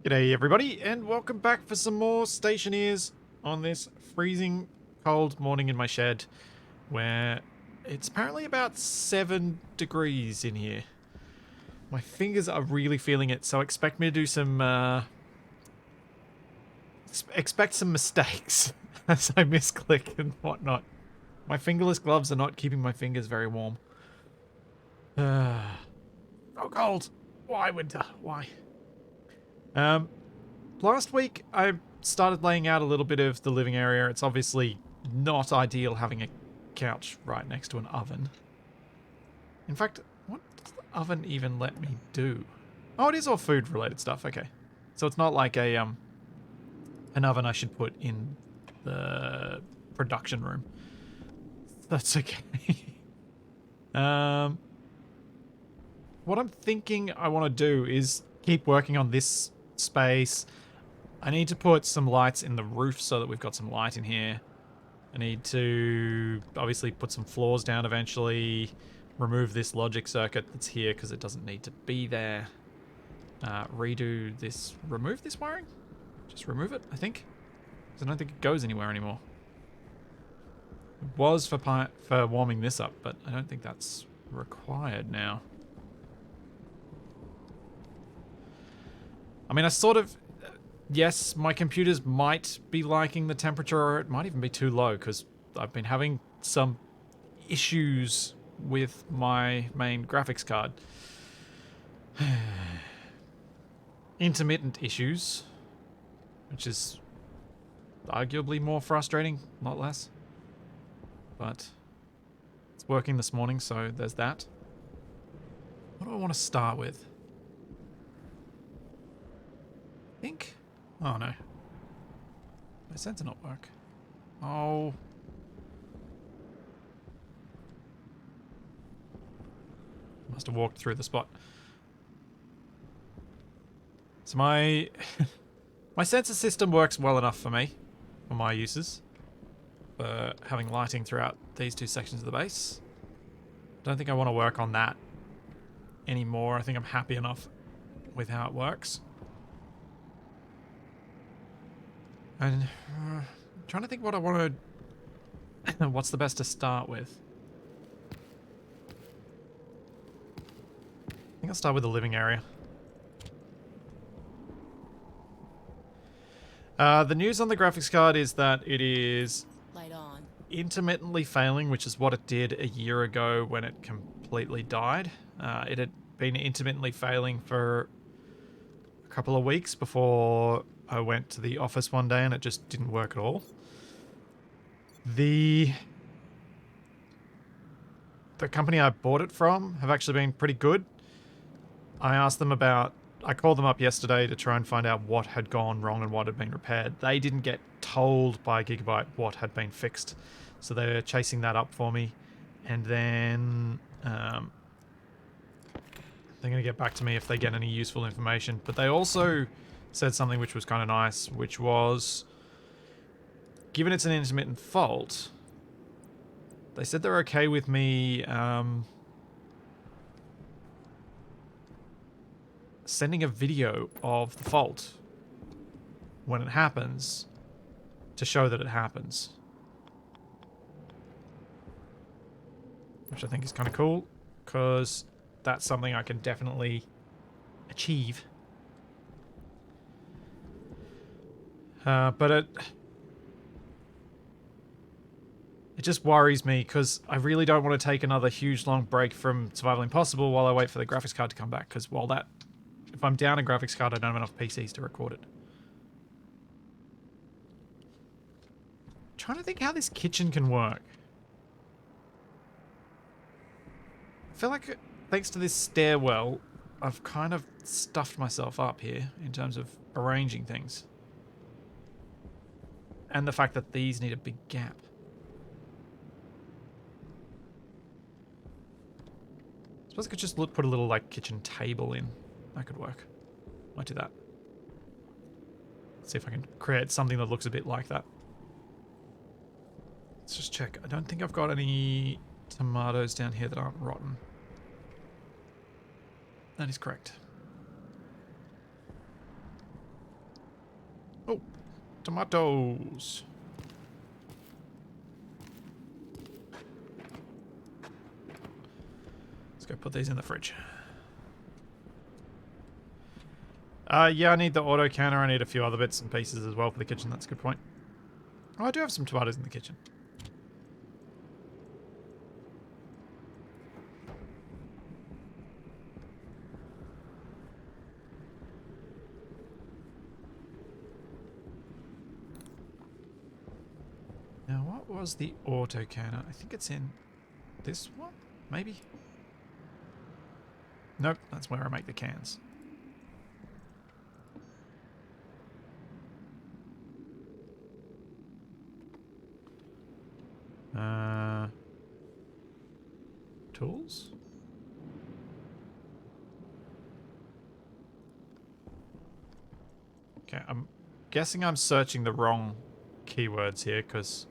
G'day everybody, and welcome back for some more Stationeers on this freezing cold morning in my shed, where it's apparently about 7 degrees in here. My fingers are really feeling it, so expect me to do some, expect some mistakes as I misclick and whatnot. My fingerless gloves are not keeping my fingers very warm. So cold! Why winter? Why? Last week I started laying out a little bit of the living area. It's obviously not ideal having a couch right next to an oven. In fact, what does the oven even let me do? Oh, it is all food related stuff. Okay. So it's not like a an oven I should put in the production room. That's okay. What I'm thinking I want to do is keep working on this space. I need to put some lights in the roof so that we've got some light in here. I need to obviously put some floors down eventually. Remove this logic circuit that's here because it doesn't need to be there. Redo this. Remove this wiring? Just remove it, I think. Because I don't think it goes anywhere anymore. It was for warming this up, but I don't think that's required now. I mean, I sort of... Yes, my computers might be liking the temperature, or it might even be too low, because I've been having some issues with my main graphics card. Intermittent issues, which is arguably more frustrating, not less. But it's working this morning, so there's that. What do I want to start with? I think... Oh no. My sensor not work. Oh. Must have walked through the spot. So my my sensor system works well enough for me, for my uses. For having lighting throughout these two sections of the base. Don't think I want to work on that anymore. I think I'm happy enough with how it works. And I'm trying to think what I want to... What's the best to start with? I think I'll start with the living area. The news on the graphics card is that it is Light on. intermittently failing, which is what it did a year ago when it completely died. It had been intermittently failing for a couple of weeks before I went to the office one day and it just didn't work at all. The company I bought it from have actually been pretty good. I called them up yesterday to try and find out what had gone wrong and what had been repaired. They didn't get told by Gigabyte what had been fixed. So they're chasing that up for me. And then they're going to get back to me if they get any useful information. But they also said something which was kind of nice, which was, given it's an intermittent fault, they said they're okay with me sending a video of the fault when it happens to show that it happens. Which I think is kind of cool, because that's something I can definitely achieve. But it just worries me because I really don't want to take another huge long break from Survival Impossible while I wait for the graphics card to come back, because if I'm down a graphics card, I don't have enough PCs to record it. Trying to think how this kitchen can work. I feel like thanks to this stairwell, I've kind of stuffed myself up here in terms of arranging things. And the fact that these need a big gap. I suppose I could just put a little, like, kitchen table in. That could work. Might do that. See if I can create something that looks a bit like that. Let's just check. I don't think I've got any tomatoes down here that aren't rotten. That is correct. Oh, tomatoes. Let's go put these in the fridge. Yeah, I need the auto canner. I need a few other bits and pieces as well for the kitchen. That's a good point. Oh, I do have some tomatoes in the kitchen. Now, what was the auto canner? I think it's in this one, maybe? Nope, that's where I make the cans. Tools? Okay, I'm guessing I'm searching the wrong keywords here because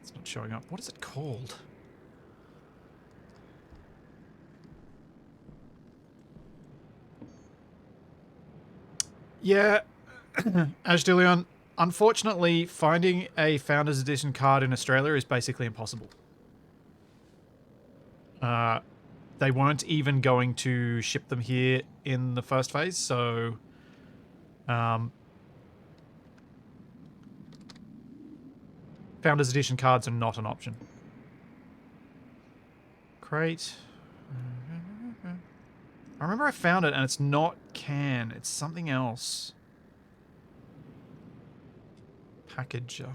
it's not showing up. What is it called? Yeah, Ashdilion, unfortunately, finding a Founders Edition card in Australia is basically impossible. They weren't even going to ship them here in the first phase, so Founders Edition cards are not an option. Crate. I remember I found it and it's not can, it's something else. Packager,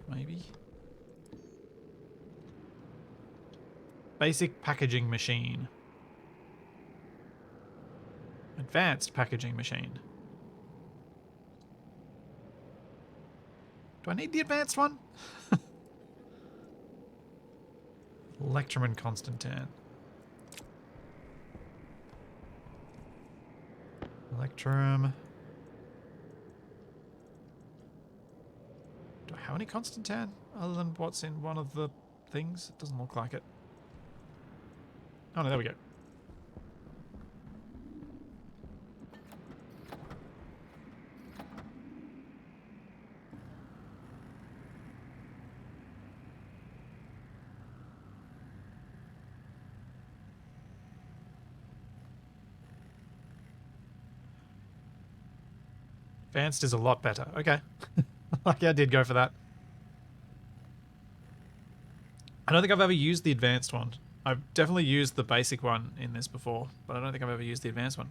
maybe? Basic packaging machine. Advanced packaging machine. Do I need the advanced one? Electrum and Constantan. Electrum. Do I have any Constantan other than what's in one of the things? It doesn't look like it. Oh no, there we go. Advanced is a lot better. Okay. Lucky I did go for that. I don't think I've ever used the advanced one. I've definitely used the basic one in this before, but I don't think I've ever used the advanced one.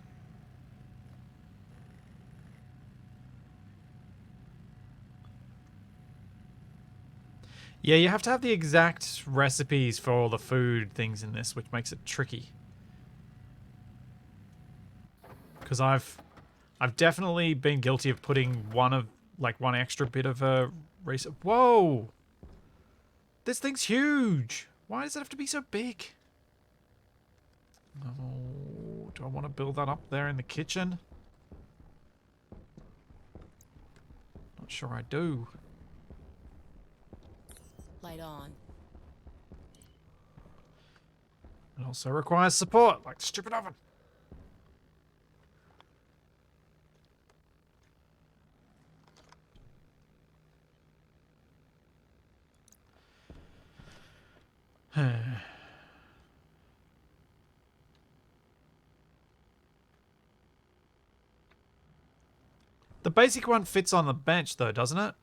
Yeah, you have to have the exact recipes for all the food things in this, which makes it tricky. Because I've definitely been guilty of putting one extra bit of a research. Whoa! This thing's huge! Why does it have to be so big? Oh, do I want to build that up there in the kitchen? Not sure I do. Light on. It also requires support, like the stupid oven. The basic one fits on the bench though, doesn't it?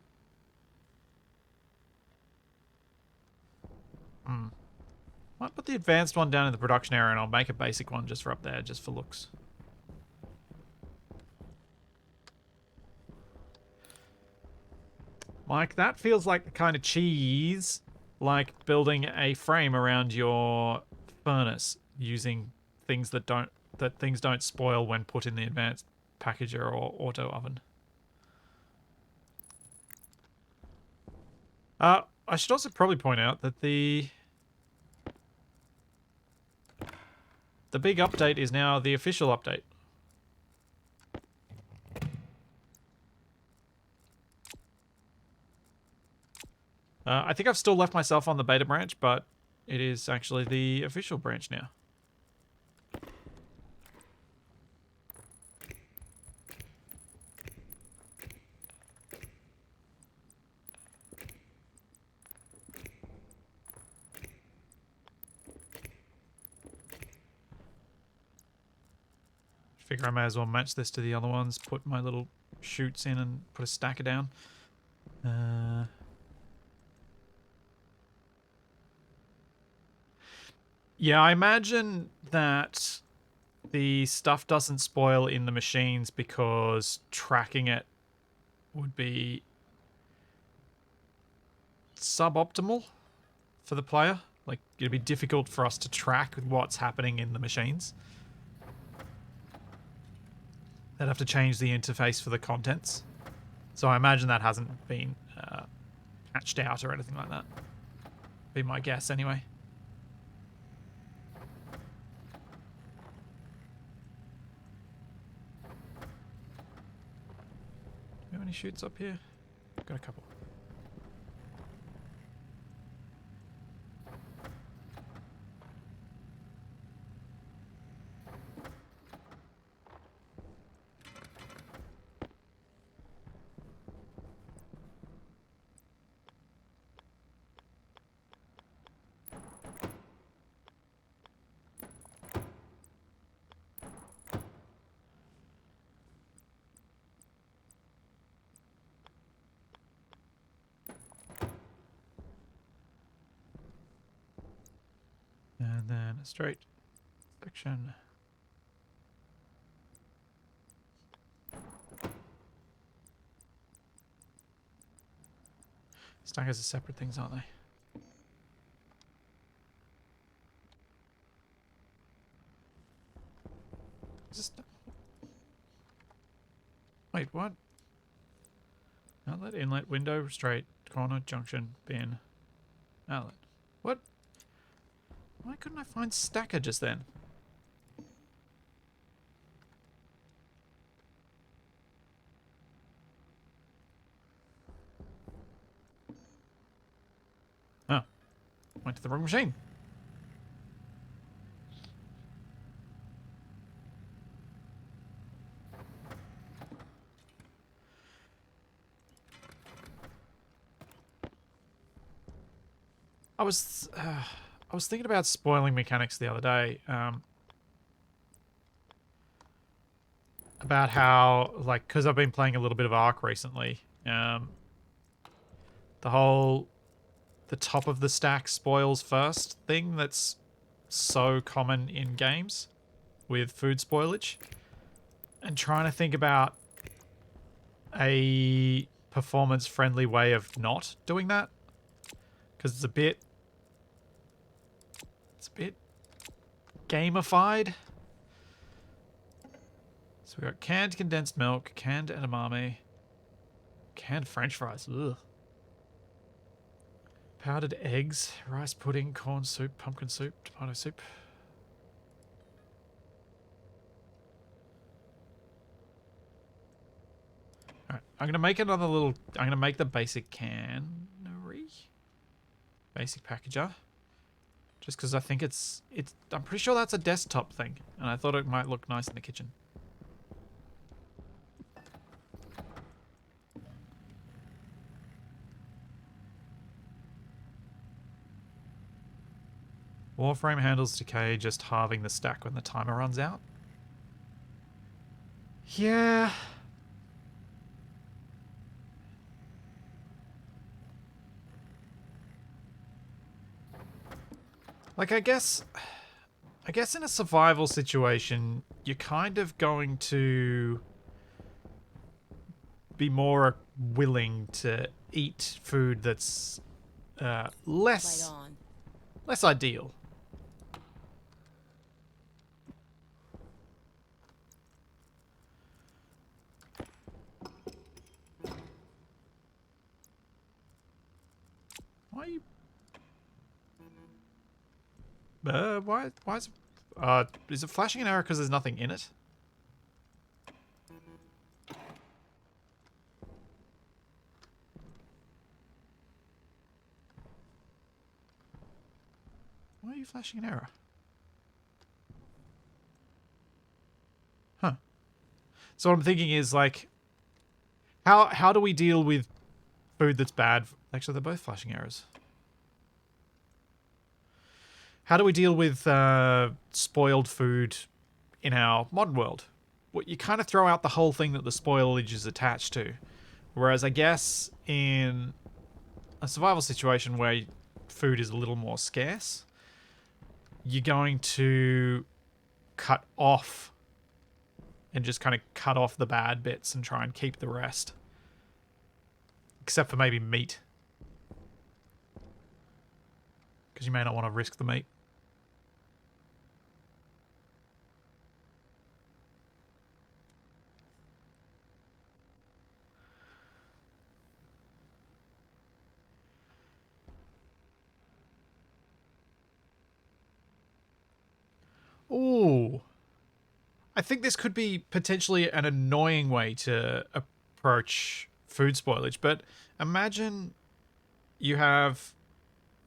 Might put the advanced one down in the production area and I'll make a basic one just for up there, just for looks. Mike, that feels like the kind of cheese like building a frame around your furnace using things that things don't spoil when put in the advanced packager or auto oven. I should also probably point out that the big update is now the official update. I think I've still left myself on the beta branch, but it is actually the official branch now. Figure I may as well match this to the other ones. Put my little chutes in and put a stacker down. Yeah, I imagine that the stuff doesn't spoil in the machines because tracking it would be suboptimal for the player. Like, it'd be difficult for us to track what's happening in the machines. They'd have to change the interface for the contents. So I imagine that hasn't been patched out or anything like that. Be my guess anyway. Do we have any chutes up here? Got a couple. And then a straight section. Stackers are separate things, aren't they? Just... Wait, what? Outlet, inlet, window, straight, corner, junction, bin, outlet. What? Why couldn't I find stacker just then? Oh. Went to the wrong machine. I was thinking about spoiling mechanics the other day. About how, like, because I've been playing a little bit of Ark recently, the top of the stack spoils first thing that's so common in games with food spoilage. And trying to think about a performance-friendly way of not doing that. Because it's a bit gamified. So we got canned condensed milk, canned edamame, canned French fries. Ugh. Powdered eggs, rice pudding, corn soup, pumpkin soup, tomato soup. Alright, I'm gonna make another little... I'm gonna make the basic cannery. Basic packager. Just because I think it's... I'm pretty sure that's a desktop thing. And I thought it might look nice in the kitchen. Warframe handles decay, just halving the stack when the timer runs out. Yeah. Like, I guess in a survival situation, you're kind of going to be more willing to eat food that's less ideal. Why are you... why is it flashing an error because there's nothing in it? Why are you flashing an error? Huh. So what I'm thinking is, like, how do we deal with food that's bad? Actually, they're both flashing errors. How do we deal with spoiled food in our modern world? you kind of throw out the whole thing that the spoilage is attached to. Whereas I guess in a survival situation where food is a little more scarce, you're going to cut off and just kind of cut off the bad bits and try and keep the rest. Except for maybe meat. Because you may not want to risk the meat. Ooh. I think this could be potentially an annoying way to approach food spoilage, but imagine you have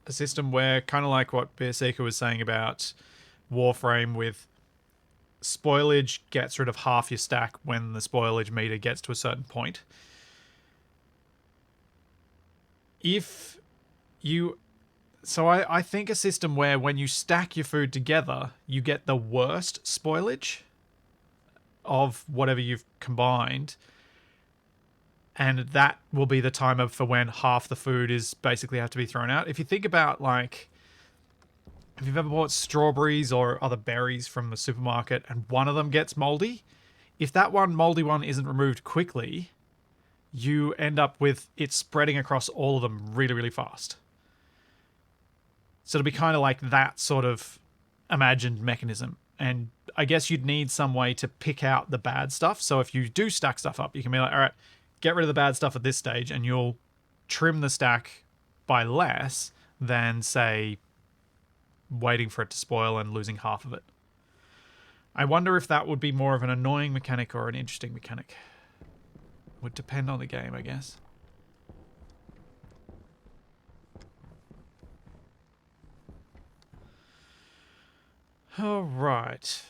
a system where, kind of like what Beer Seeker was saying about Warframe, with spoilage gets rid of half your stack when the spoilage meter gets to a certain point. If you... So I think a system where when you stack your food together, you get the worst spoilage of whatever you've combined, and that will be the timer for when half the food is basically have to be thrown out. If you think about, like, if you've ever bought strawberries or other berries from the supermarket and one of them gets moldy, if that one moldy one isn't removed quickly, you end up with it spreading across all of them really, really fast. So it'll be kind of like that sort of imagined mechanism. And I guess you'd need some way to pick out the bad stuff. So if you do stack stuff up, you can be like, all right, get rid of the bad stuff at this stage, and you'll trim the stack by less than, say, waiting for it to spoil and losing half of it. I wonder if that would be more of an annoying mechanic or an interesting mechanic. Would depend on the game, I guess. All right.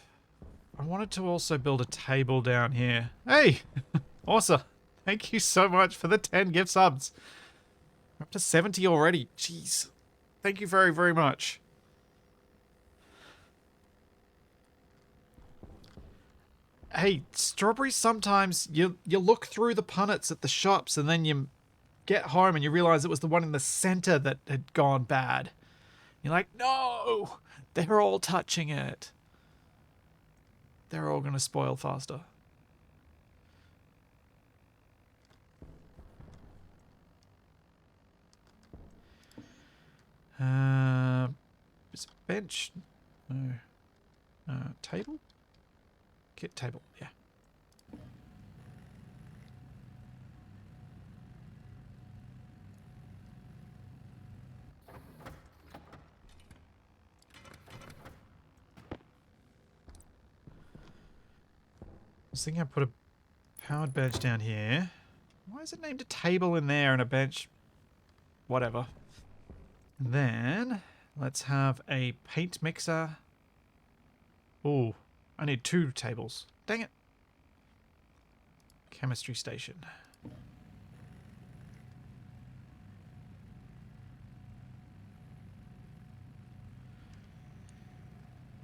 I wanted to also build a table down here. Hey! Awesome. Thank you so much for the 10 gift subs. We're up to 70 already. Jeez. Thank you very, very much. Hey, strawberries, sometimes you look through the punnets at the shops and then you get home and you realize it was the one in the center that had gone bad. You're like, no! They're all touching it. They're all going to spoil faster. Is it bench? No. Table? Kit table, yeah. I was thinking I put a powered bench down here. Why is it named a table in there and a bench? Whatever. And then let's have a paint mixer. Ooh, I need 2 tables. Dang it. Chemistry station.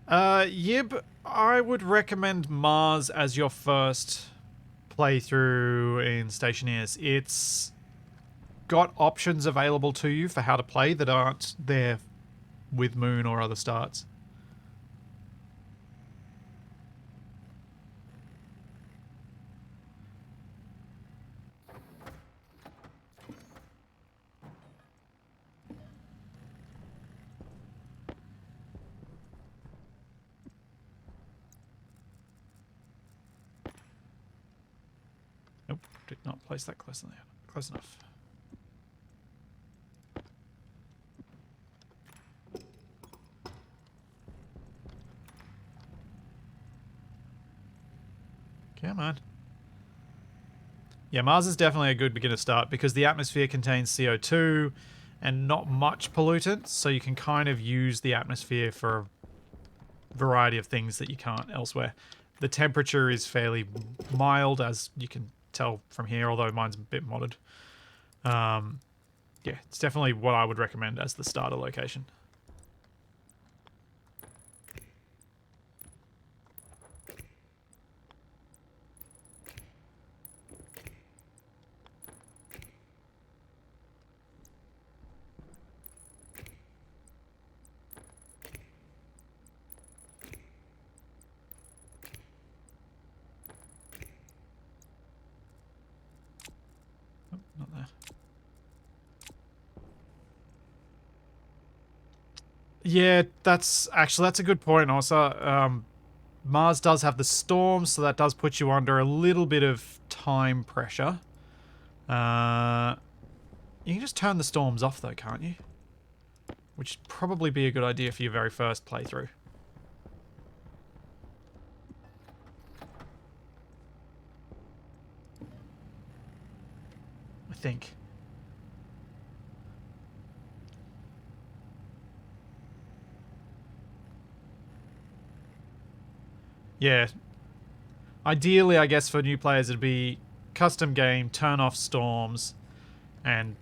Yib, I would recommend Mars as your first playthrough in Stationeers. It's got options available to you for how to play that aren't there with Moon or other starts. Nope, did not place that close enough. Close enough. Come on. Yeah, Mars is definitely a good beginner start because the atmosphere contains CO2 and not much pollutants, so you can kind of use the atmosphere for a variety of things that you can't elsewhere. The temperature is fairly mild, as you can tell from here, although mine's a bit modded. Yeah, it's definitely what I would recommend as the starter location. Yeah, that's a good point. Also, Mars does have the storms, so that does put you under a little bit of time pressure. You can just turn the storms off though, can't you? Which would probably be a good idea for your very first playthrough. I think. Yeah. Ideally, I guess for new players, it'd be custom game, turn off storms, and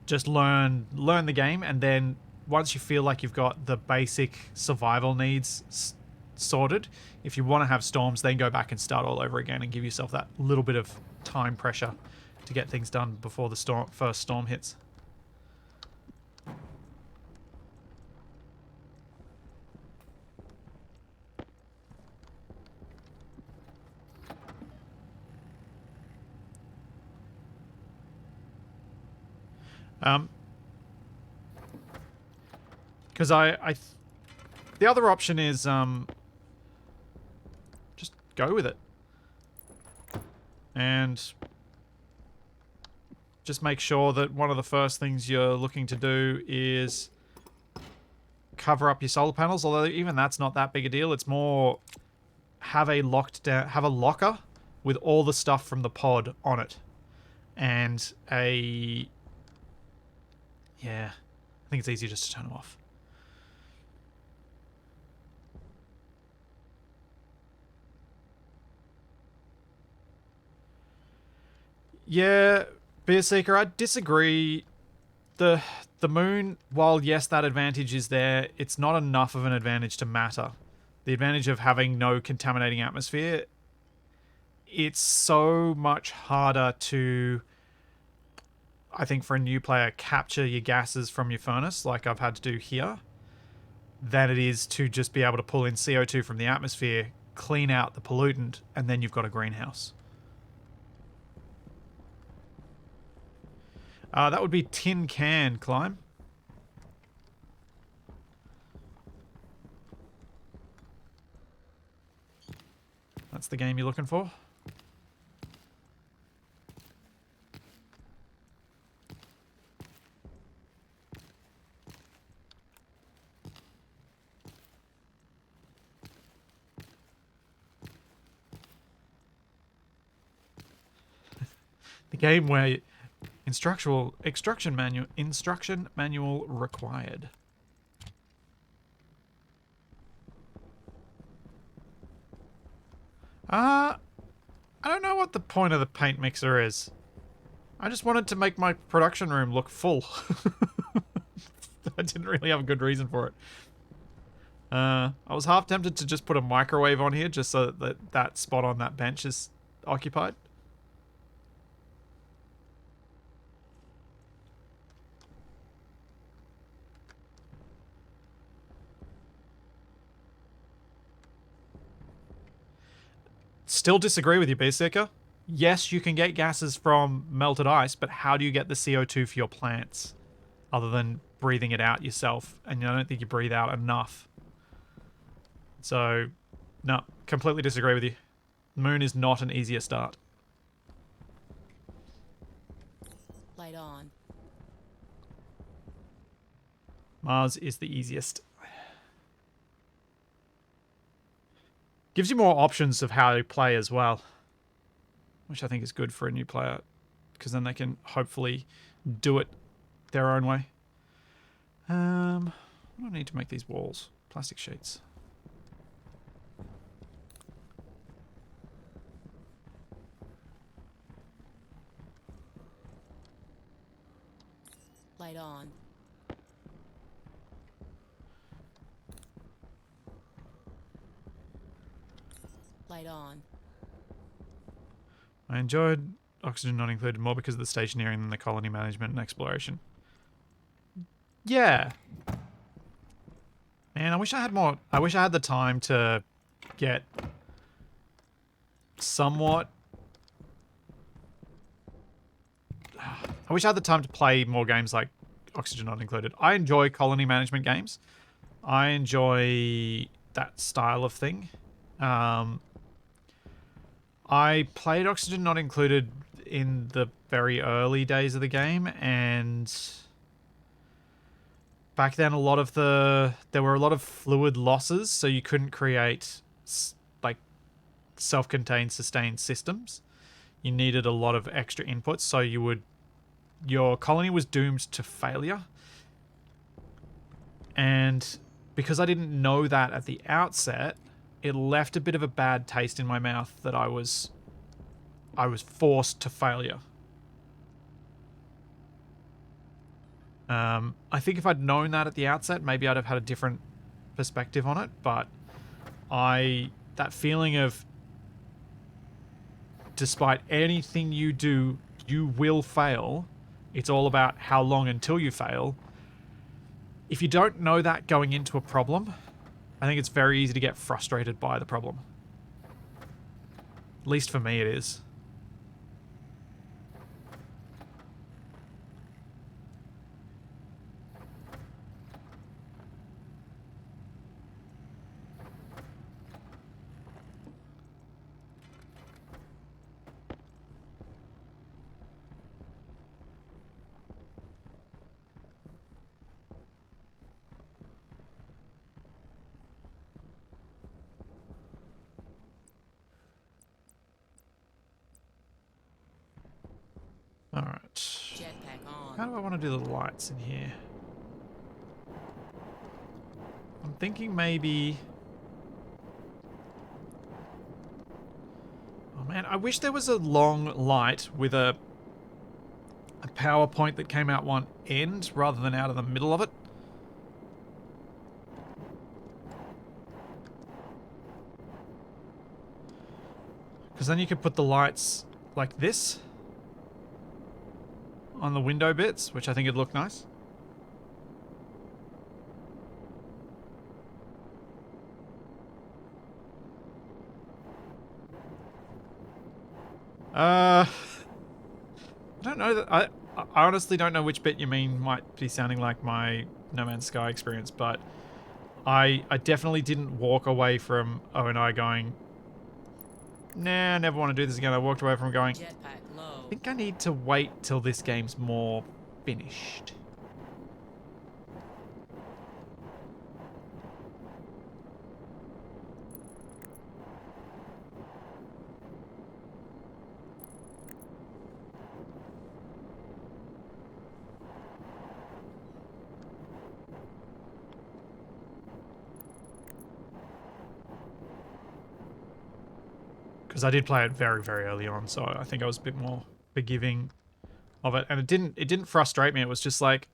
just learn the game. And then once you feel like you've got the basic survival needs sorted, if you want to have storms, then go back and start all over again and give yourself that little bit of time pressure to get things done before the first storm hits. Because the other option is just go with it and just make sure that one of the first things you're looking to do is cover up your solar panels. Although even that's not that big a deal. It's more have a locker with all the stuff from the pod on it, and I think it's easier just to turn them off. Yeah, Beer Seeker, I disagree. The moon, while yes, that advantage is there, it's not enough of an advantage to matter. The advantage of having no contaminating atmosphere, it's so much harder to, I think for a new player, capture your gases from your furnace, like I've had to do here, than it is to just be able to pull in CO2 from the atmosphere, clean out the pollutant, and then you've got a greenhouse. That would be Tin Can Climb. That's the game you're looking for. The game where instruction manual required. I don't know what the point of the paint mixer is. I just wanted to make my production room look full. I didn't really have a good reason for it. I was half tempted to just put a microwave on here just so that that spot on that bench is occupied. Still disagree with you, Beerseeker. Yes, you can get gases from melted ice, but how do you get the CO2 for your plants? Other than breathing it out yourself, and I don't think you breathe out enough. So, no, completely disagree with you. Moon is not an easier start. Light on. Mars is the easiest. Gives you more options of how to play as well, which I think is good for a new player, because then they can hopefully do it their own way. I don't need to make these walls. Plastic sheets. Light on. Light on. I enjoyed Oxygen Not Included more because of the stationeering than the colony management and exploration. Yeah. Man, I wish I had more. I wish I had the time to get somewhat. I wish I had the time to play more games like Oxygen Not Included. I enjoy colony management games, I enjoy that style of thing. I played Oxygen Not Included in the very early days of the game, and back then there were a lot of fluid losses, so you couldn't create like self-contained sustained systems. You needed a lot of extra inputs, so your colony was doomed to failure. And because I didn't know that at the outset, it left a bit of a bad taste in my mouth that I was forced to failure. I think if I'd known that at the outset, maybe I'd have had a different perspective on it, but that feeling of despite anything you do, you will fail. It's all about how long until you fail. If you don't know that going into a problem, I think it's very easy to get frustrated by the problem. At least for me it is. Alright. Jetpack on. How do I want to do the lights in here? I'm thinking maybe... Oh man, I wish there was a long light with a power point that came out one end rather than out of the middle of it. Because then you could put the lights like this on the window bits, which I think would look nice. I don't know that I honestly don't know which bit you mean might be sounding like my No Man's Sky experience, but I definitely didn't walk away from O&I going, nah, I never want to do this again. I walked away from going, Jetpack low. I think I need to wait till this game's more finished. Because I did play it very, very early on, so I think I was a bit more forgiving of it. And it didn't frustrate me. It was just like,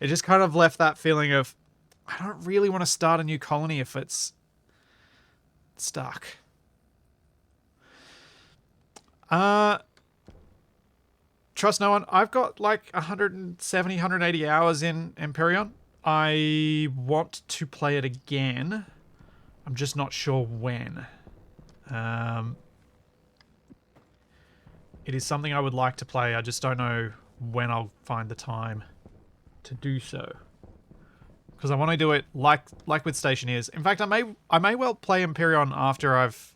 it just kind of left that feeling of, I don't really want to start a new colony if it's stuck. Trust no one. I've got like 170, 180 hours in Empyrion. I want to play it again. I'm just not sure when. It is something I would like to play. I just don't know when I'll find the time to do so. Because I want to do it like with Stationeers. In fact, I may well play Empyrion after I've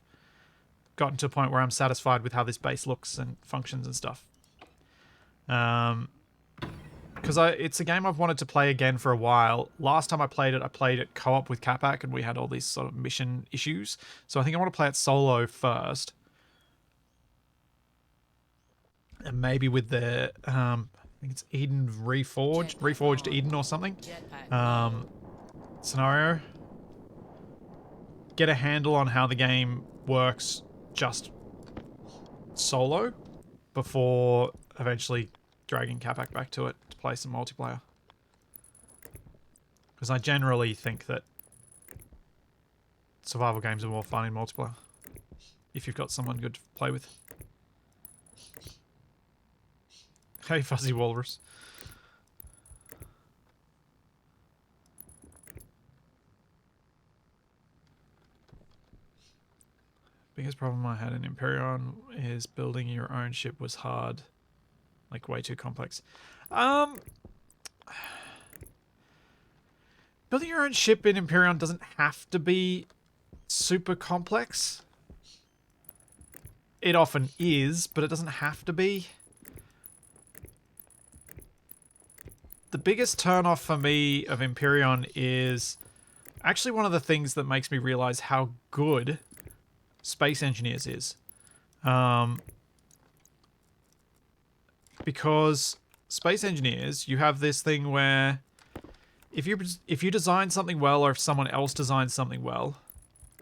gotten to a point where I'm satisfied with how this base looks and functions and stuff. Because it's a game I've wanted to play again for a while. Last time I played it co-op with Capac, and we had all these sort of mission issues. So I think I want to play it solo first. And maybe with the, I think it's Eden Reforged Eden or something, scenario. Get a handle on how the game works just solo before eventually dragging Capac back to it to play some multiplayer. Because I generally think that survival games are more fun in multiplayer if you've got someone good to play with. Hey, Fuzzy Walrus. Biggest problem I had in Empyrion is building your own ship was hard. Like, way too complex. Building your own ship in Empyrion doesn't have to be super complex. It often is, but it doesn't have to be. The biggest turnoff for me of Empyrion is actually one of the things that makes me realize how good Space Engineers is. Because Space Engineers, you have this thing where if you design something well, or if someone else designs something well,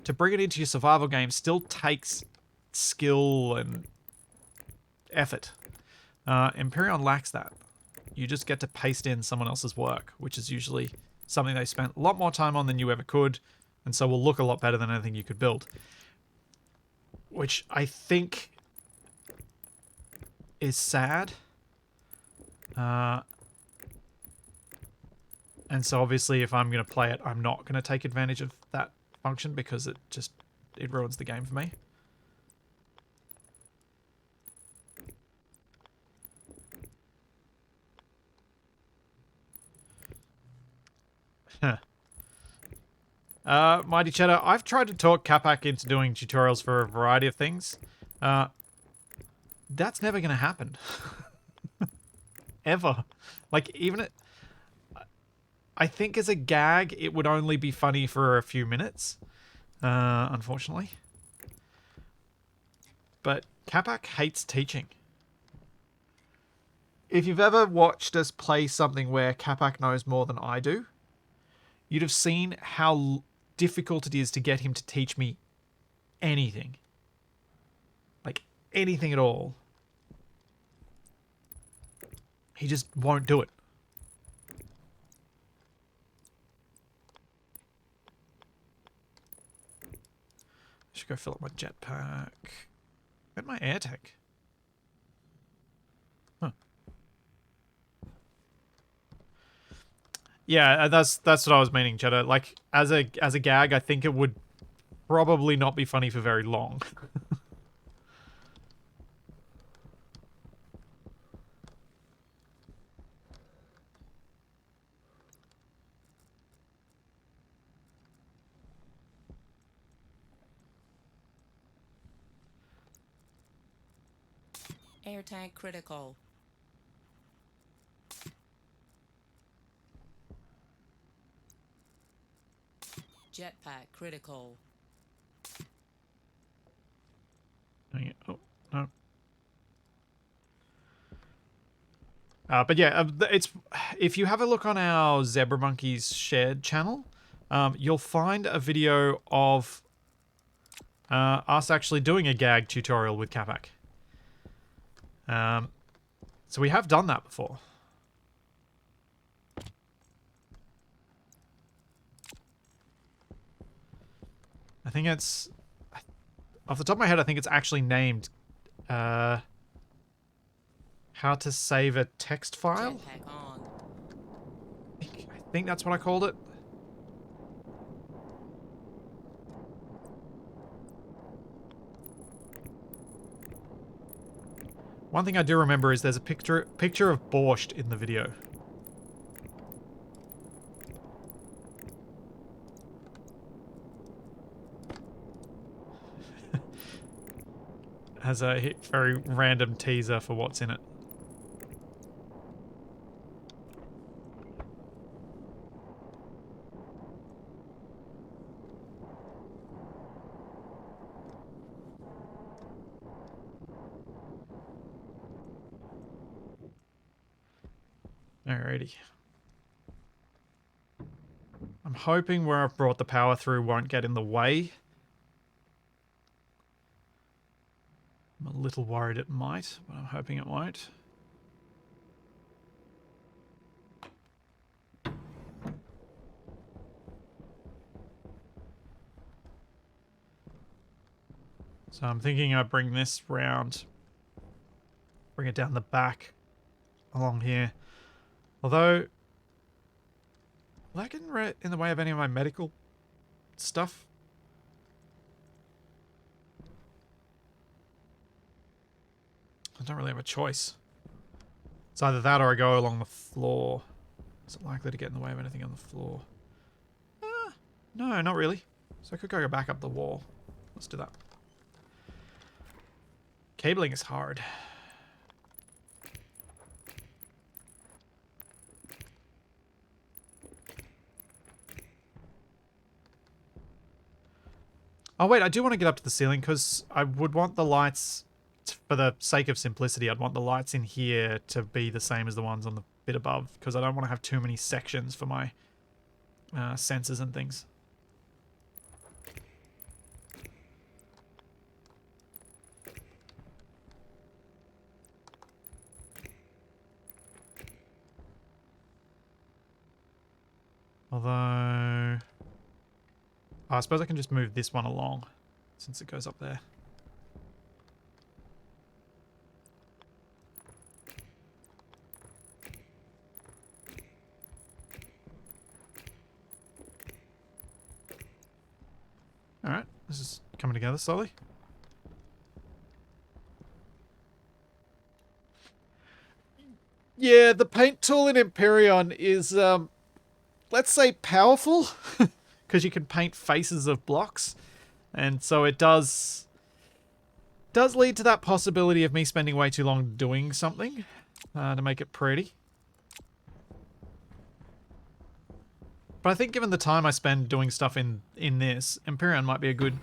to bring it into your survival game still takes skill and effort. Empyrion lacks that. You just get to paste in someone else's work, which is usually something they spent a lot more time on than you ever could, and so will look a lot better than anything you could build. Which I think is sad. And so obviously if I'm going to play it, I'm not going to take advantage of that function because it ruins the game for me. Mighty Cheddar, I've tried to talk Capac into doing tutorials for a variety of things. That's never going to happen. Ever. Like, even it... I think as a gag, it would only be funny for a few minutes. Unfortunately. But Capac hates teaching. If you've ever watched us play something where Capac knows more than I do, you'd have seen how difficult it is to get him to teach me anything. Like, anything at all. He just won't do it. I should go fill up my jetpack. Where'd my air tech? Huh. Yeah, that's what I was meaning, Cheddar. Like, as a gag, I think it would probably not be funny for very long. Air tank critical. Jetpack critical. Oh, no. But yeah, it's if you have a look on our Zebra Monkeys shared channel, you'll find a video of us actually doing a gag tutorial with Capac. So we have done that before. I think it's... Off the top of my head, I think it's actually named... How to save a text file? Jetpack on. I think that's what I called it. One thing I do remember is there's a picture of Borscht in the video. Has a very random teaser for what's in it. Alrighty. I'm hoping where I've brought the power through won't get in the way. I'm a little worried it might, but I'm hoping it won't. So I'm thinking I bring this round, bring it down the back along here. Although, will that get in the way of any of my medical stuff? I don't really have a choice. It's either that or I go along the floor. Is it likely to get in the way of anything on the floor? No, not really. So I could go back up the wall. Let's do that. Cabling is hard. Oh wait, I do want to get up to the ceiling because I would want the lights, for the sake of simplicity, I'd want the lights in here to be the same as the ones on the bit above because I don't want to have too many sections for my sensors and things. Although... I suppose I can just move this one along since it goes up there. Alright, this is coming together slowly. Yeah, the paint tool in Empyrion is, let's say powerful, because you can paint faces of blocks. And so it does lead to that possibility of me spending way too long doing something to make it pretty. But I think given the time I spend doing stuff in this, Empyrion might be a good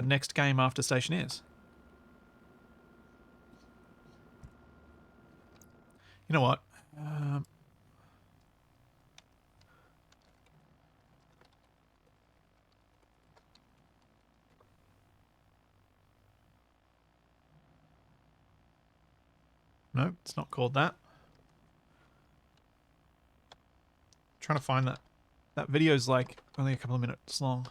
next game after Stationeers. You know what? No, it's not called that. Trying to find that. That video's like only a couple of minutes long.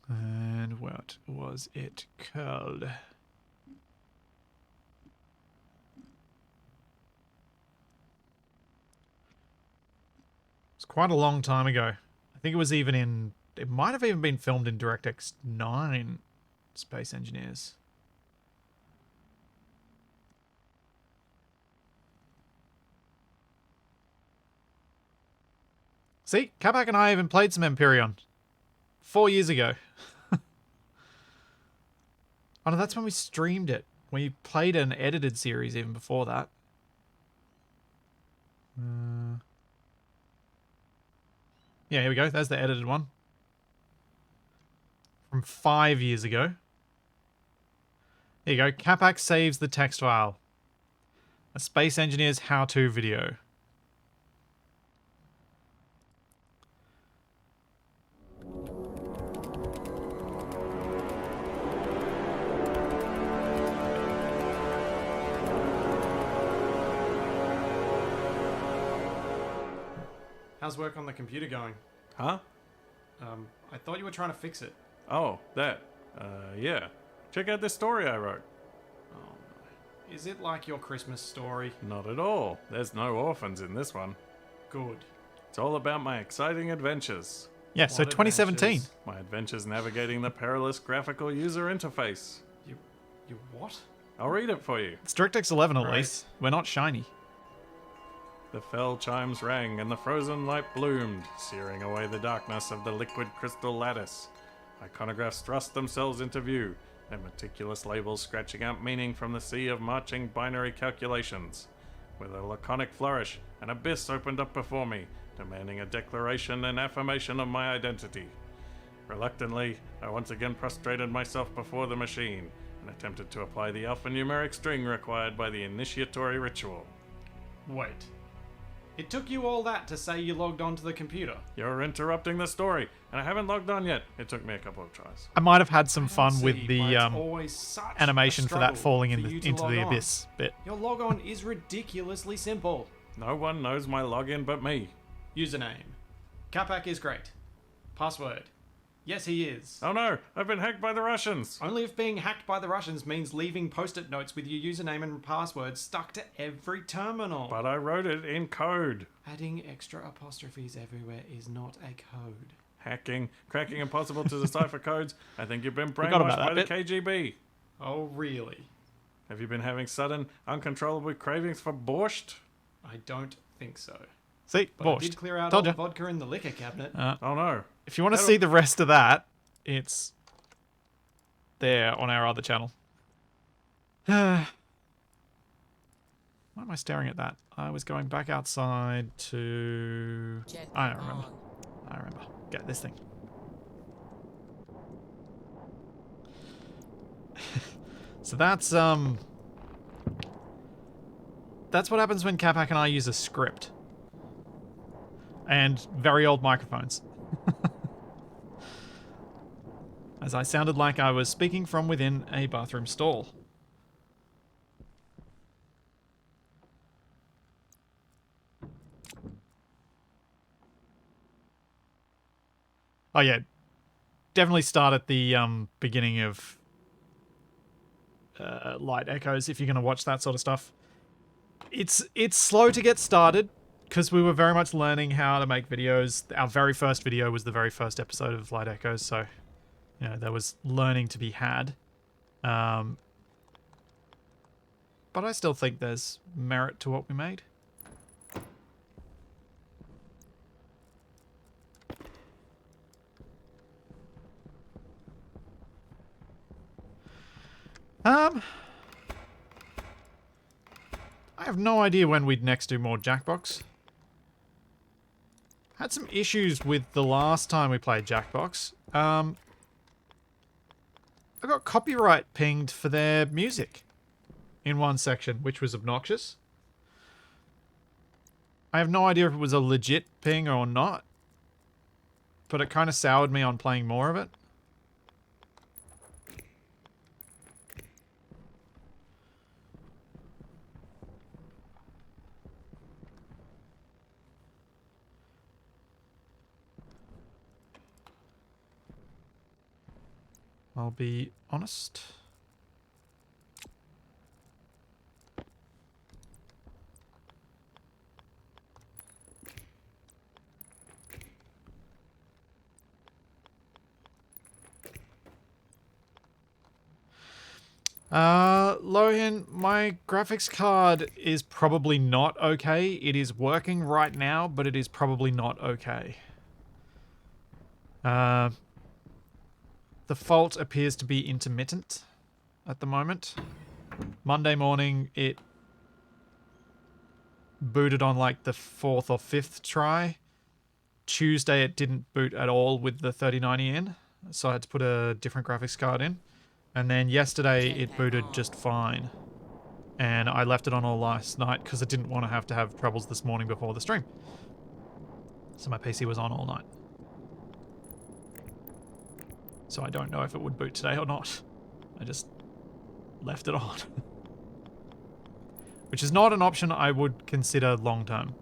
And what was it called? It's quite a long time ago. I think it was even in... It might have even been filmed in DirectX 9 Space Engineers. See, Kabak and I even played some Empyrion 4 years ago. Oh no, that's when we streamed it. We played an edited series even before that. Yeah, here we go. There's the edited one. From 5 years ago. There you go. Capac saves the text file. A Space Engineer's how-to video. How's work on the computer going? Huh? I thought you were trying to fix it. Oh, that. Yeah. Check out this story I wrote. Oh, no. Is it like your Christmas story? Not at all. There's no orphans in this one. Good. It's all about my exciting adventures. Yeah, so What 2017. adventures? My adventures navigating the perilous graphical user interface. You what? I'll read it for you. It's DirectX 11 at Right. least. We're not shiny. The fell chimes rang and the frozen light bloomed, searing away the darkness of the liquid crystal lattice. Iconographs thrust themselves into view, their meticulous labels scratching out meaning from the sea of marching binary calculations. With a laconic flourish, an abyss opened up before me, demanding a declaration and affirmation of my identity. Reluctantly, I once again prostrated myself before the machine and attempted to apply the alphanumeric string required by the initiatory ritual. Wait. It took you all that to say you logged onto the computer? You're interrupting the story, and I haven't logged on yet. It took me a couple of tries. I might have had some fun with the always such animation a for that struggle falling for you to into log the on. abyss bit. Your logon is ridiculously simple. No one knows my login but me. Username. Capac is great. Password. Yes, he is. Oh no, I've been hacked by the Russians. Only if being hacked by the Russians means leaving post-it notes with your username and password stuck to every terminal. But I wrote it in code. Adding extra apostrophes everywhere is not a code. Hacking, cracking impossible to decipher codes. I think you've been Forgot about brainwashed by the that KGB. Oh, really? Have you been having sudden, uncontrollable cravings for borscht? I don't think so. See, But I borscht. did clear out Told all ya. the vodka in the liquor cabinet. Oh no. If you want to That'll- see the rest of that, it's there on our other channel. Why am I staring at that? I was going back outside to... I Jetpack don't remember. on. I remember. Get this thing. So that's what happens when Capac and I use a script. And very old microphones. As I sounded like I was speaking from within a bathroom stall. Oh yeah, definitely start at the beginning of Light Echoes if you're going to watch that sort of stuff. It's slow to get started because we were very much learning how to make videos. Our very first video was the very first episode of Light Echoes, so you know there was learning to be had. But I still think there's merit to what we made. I have no idea when we'd next do more Jackbox. Had some issues with the last time we played Jackbox. I got copyright pinged for their music in one section, which was obnoxious. I have no idea if it was a legit ping or not, but it kind of soured me on playing more of it. I'll be honest. Lohan, my graphics card is probably not okay. It is working right now, but it is probably not okay. The fault appears to be intermittent at the moment. Monday morning, it booted on like the 4th or 5th try. Tuesday, it didn't boot at all with the 3090 in, so I had to put a different graphics card in. And then yesterday, it booted just fine. And I left it on all last night because I didn't want to have troubles this morning before the stream. So my PC was on all night. So I don't know if it would boot today or not. I just left it on. Which is not an option I would consider long term.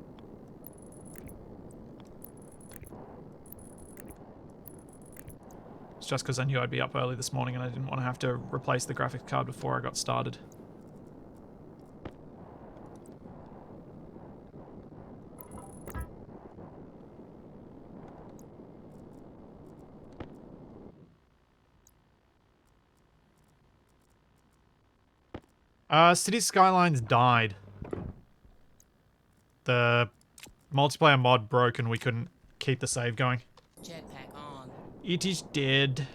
It's just because I knew I'd be up early this morning and I didn't want to have to replace the graphics card before I got started. City Skylines died. The multiplayer mod broke and we couldn't keep the save going. Jetpack on. It is dead.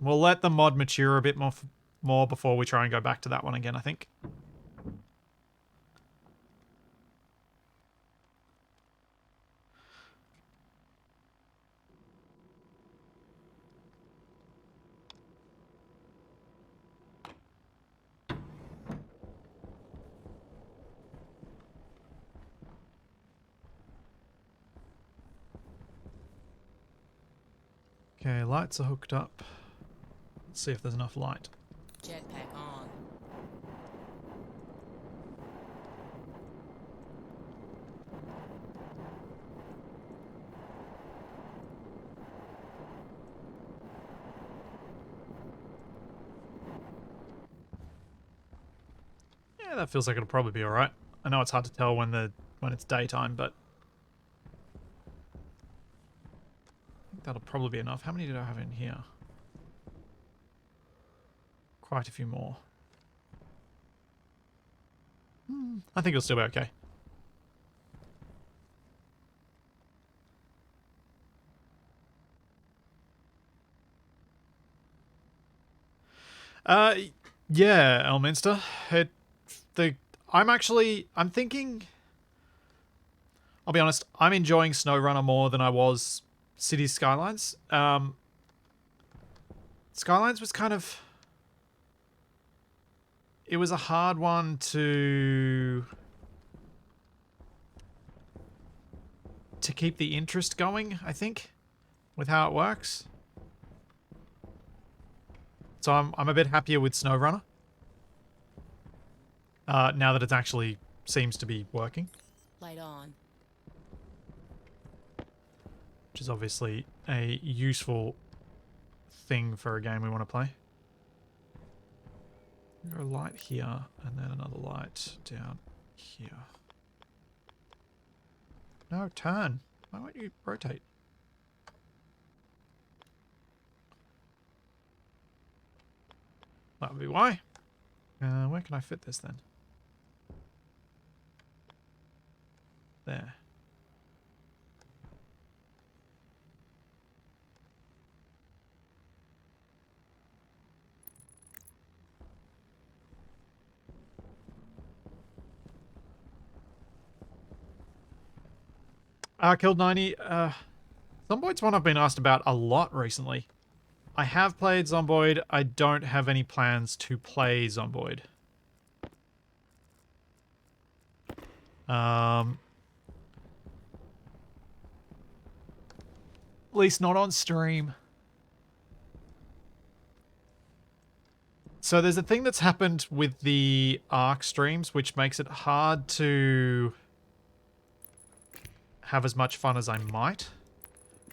We'll let the mod mature a bit more before we try and go back to that one again, I think. Okay, lights are hooked up. Let's see if there's enough light. Jetpack on. Yeah, that feels like it'll probably be alright. I know it's hard to tell when it's daytime, but I think that'll probably be enough. How many did I have in here? quite a few more. I think it'll still be okay. Yeah, Elminster. I'm thinking. I'll be honest. I'm enjoying SnowRunner more than I was Cities Skylines. Skylines was kind of. It was a hard one to keep the interest going, I think, with how it works. So I'm a bit happier with SnowRunner. Now that it actually seems to be working. Light on. Which is obviously a useful thing for a game we want to play. There's a light here, and then another light down here. No, turn. Why won't you rotate? That would be why. Where can I fit this then? There. Killed 90. Zomboid's one I've been asked about a lot recently. I have played Zomboid. I don't have any plans to play Zomboid. At least not on stream. So there's a thing that's happened with the Arc streams, which makes it hard to have as much fun as I might,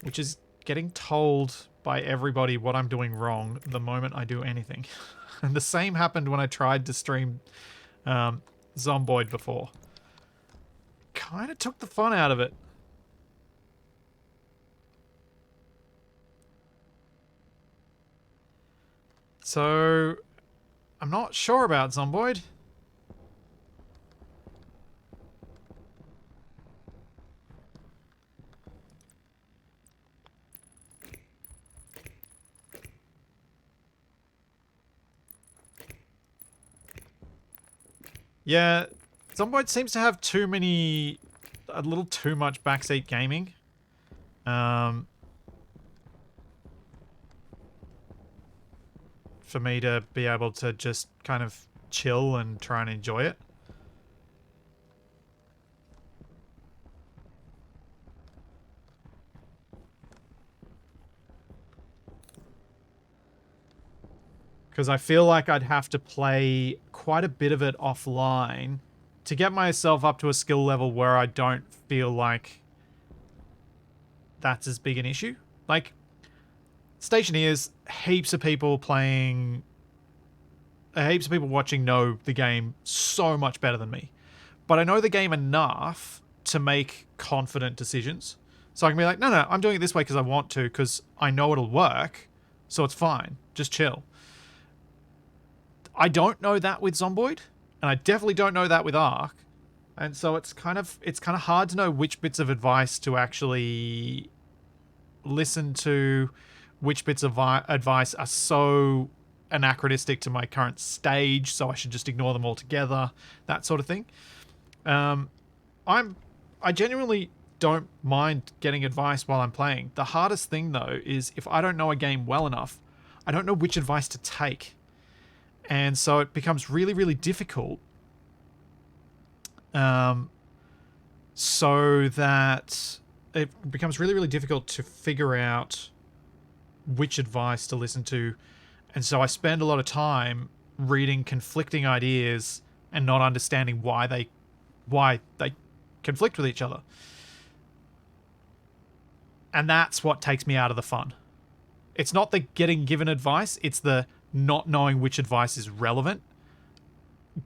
which is getting told by everybody what I'm doing wrong the moment I do anything. And the same happened when I tried to stream Zomboid before. Kind of took the fun out of it. So, I'm not sure about Zomboid. Yeah, Zomboid seems to have a little too much backseat gaming. For me to be able to just kind of chill and try and enjoy it. Because I feel like I'd have to play quite a bit of it offline to get myself up to a skill level where I don't feel like that's as big an issue. Like, Stationeers, heaps of people watching know the game so much better than me. But I know the game enough to make confident decisions. So I can be like, no, I'm doing it this way because I want to, because I know it'll work, so it's fine. Just chill. I don't know that with Zomboid, and I definitely don't know that with Ark. And so it's kind of hard to know which bits of advice to actually listen to, which bits of advice are so anachronistic to my current stage, so I should just ignore them altogether, that sort of thing. I genuinely don't mind getting advice while I'm playing. The hardest thing, though, is if I don't know a game well enough, I don't know which advice to take. And so it becomes really, really difficult. So that it becomes really, really difficult to figure out which advice to listen to. And so I spend a lot of time reading conflicting ideas and not understanding why they conflict with each other. And that's what takes me out of the fun. It's not the getting given advice, it's the not knowing which advice is relevant,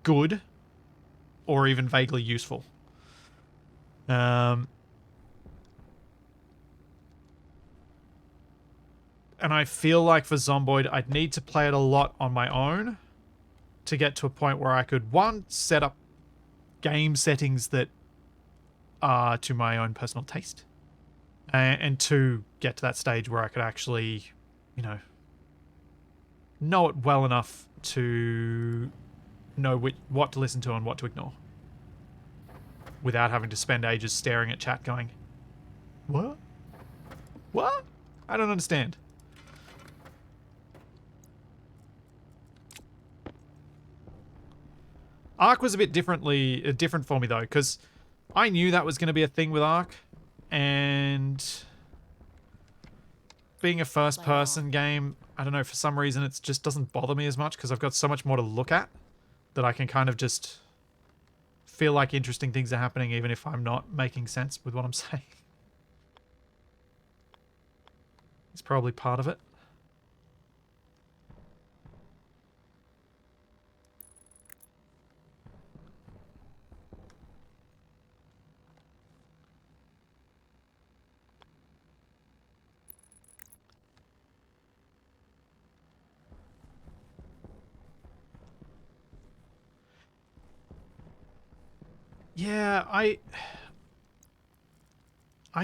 good, or even vaguely useful. And I feel like for Zomboid, I'd need to play it a lot on my own to get to a point where I could, one, set up game settings that are to my own personal taste. And two, get to that stage where I could actually, you know it well enough to know what to listen to and what to ignore. Without having to spend ages staring at chat going, what? What? I don't understand. Arc was a bit different for me though, because I knew that was going to be a thing with Arc, and being a first-person game, I don't know, for some reason it just doesn't bother me as much because I've got so much more to look at that I can kind of just feel like interesting things are happening even if I'm not making sense with what I'm saying. It's probably part of it. Yeah, I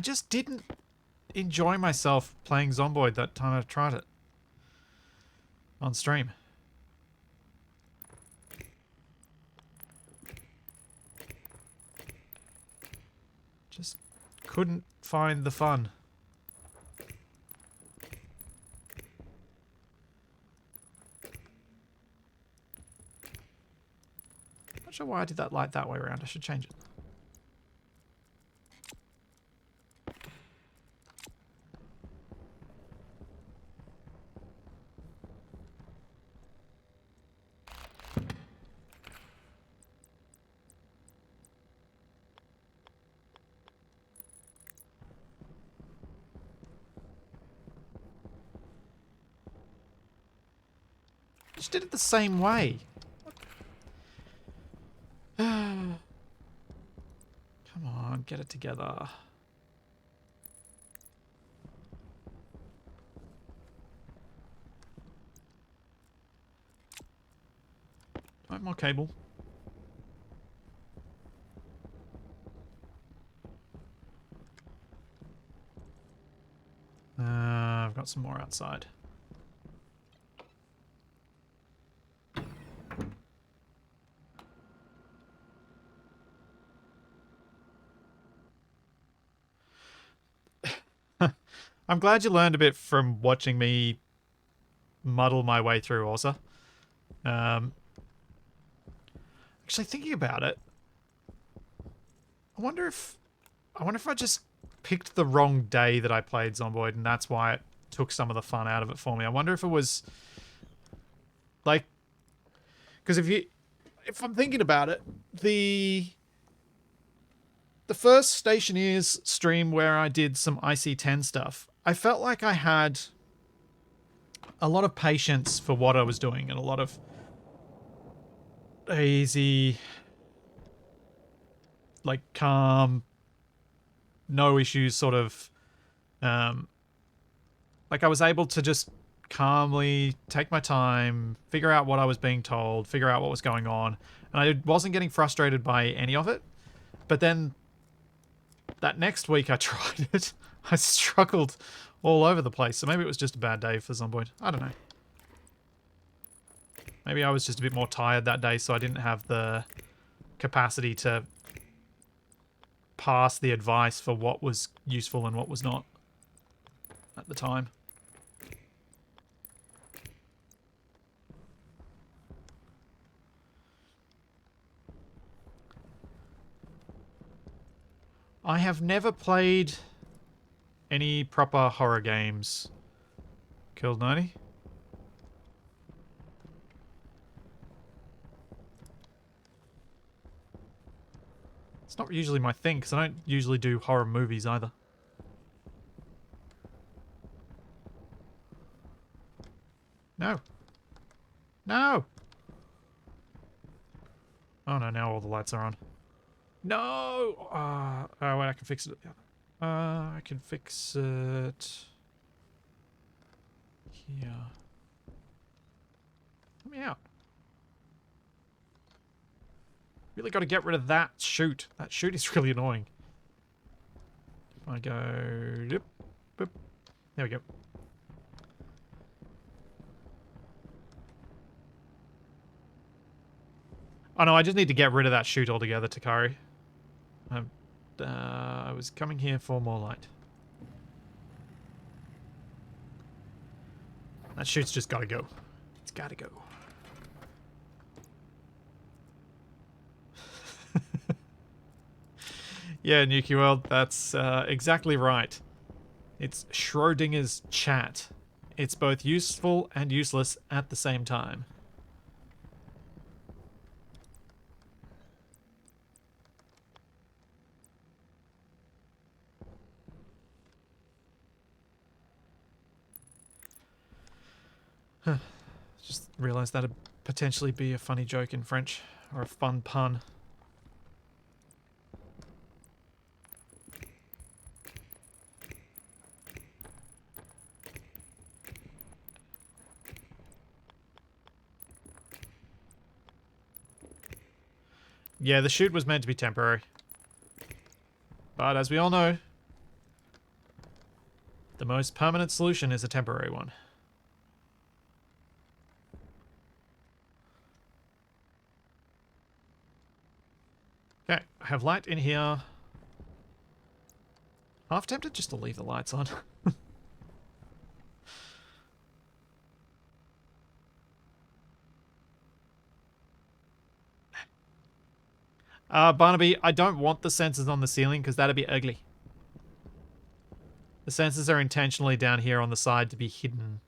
just didn't enjoy myself playing Zomboid that time I tried it on stream. Just couldn't find the fun. Not sure why I did that light that way around. I should change it. Just did it the same way. Come on, get it together. Right, more cable. I've got some more outside. I'm glad you learned a bit from watching me muddle my way through Orsa. Actually, thinking about it, I wonder if I just picked the wrong day that I played Zomboid, and that's why it took some of the fun out of it for me. I wonder if it was like, because if I'm thinking about it, the first Stationeers stream where I did some IC10 stuff, I felt like I had a lot of patience for what I was doing and a lot of easy, like, calm, no issues sort of, like I was able to just calmly take my time, figure out what I was being told, figure out what was going on, and I wasn't getting frustrated by any of it. But then that next week I tried it, I struggled all over the place. So maybe it was just a bad day for Zomboid. I don't know. Maybe I was just a bit more tired that day, so I didn't have the capacity to pass the advice for what was useful and what was not at the time. I have never played any proper horror games. Killed 90? It's not usually my thing, because I don't usually do horror movies either. No. No! Oh no, now all the lights are on. No! Oh, wait, I can fix it. I can fix it. here. Let me out. Really got to get rid of that chute. That chute is really annoying. If I go... Yep, boop. There we go. Oh no, I just need to get rid of that chute altogether, Takari. I was coming here for more light. That chute's just gotta go. It's gotta go. Yeah, Nuki World, that's exactly right. It's Schrodinger's chat. It's both useful and useless at the same time. Just realised that'd potentially be a funny joke in French, or a fun pun. Yeah, the chute was meant to be temporary. But as we all know, the most permanent solution is a temporary one. Okay, I have light in here. Half tempted just to leave the lights on. Barnaby, I don't want the sensors on the ceiling because that'd be ugly. The sensors are intentionally down here on the side to be hidden.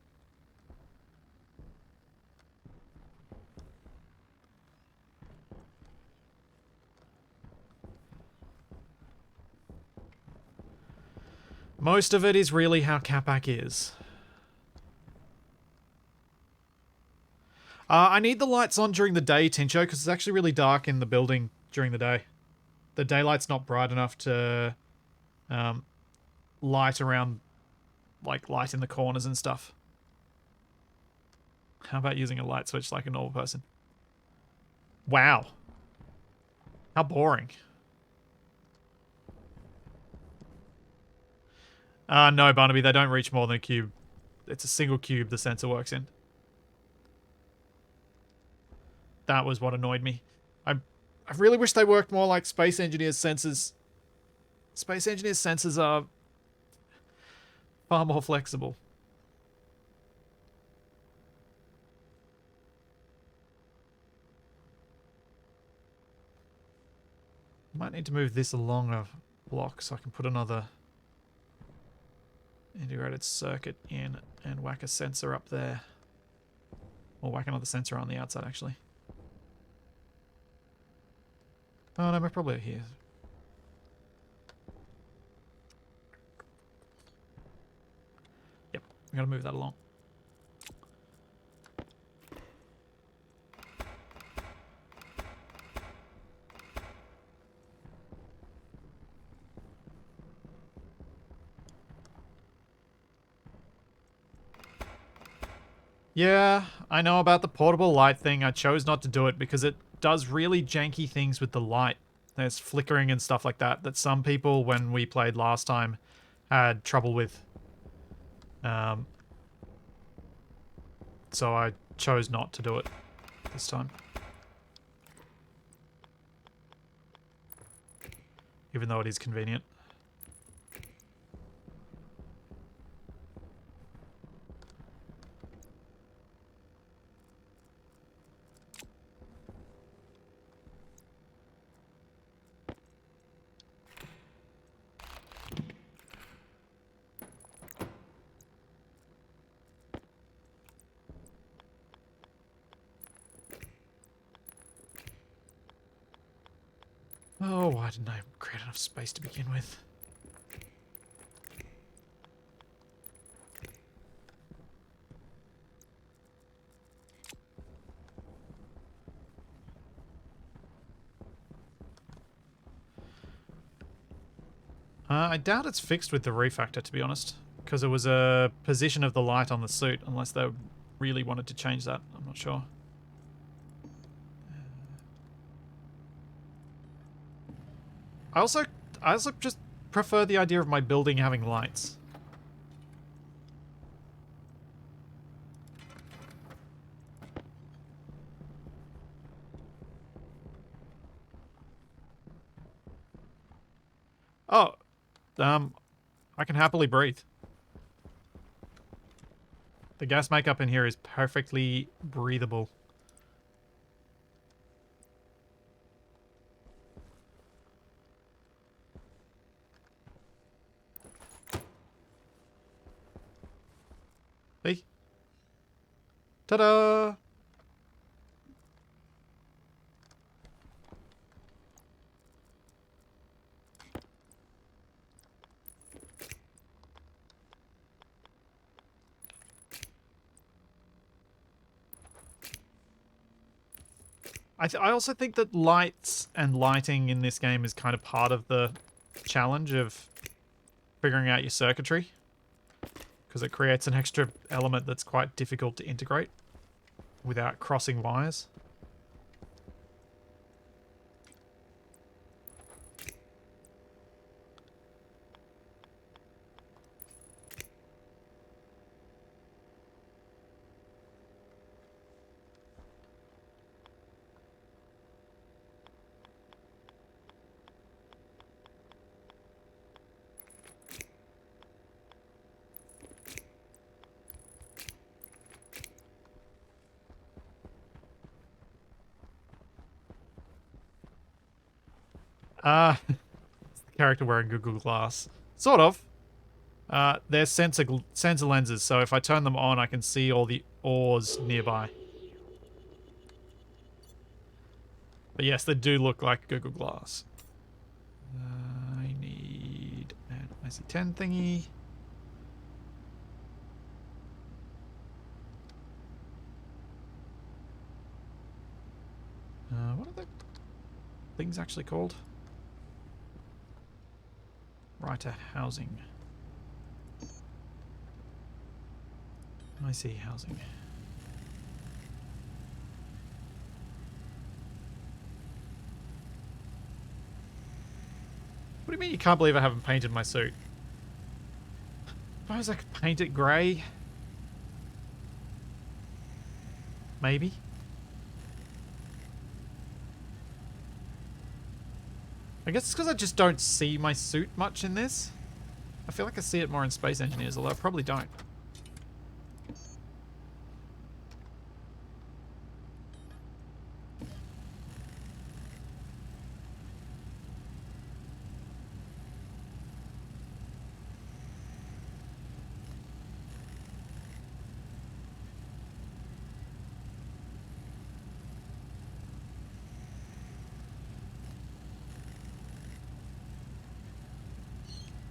Most of it is really how Capac is. I need the lights on during the day, Tincho, because it's actually really dark in the building during the day. The daylight's not bright enough to light around, like light in the corners and stuff. How about using a light switch like a normal person? Wow. How boring. No, Barnaby, they don't reach more than a cube. It's a single cube the sensor works in. That was what annoyed me. I really wish they worked more like Space Engineers sensors. Space Engineers sensors are far more flexible. Might need to move this along a block so I can put another integrated circuit in and whack a sensor up there. Or whack another sensor on the outside, actually. Oh no, we're probably here. Yep, we gotta move that along. Yeah, I know about the portable light thing. I chose not to do it because it does really janky things with the light. There's flickering and stuff like that that some people, when we played last time, had trouble with. So I chose not to do it this time. Even though it is convenient. Oh, why didn't I create enough space to begin with? I doubt it's fixed with the refactor, to be honest, Because it was a position of the light on the suit, unless they really wanted to change that. I'm not sure. I also just prefer the idea of my building having lights. Oh, I can happily breathe. The gas makeup in here is perfectly breathable. See? Ta-da! I also think that lights and lighting in this game is kind of part of the challenge of figuring out your circuitry, because it creates an extra element that's quite difficult to integrate without crossing wires. It's the character wearing Google Glass. Sort of. They're sensor lenses, so if I turn them on, I can see all the ores nearby. But yes, they do look like Google Glass. I need an IC10 thingy. What are the things actually called? Writer housing. I see housing. What do you mean you can't believe I haven't painted my suit? Suppose I could paint it grey. Maybe. I guess it's because I just don't see my suit much in this. I feel like I see it more in Space Engineers, although I probably don't.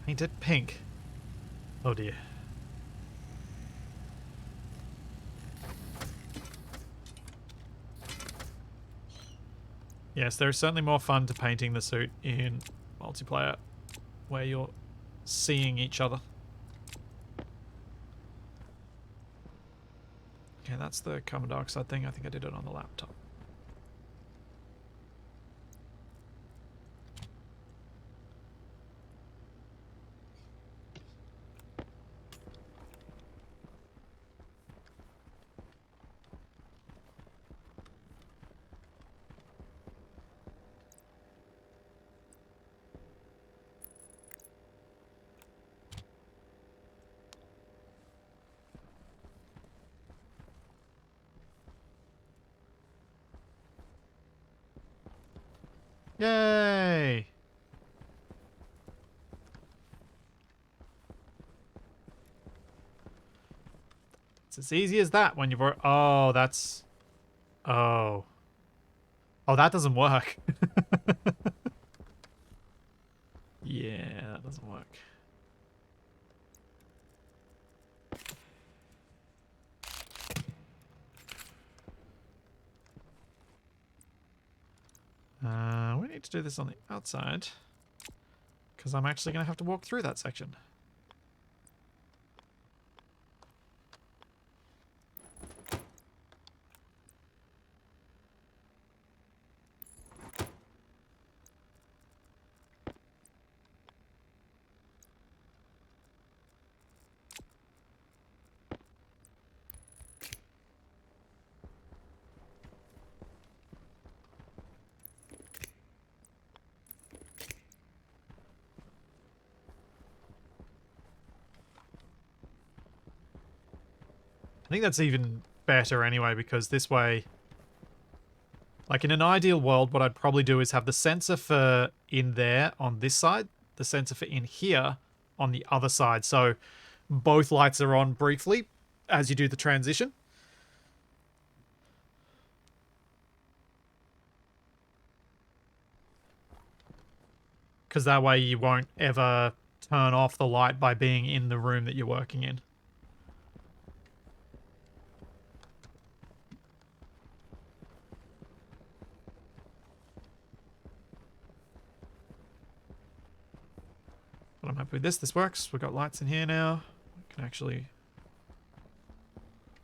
Paint it pink. Oh dear. Yes, there's certainly more fun to painting the suit in multiplayer, where you're seeing each other. Okay, that's the carbon dioxide thing. I think I did it on the laptop. Yay! It's as easy as that when you've... Oh, that's... Oh. Oh, that doesn't work. Yeah, that doesn't work. We need to do this on the outside, because I'm actually going to have to walk through that section. I think that's even better anyway, because this way, like in an ideal world, what I'd probably do is have the sensor for in there on this side, the sensor for in here on the other side. So both lights are on briefly as you do the transition. Because that way you won't ever turn off the light by being in the room that you're working in. But I'm happy with this. This works. We've got lights in here now. We can actually...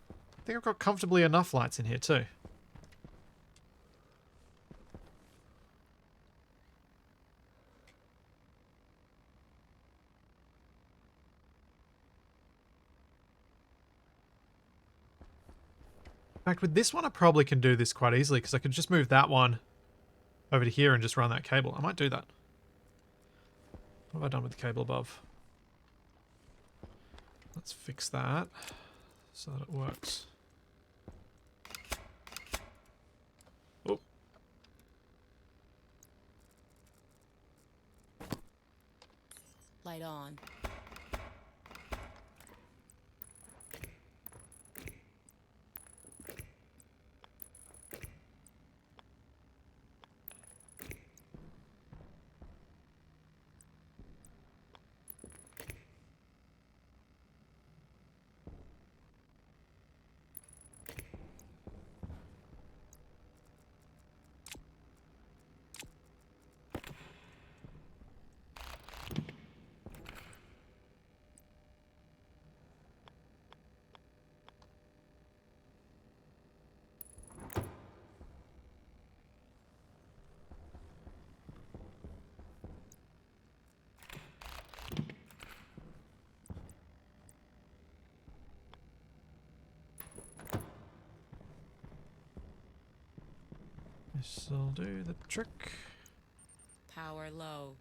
I think I've got comfortably enough lights in here too. In fact, with this one, I probably can do this quite easily because I could just move that one over to here and just run that cable. I might do that. What have I done with the cable above? Let's fix that so that it works. Oh. Light on. This'll do the trick. Power low.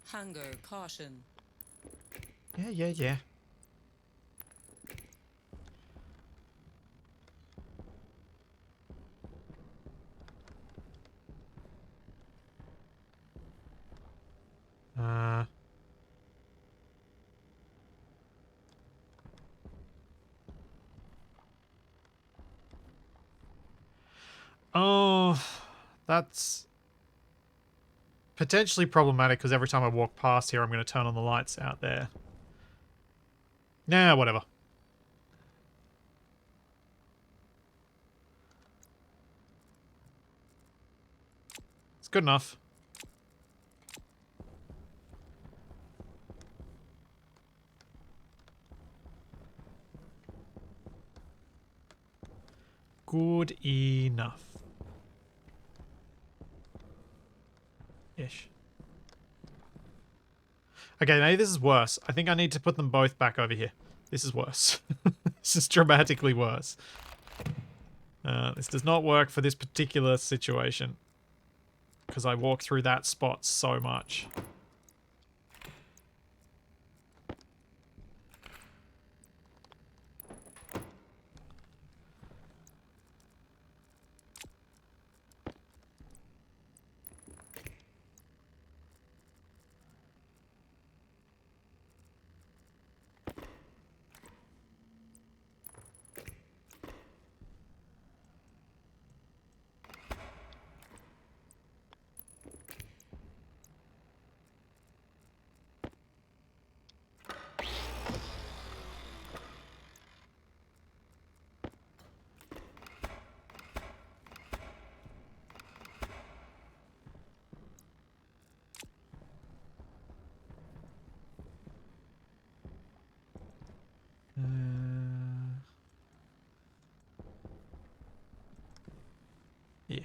Hunger, caution. Yeah. Oh, that's potentially problematic because every time I walk past here, I'm going to turn on the lights out there. Nah, whatever. It's good enough. Good enough. Ish. Okay, maybe this is worse. I think I need to put them both back over here. This is worse. This is dramatically worse. This does not work for this particular situation. Because I walk through that spot so much. Yeah.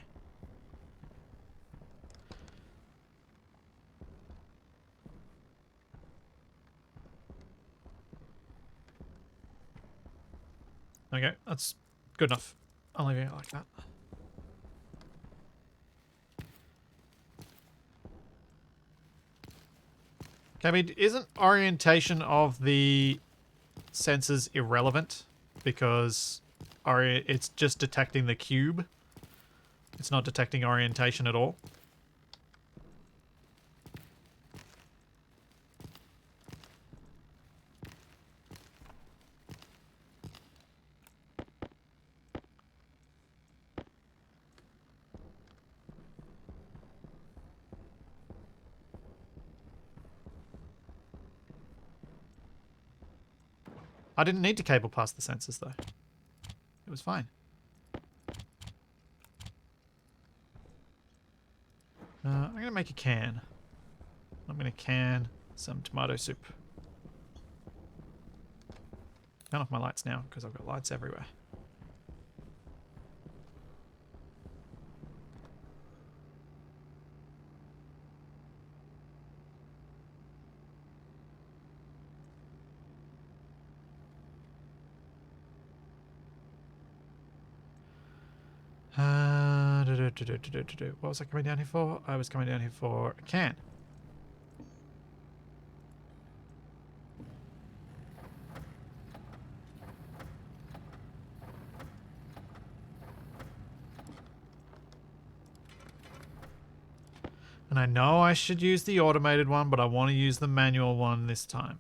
Okay, that's Good enough. I'll leave it like that. Okay, I mean, isn't orientation of the sensors irrelevant? Because it's just detecting the cube. It's not detecting orientation at all. I didn't need to cable past the sensors, though. It was fine. I'm going to make a can. I'm going to can some tomato soup. Turn off my lights now, because I've got lights everywhere. What was I coming down here for? I was coming down here for a can. And I know I should use the automated one, but I want to use the manual one this time.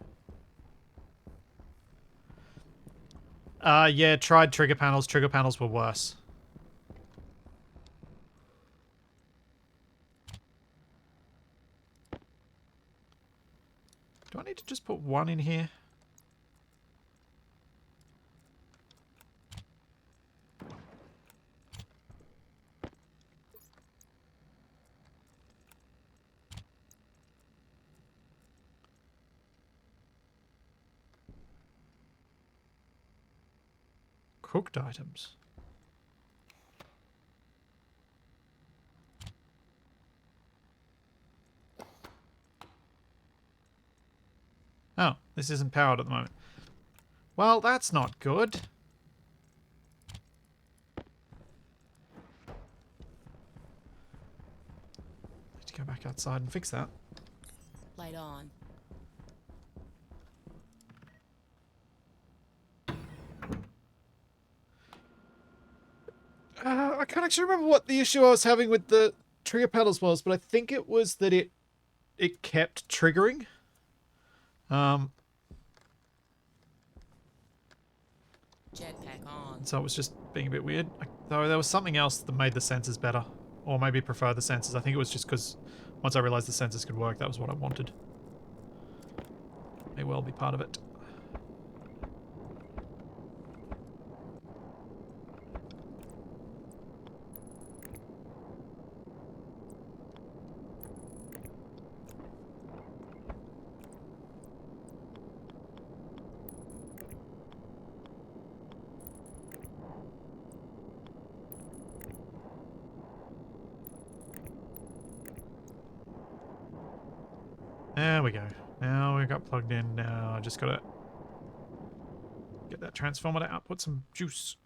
Yeah, tried trigger panels. Trigger panels were worse. Do I need to just put one in here? Cooked items. Oh, this isn't powered at the moment. Well, that's not good. Need to go back outside and fix that. Light on. I can't actually remember what the issue I was having with the trigger pedals was, but I think it was that it kept triggering. Jetpack on. So it was just being a bit weird. Though there was something else that made the sensors better. Or maybe prefer the sensors. I think it was just because once I realized the sensors could work, that was what I wanted. May well be part of it. There we go. Now we got plugged in. Now I just gotta get that transformer to output some juice.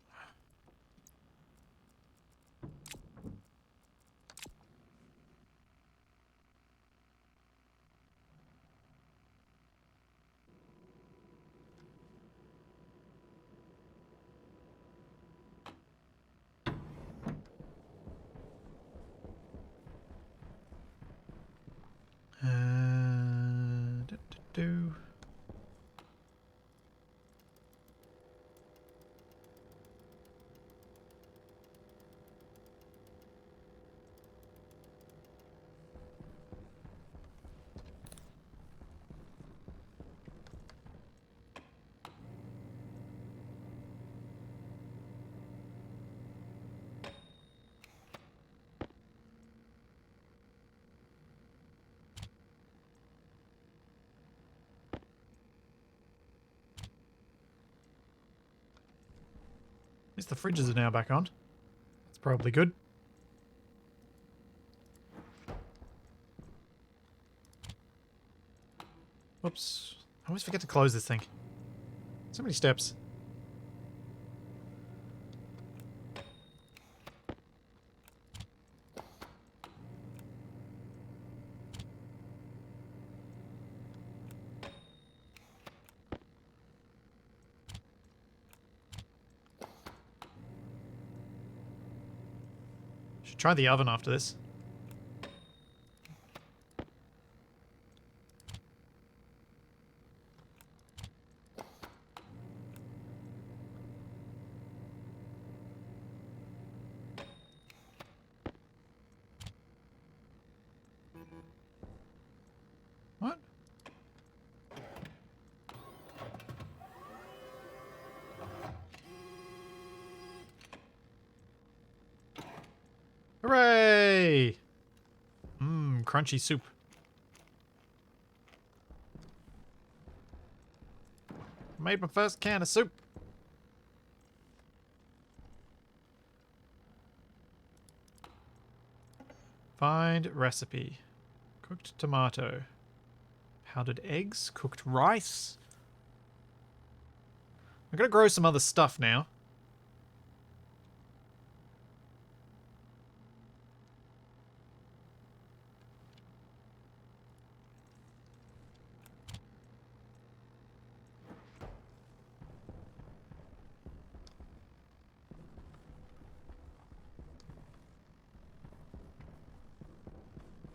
Do. At least the fridges are now back on. That's probably good. Whoops. I always forget to close this thing. So many steps. Should try the oven after this. What? Hooray! Mmm, crunchy soup. Made my first can of soup. Find recipe. Cooked tomato. Powdered eggs. Cooked rice. I'm gonna grow some other stuff now.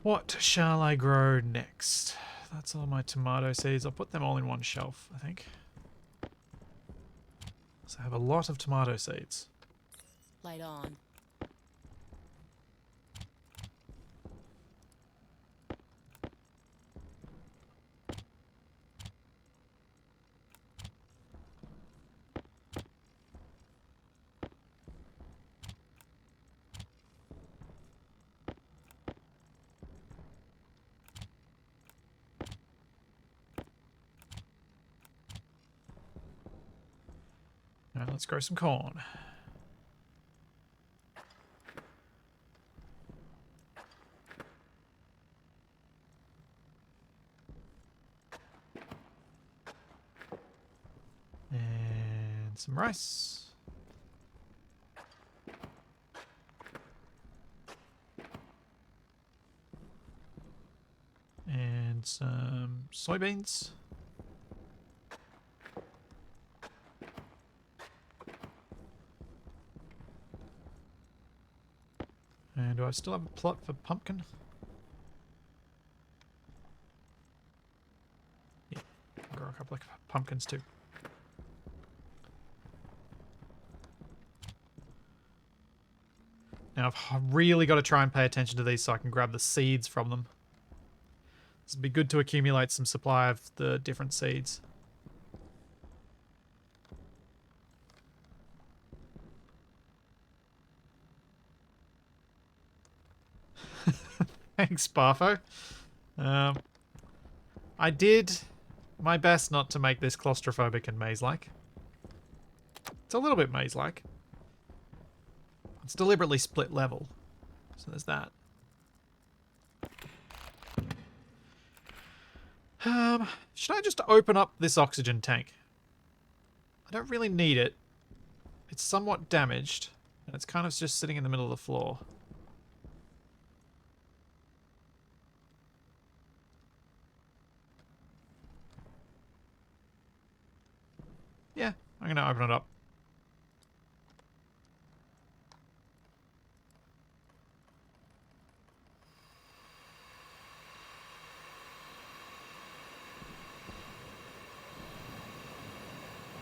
What shall I grow next? That's all my tomato seeds. I'll put them all in one shelf, I think. So I have a lot of tomato seeds. Light on. Now let's grow some corn. And some rice. And some soybeans. And do I still have a plot for pumpkin? Yeah, grow a couple of pumpkins too. Now I've really got to try and pay attention to these so I can grab the seeds from them. This would be good to accumulate some supply of the different seeds. Thanks, Barfo. I did my best not to make this claustrophobic and maze-like. It's a little bit maze-like. It's deliberately split level. So there's that. Should I just open up this oxygen tank? I don't really need it. It's somewhat damaged, and it's kind of just sitting in the middle of the floor. Yeah, I'm going to open it up.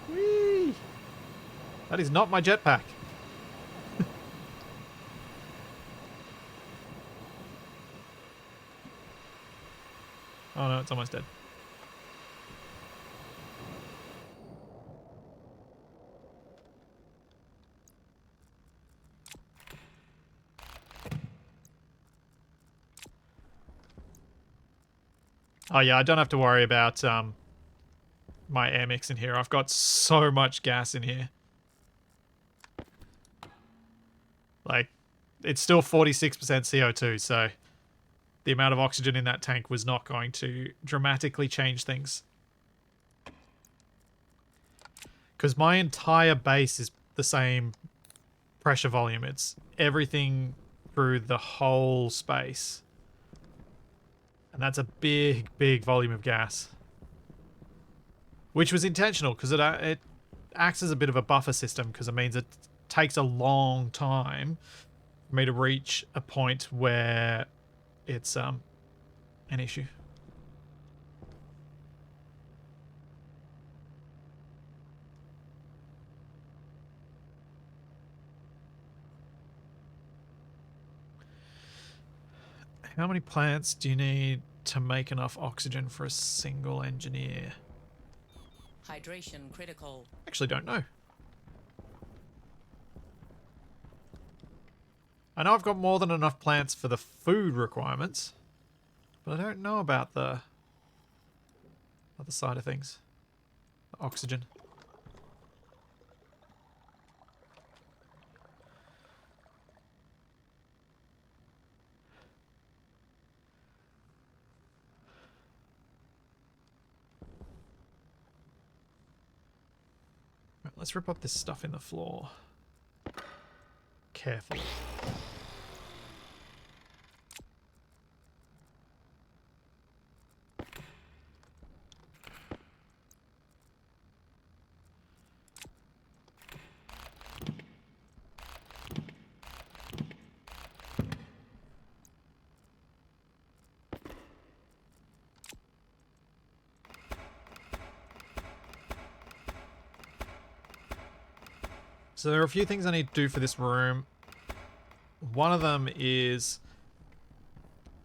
Whee! That is not my jetpack. Oh no, it's almost dead. Oh yeah, I don't have to worry about my air mix in here. I've got so much gas in here. Like, it's still 46% CO2, so the amount of oxygen in that tank was not going to dramatically change things. Because my entire base is the same pressure volume. It's everything through the whole space. And that's a big, big volume of gas. Which was intentional, because it acts as a bit of a buffer system, because it means it takes a long time for me to reach a point where it's an issue. How many plants do you need to make enough oxygen for a single engineer? Hydration critical. Actually don't know. I know I've got more than enough plants for the food requirements, but I don't know about the other side of things. The oxygen. Right, let's rip up this stuff in the floor. Carefully. So there are a few things I need to do for this room. One of them is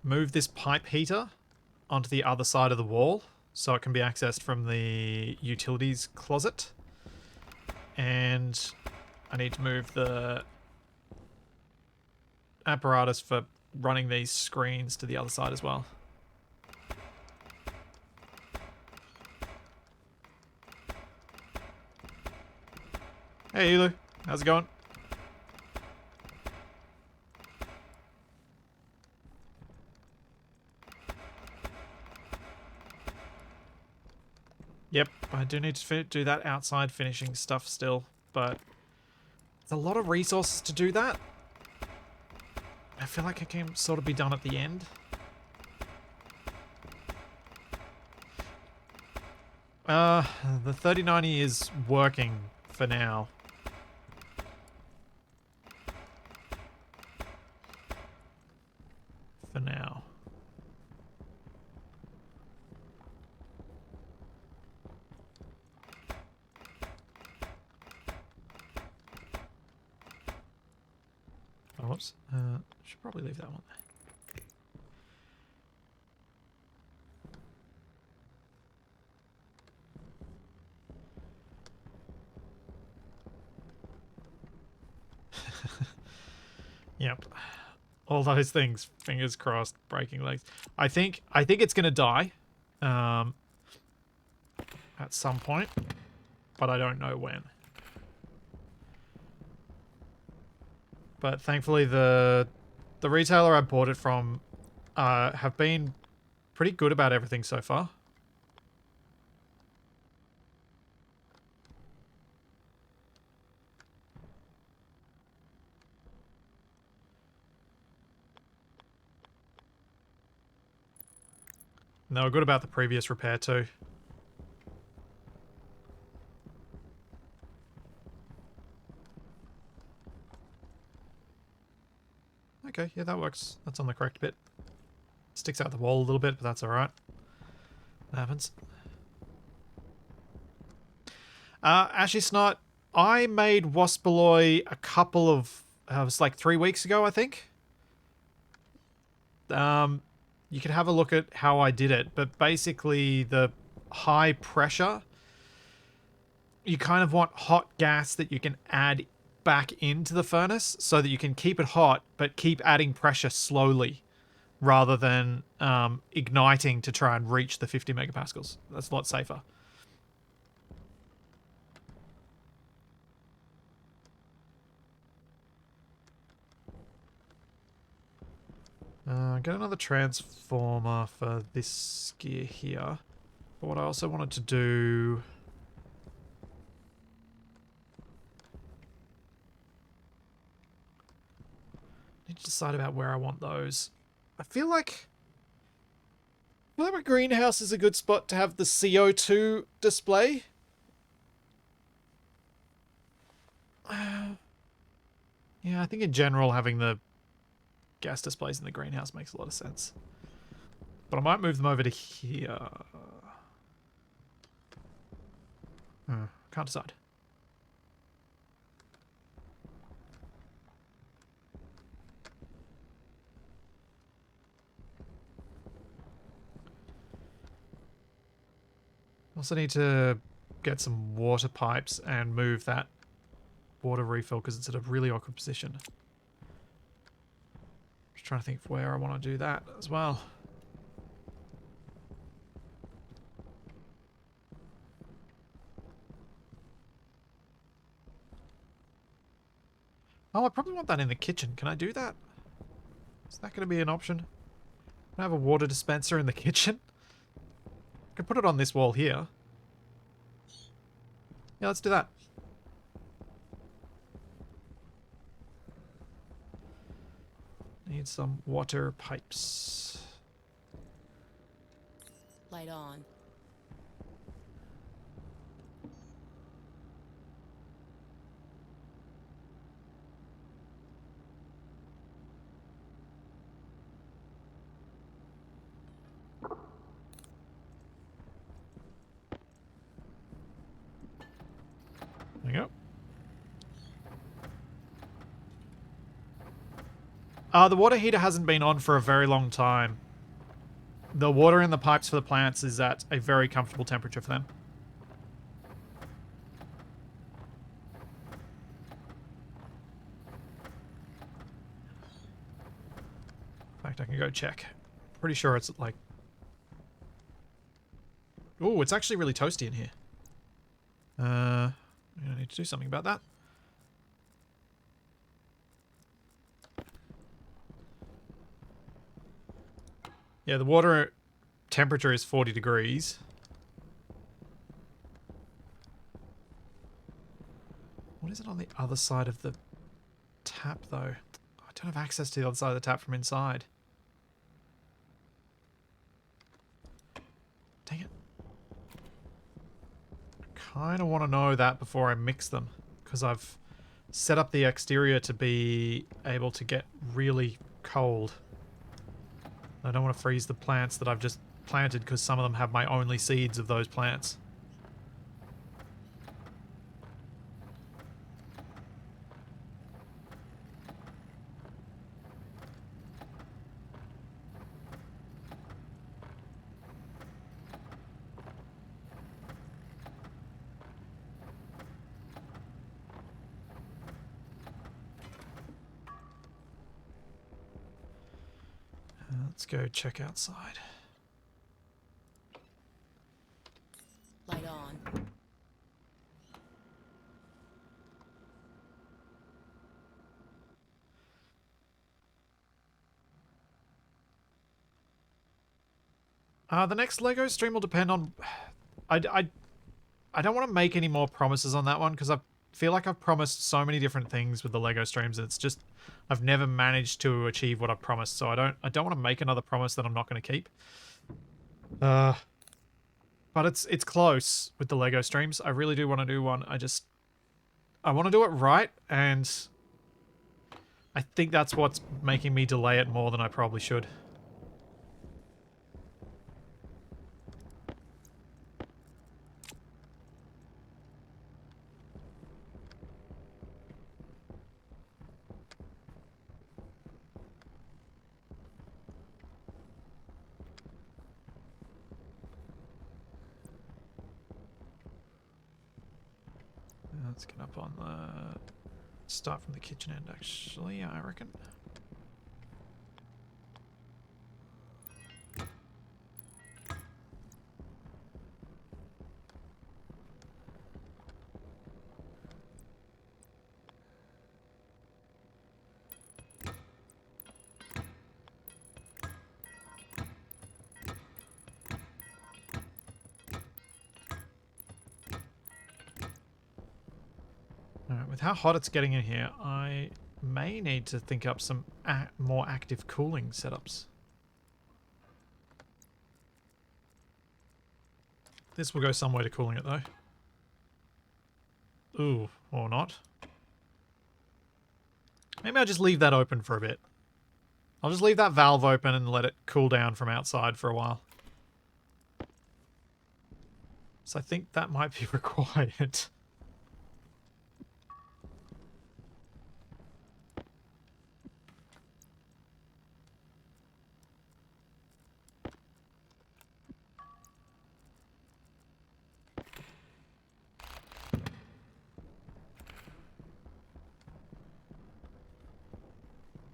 move this pipe heater onto the other side of the wall so it can be accessed from the utilities closet. And I need to move the apparatus for running these screens to the other side as well. Hey Elu, how's it going? Yep, I do need to do that outside finishing stuff still, but it's a lot of resources to do that. I feel like it can sort of be done at the end. The 3090 is working for now. For now. Oh, whoops. Should probably leave that one there. Yep. All those things. Fingers crossed. Breaking legs. I think it's gonna die. At some point. But I don't know when. But thankfully the retailer I bought it from have been pretty good about everything so far. And they were good about the previous repair too. Okay, yeah, that works. That's on the correct bit. Sticks out the wall a little bit, but that's alright. That happens. Ashy Snot, I made Waspaloy a couple of... it was like 3 weeks ago, I think. You can have a look at how I did it, but basically the high pressure, you kind of want hot gas that you can add back into the furnace so that you can keep it hot but keep adding pressure slowly rather than igniting to try and reach the 50 megapascals. That's a lot safer. Get another transformer for this gear here. But what I also wanted to do... need to decide about where I want those. I feel like my greenhouse is a good spot to have the CO2 display. Yeah, I think in general having the gas displays in the greenhouse makes a lot of sense. But I might move them over to here. Can't decide. Also need to get some water pipes and move that water refill because it's at a really awkward position. Just trying to think of where I want to do that as well. Oh, I probably want that in the kitchen. Can I do that? Is that going to be an option? Can I have a water dispenser in the kitchen? I could put it on this wall here. Yeah, let's do that. Need some water pipes. Light on. There you go. The water heater hasn't been on for a very long time. The water in the pipes for the plants is at a very comfortable temperature for them. In fact, I can go check. Pretty sure it's like... Oh, it's actually really toasty in here. I need to do something about that. Yeah, the water temperature is 40 degrees. What is it on the other side of the tap, though? I don't have access to the other side of the tap from inside. Dang it. Kind of want to know that before I mix them, because I've set up the exterior to be able to get really cold. I don't want to freeze the plants that I've just planted because some of them have my only seeds of those plants. Let's go check outside. Light on. The next Lego stream will depend on... I don't want to make any more promises on that one because I feel like I've promised so many different things with the Lego streams and it's just... I've never managed to achieve what I've promised, so I don't want to make another promise that I'm not going to keep. But it's close with the Lego streams. I really do want to do one. I want to do it right, and I think that's what's making me delay it more than I probably should. Let's get up on the... Start from the kitchen end, actually, I reckon. Alright, with how hot it's getting in here, I may need to think up some more active cooling setups. This will go some way to cooling it, though. Ooh, or not. Maybe I'll just leave that open for a bit. I'll just leave that valve open and let it cool down from outside for a while. So I think that might be required.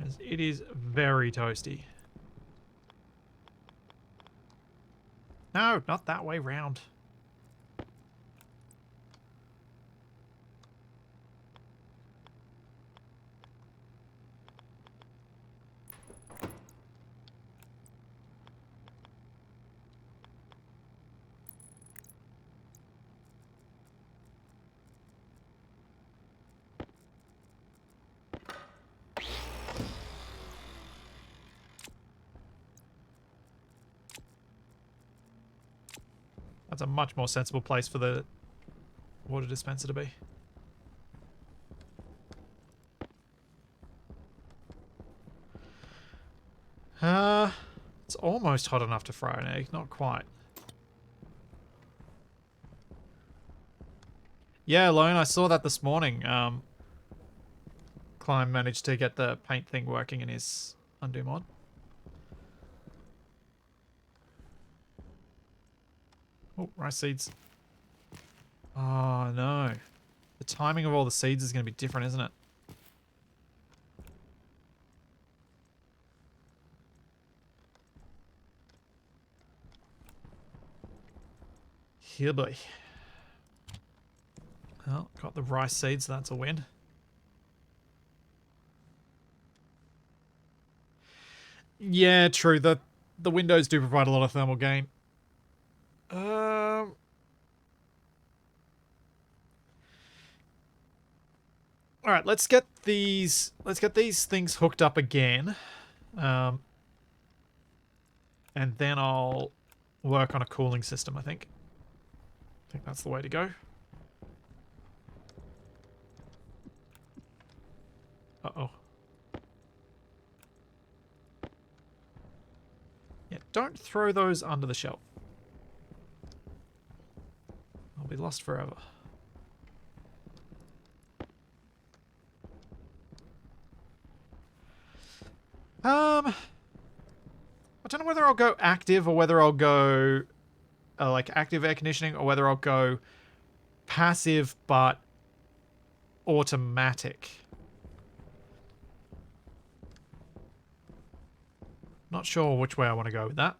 As it is very toasty. No, not that way round. That's a much more sensible place for the water dispenser to be. It's almost hot enough to fry an egg, not quite. Yeah, Lone, I saw that this morning. Climb managed to get the paint thing working in his undo mod. Oh, rice seeds. Oh, no. The timing of all the seeds is going to be different, isn't it? Here, boy. Well, got the rice seeds. That's a win. Yeah, true. The windows do provide a lot of thermal gain. All right, let's get these things hooked up again. And then I'll work on a cooling system, I think. I think that's the way to go. Uh-oh. Yeah, don't throw those under the shelf. I'll be lost forever. I don't know whether I'll go active or whether I'll go like active air conditioning or whether I'll go passive but automatic. Not sure which way I want to go with that.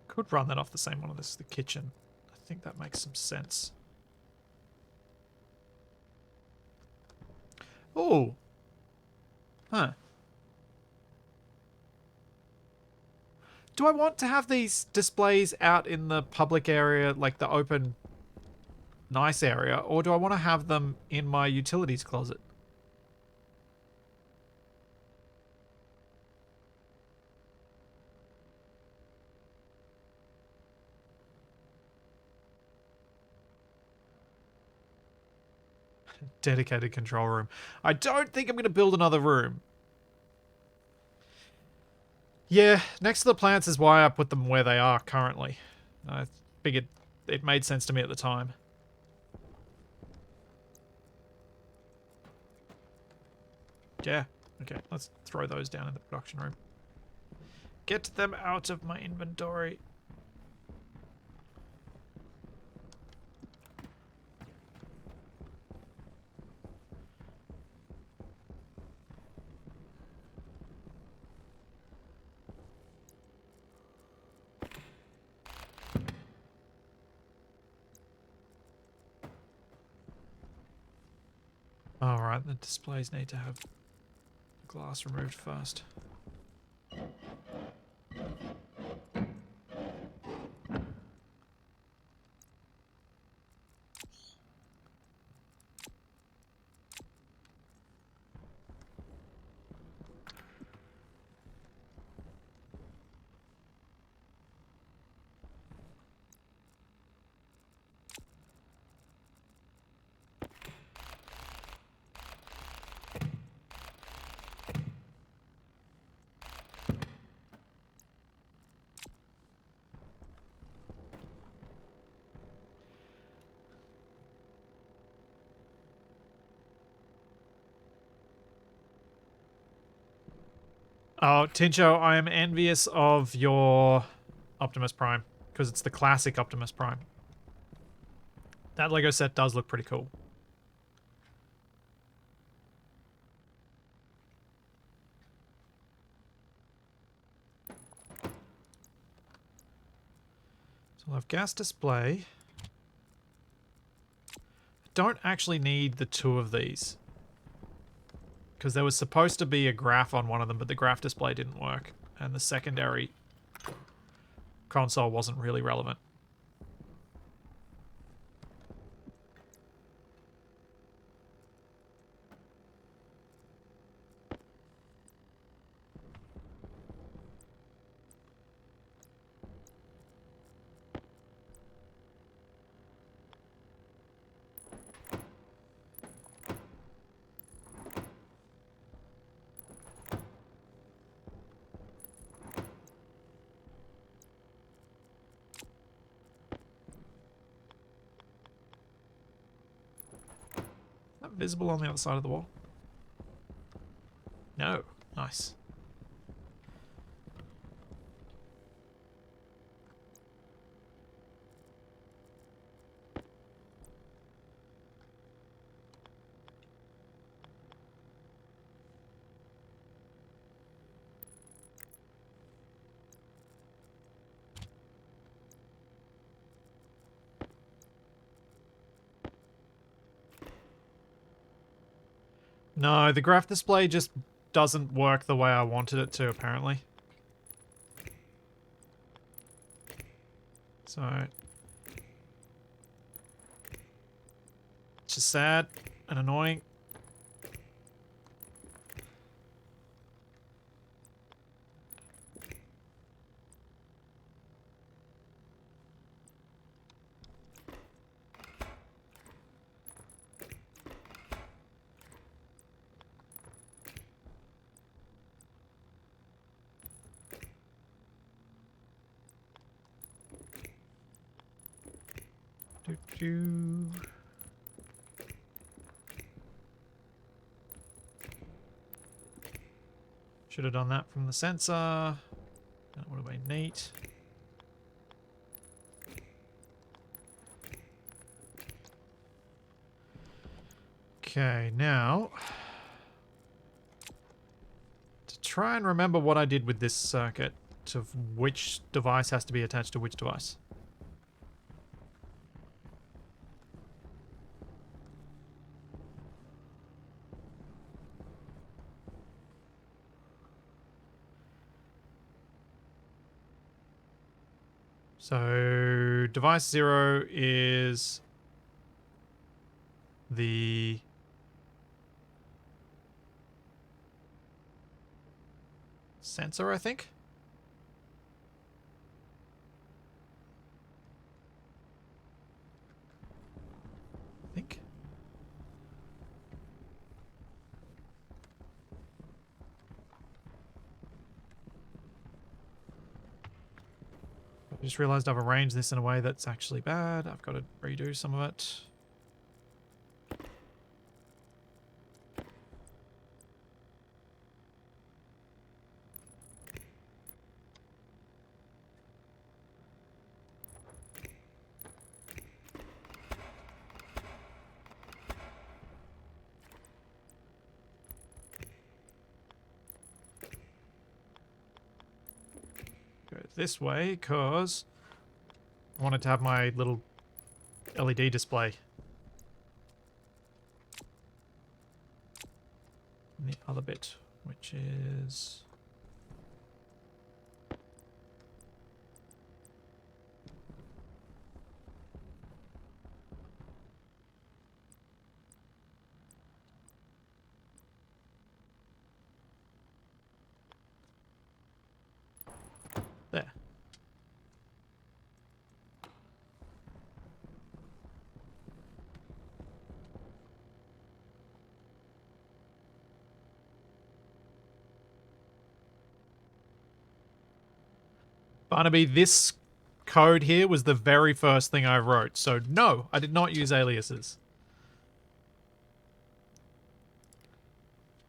Could run that off the same one as the kitchen. I think that makes some sense. Oh. Huh. Do I want to have these displays out in the public area, like the open, nice area, or do I want to have them in my utilities closet? Dedicated control room. I don't think I'm going to build another room. Yeah, next to the plants is why I put them where they are currently. I figured it made sense to me at the time. Yeah, okay, let's throw those down in the production room. Get them out of my inventory. Alright, the displays need to have glass removed first. Oh, Tincho, I am envious of your Optimus Prime because it's the classic Optimus Prime. That Lego set does look pretty cool. So I'll have gas display. I don't actually need the two of these because there was supposed to be a graph on one of them, but the graph display didn't work and the secondary console wasn't really relevant. Visible on the other side of the wall? No. Nice. No, the graph display just doesn't work the way I wanted it to, apparently. So... it's just sad and annoying. Doo-doo. Should have done that from the sensor. That would have been neat. Okay, now to try and remember what I did with this circuit, to which device has to be attached to which device. So device 0 is the sensor, I think. I just realized I've arranged this in a way that's actually bad. I've got to redo some of it. Go this way, because I wanted to have my little LED display. And the other bit, which is... there. Barnaby, this code here was the very first thing I wrote, so no, I did not use aliases.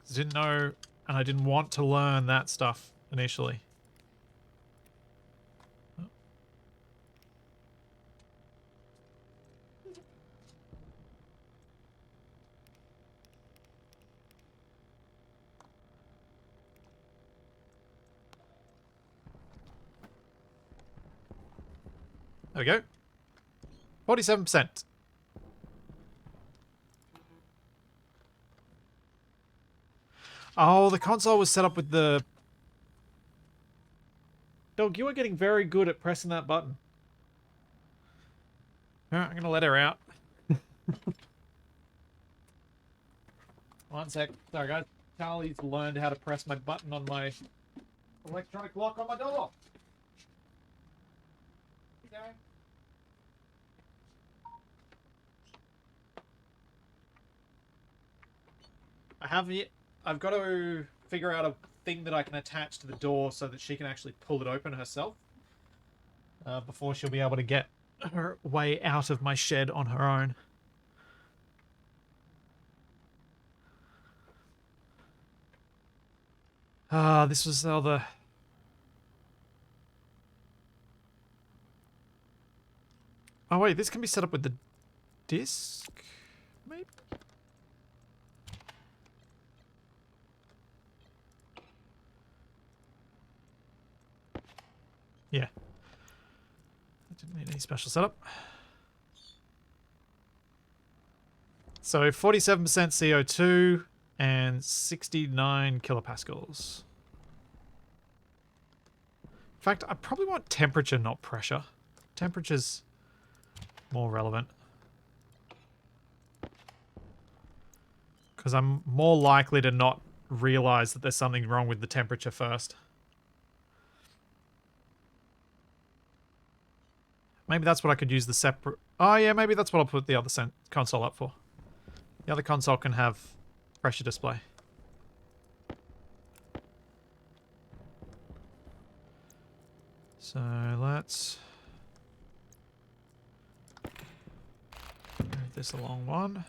I didn't know and I didn't want to learn that stuff initially. There we go. 47%. Oh, the console was set up with the... Dog, you are getting very good at pressing that button. Alright, I'm going to let her out. One sec. Sorry, guys. Charlie's learned how to press my button on my electronic lock on my door. Okay. I've got to figure out a thing that I can attach to the door so that she can actually pull it open herself before she'll be able to get her way out of my shed on her own. This was all the... Oh wait, this can be set up with the disc? Maybe? Yeah. I didn't need any special setup. So 47% CO2 and 69 kilopascals. In fact, I probably want temperature, not pressure. Temperature's more relevant. Because I'm more likely to not realize that there's something wrong with the temperature first. Maybe that's what I could use the separate... Oh yeah, maybe that's what I'll put the other console up for. The other console can have pressure display. So let's move this along one.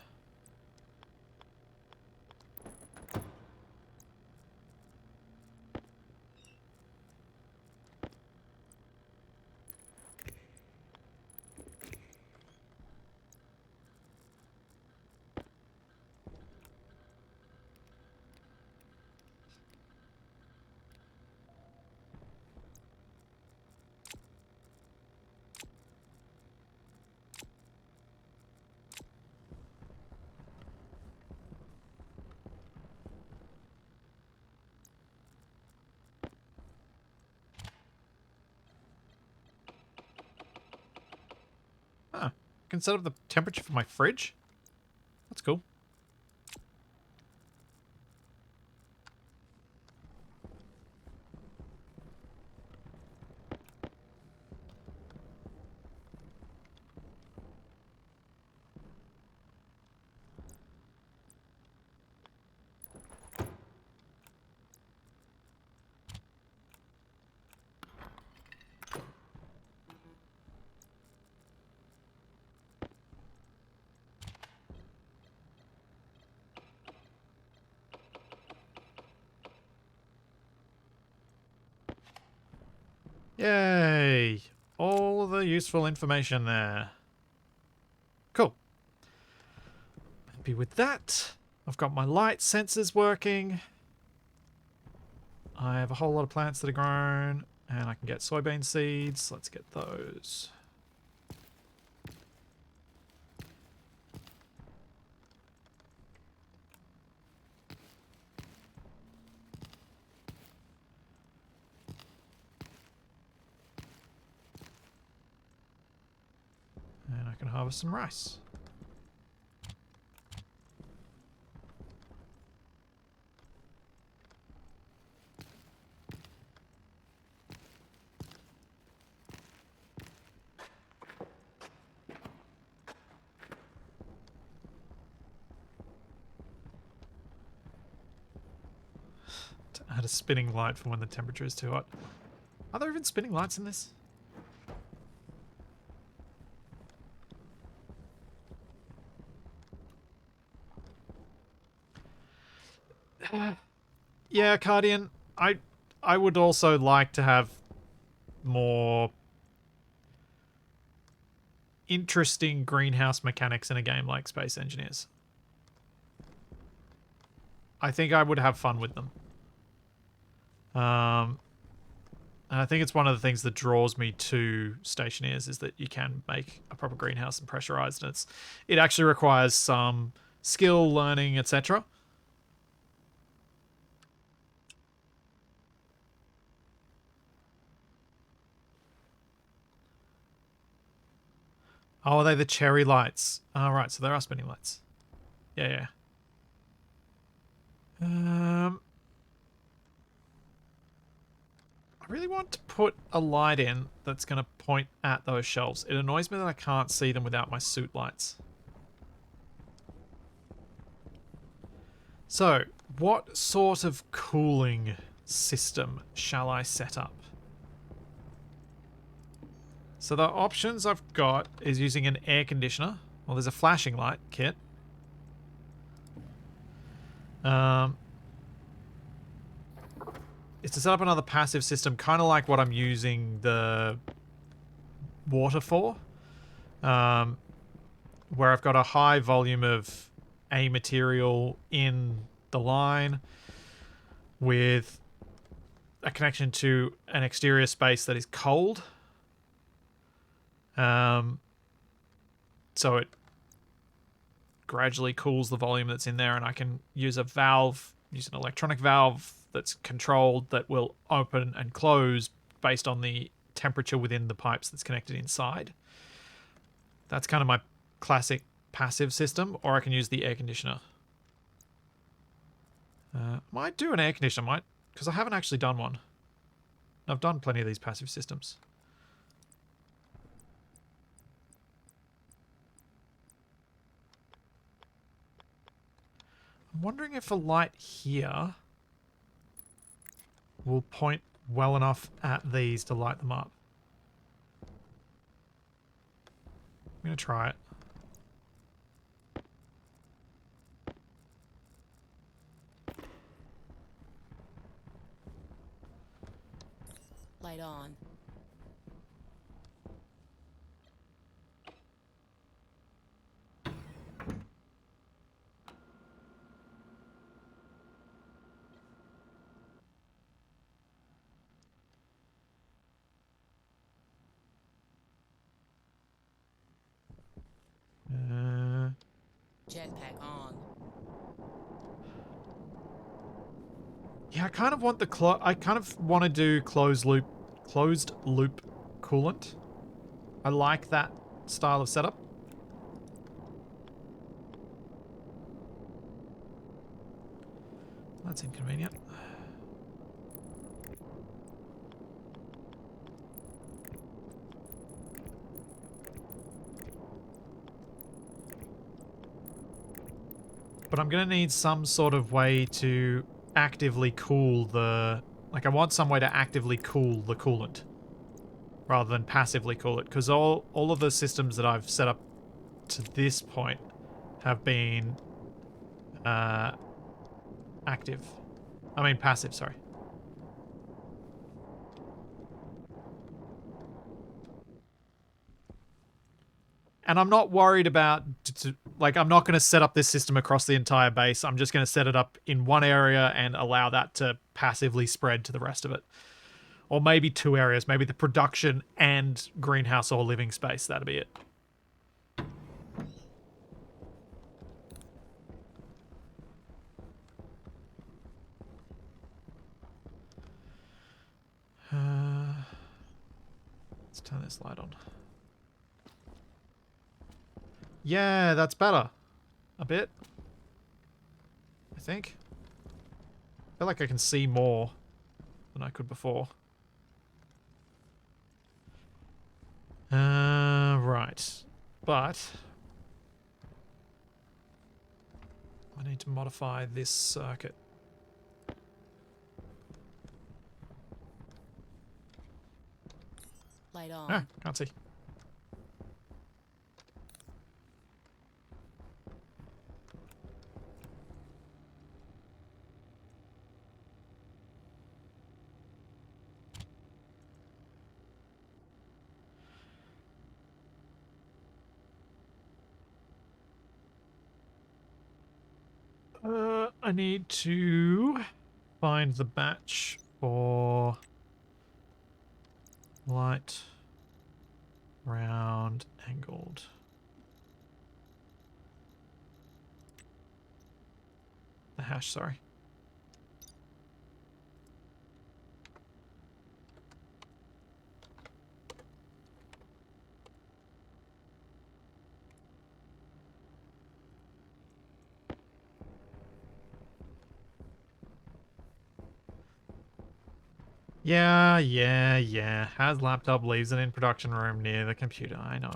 Huh. I can set up the temperature for my fridge? That's cool. Yay! All the useful information there. Cool. Happy with that. I've got my light sensors working. I have a whole lot of plants that are grown, and I can get soybean seeds. Let's get those. And I can harvest some rice. To add a spinning light for when the temperature is too hot. Are there even spinning lights in this? Yeah, Cardian, I would also like to have more interesting greenhouse mechanics in a game like Space Engineers. I think I would have fun with them. And I think it's one of the things that draws me to Stationeers is that you can make a proper greenhouse and pressurized, and it actually requires some skill, learning, etc. Oh, are they the cherry lights? Oh, right, so there are spinning lights. Yeah, yeah. I really want to put a light in that's going to point at those shelves. It annoys me that I can't see them without my suit lights. So, what sort of cooling system shall I set up? So the options I've got is using an air conditioner. Well, there's a flashing light kit. Is to set up another passive system, kind of like what I'm using the water for. Where I've got a high volume of a material in the line with a connection to an exterior space that is cold. So it gradually cools the volume that's in there, and I can use a valve, use an electronic valve that's controlled that will open and close based on the temperature within the pipes that's connected inside. That's kind of my classic passive system, or I can use the air conditioner. Might do an air conditioner, because I haven't actually done one. I've done plenty of these passive systems. I'm wondering if a light here will point well enough at these to light them up. I'm going to try it. Light on. Jetpack on. Yeah, I kind of want I kind of want to do closed loop coolant. I like that style of setup. That's inconvenient. But I'm going to need some sort of way to actively cool the... Like, I want some way to actively cool the coolant rather than passively cool it, because all of the systems that I've set up to this point have been active. I mean passive, sorry. And I'm not worried about, like, I'm not going to set up this system across the entire base. I'm just going to set it up in one area and allow that to passively spread to the rest of it. Or maybe two areas, maybe the production and greenhouse or living space. That'd be it. Let's turn this light on. Yeah, that's better. A bit. I think. I feel like I can see more than I could before. Right. But I need to modify this circuit. Light on. Ah, can't see. I need to find the batch for light, round, angled. The hash, sorry. Yeah. Has laptop, leaves it in production room near the computer. I know.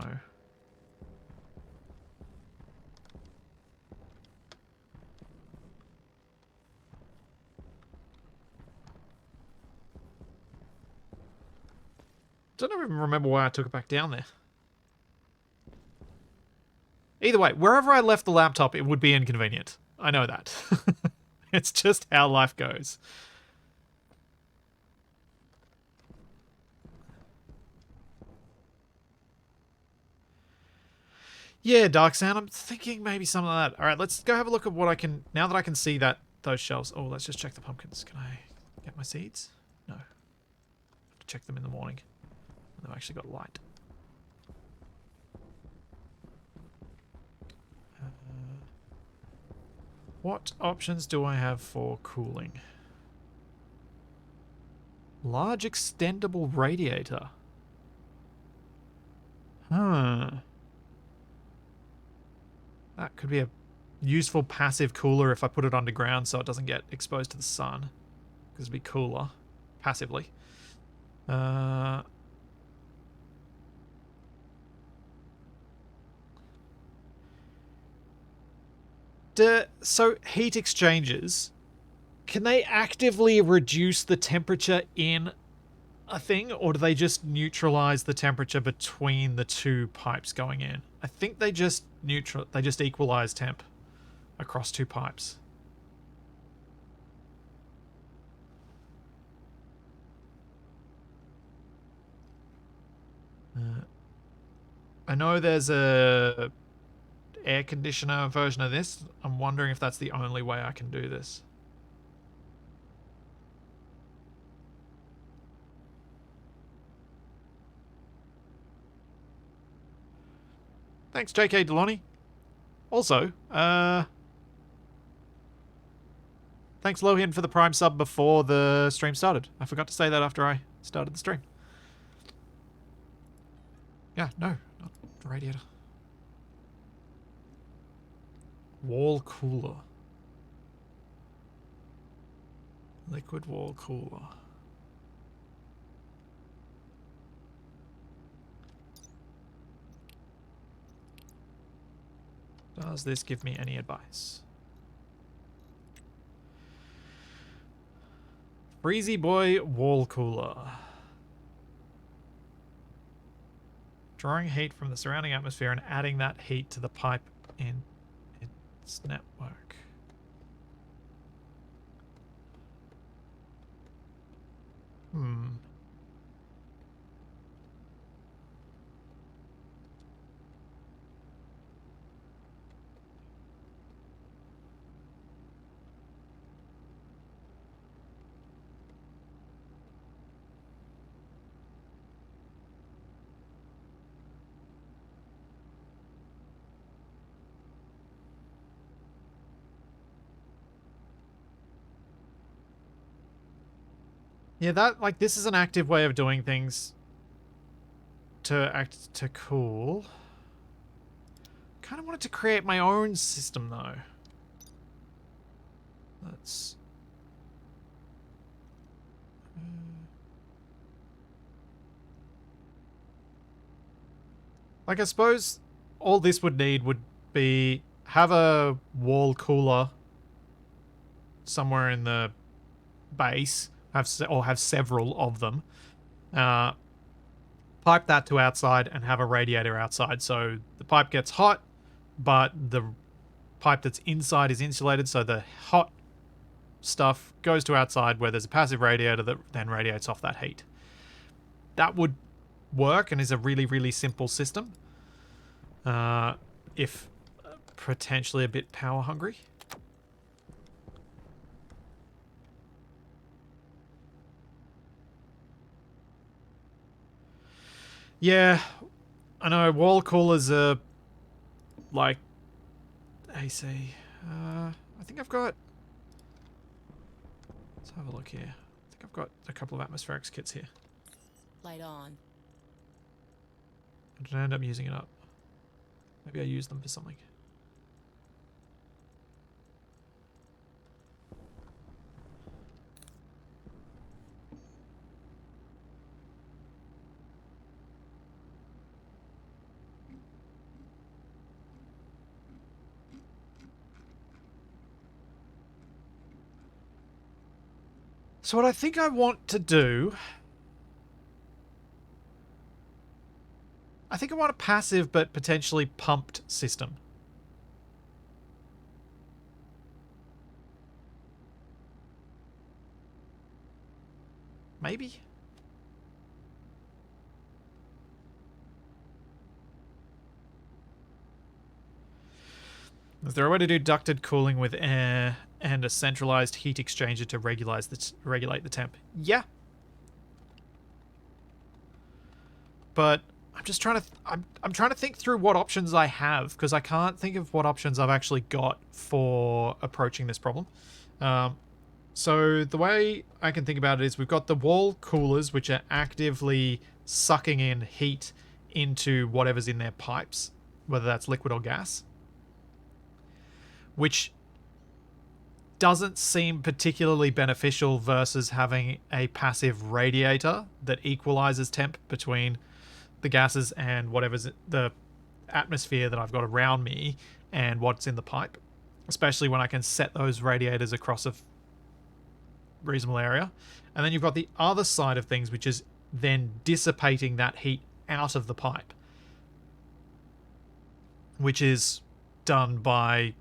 Don't even remember why I took it back down there. Either way, wherever I left the laptop, it would be inconvenient. I know that. It's just how life goes. Yeah, Dark Sound, I'm thinking maybe something like that. Alright, let's go have a look at what I can... Now that I can see those shelves... Oh, let's just check the pumpkins. Can I get my seeds? No. I have to check them in the morning. They've actually got light. What options do I have for cooling? Large extendable radiator. Huh. That could be a useful passive cooler if I put it underground so it doesn't get exposed to the sun. Because it'd be cooler. Passively. So heat exchangers, can they actively reduce the temperature in a thing, or do they just neutralize the temperature between the two pipes going in? I think they just equalize temp across two pipes. I know there's a air conditioner version of this. I'm wondering if that's the only way I can do this. Thanks, JK Deloney. Also, thanks Lohin for the Prime sub before the stream started. I forgot to say that after I started the stream. Yeah, no, not the radiator. Wall cooler. Liquid wall cooler. Does this give me any advice? Freezy Boy wall cooler. Drawing heat from the surrounding atmosphere and adding that heat to the pipe in its network. Yeah, this is an active way of doing things to cool. Kind of wanted to create my own system, though. Let's... Like, I suppose all this would need would be have a wall cooler somewhere in the base, or have several of them. Pipe that to outside and have a radiator outside, so the pipe gets hot, but the pipe that's inside is insulated, so the hot stuff goes to outside where there's a passive radiator that then radiates off that heat. That would work and is a really, really simple system. If potentially a bit power hungry. Yeah, I know wall coolers are like AC. I think I've got. Let's have a look here. I think I've got a couple of atmospherics kits here. Light on. Did I end up using it up? Maybe I used them for something. So what I think I want to do... I think I want a passive but potentially pumped system. Maybe? Is there a way to do ducted cooling with air and a centralized heat exchanger to regulate the temp? Yeah. But I'm just trying to I'm trying to think through what options I have, because I can't think of what options I've actually got for approaching this problem. So the way I can think about it is we've got the wall coolers, which are actively sucking in heat into whatever's in their pipes, whether that's liquid or gas, which doesn't seem particularly beneficial versus having a passive radiator that equalizes temp between the gases and whatever's the atmosphere that I've got around me and what's in the pipe, especially when I can set those radiators across a reasonable area. And then you've got the other side of things, which is then dissipating that heat out of the pipe, which is done by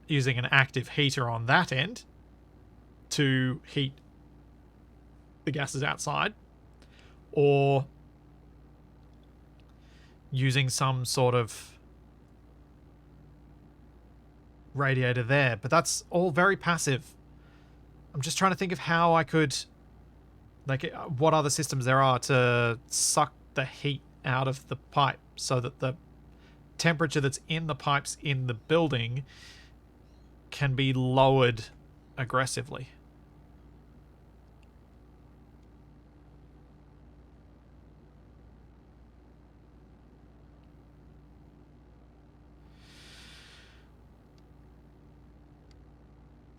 using an active heater on that end to heat the gases outside, or using some sort of radiator there. But that's all very passive. I'm just trying to think of how I could, like, what other systems there are to suck the heat out of the pipe so that the temperature that's in the pipes in the building can be lowered aggressively.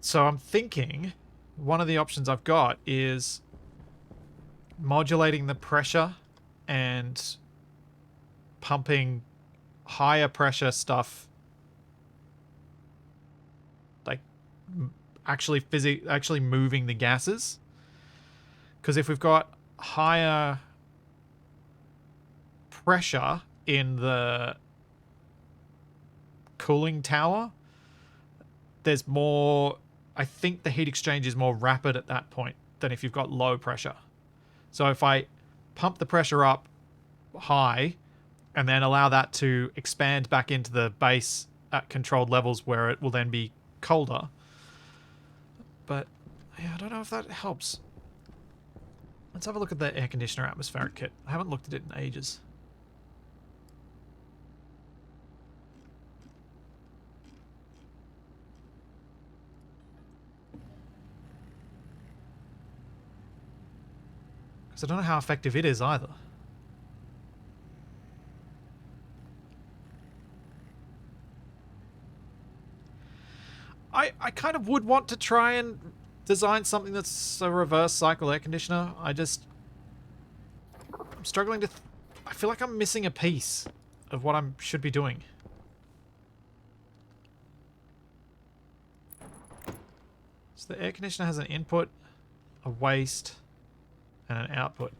So I'm thinking one of the options I've got is modulating the pressure and pumping higher pressure stuff, like actually moving the gases. Because if we've got higher pressure in the cooling tower, there's more... I think the heat exchange is more rapid at that point than if you've got low pressure. So if I pump the pressure up high and then allow that to expand back into the base at controlled levels where it will then be colder. But yeah, I don't know if that helps. Let's have a look at the air conditioner atmospheric kit. I haven't looked at it in ages. Because I don't know how effective it is either. I kind of would want to try and design something that's a reverse cycle air conditioner. I'm struggling to... I feel like I'm missing a piece of what I should be doing. So the air conditioner has an input, a waste, and an output.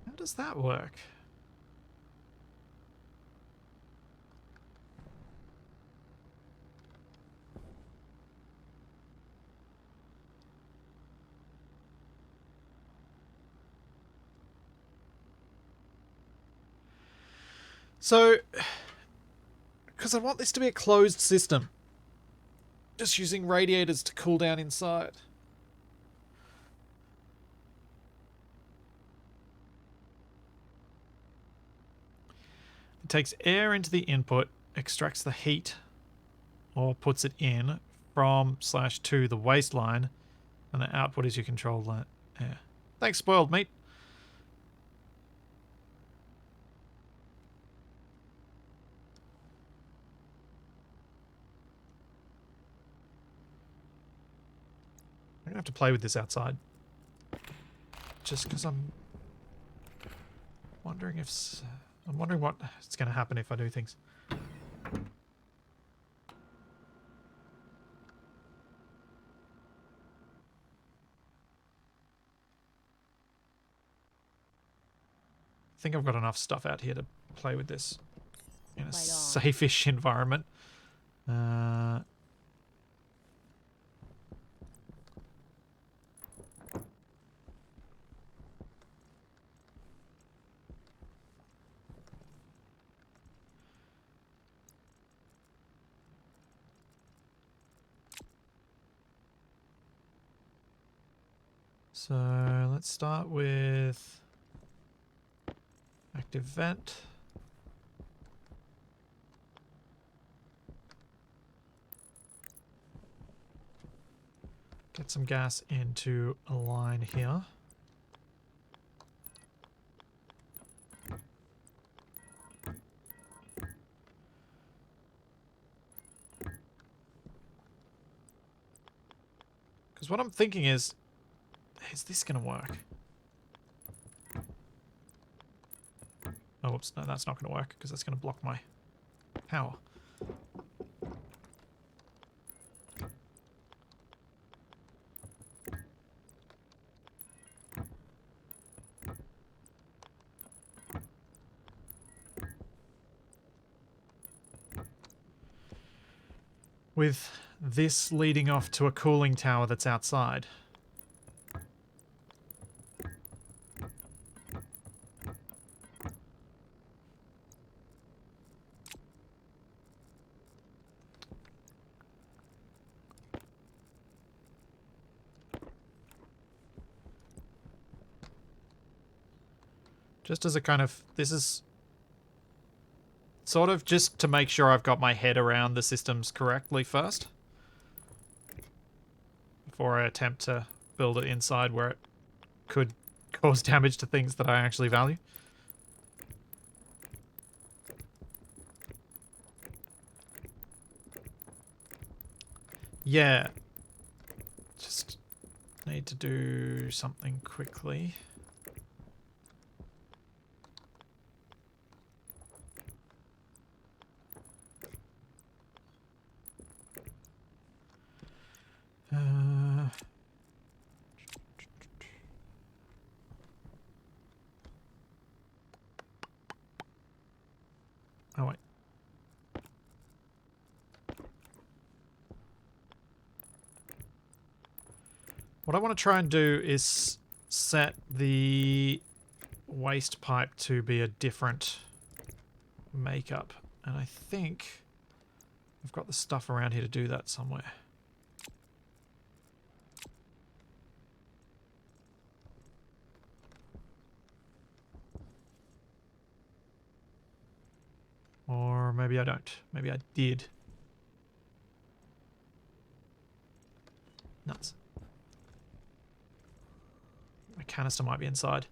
How does that work? So, because I want this to be a closed system, just using radiators to cool down inside. It takes air into the input, extracts the heat, or puts it in from/to the waistline, and the output is your controlled air. Thanks, spoiled meat. I'm gonna have to play with this outside. Just because I'm wondering if... I'm wondering what's going to happen if I do things. I think I've got enough stuff out here to play with this in a safe-ish environment. So let's start with active vent. Get some gas into a line here. Because what I'm thinking is this going to work? Oh, whoops. No, that's not going to work because that's going to block my power. With this leading off to a cooling tower that's outside. Just as a kind of... This is sort of just to make sure I've got my head around the systems correctly first. Before I attempt to build it inside where it could cause damage to things that I actually value. Yeah. Just need to do something quickly. Oh, wait. What I want to try and do is set the waste pipe to be a different makeup. And I think I've got the stuff around here to do that somewhere. Or maybe I don't. Maybe I did. Nuts. My canister might be inside.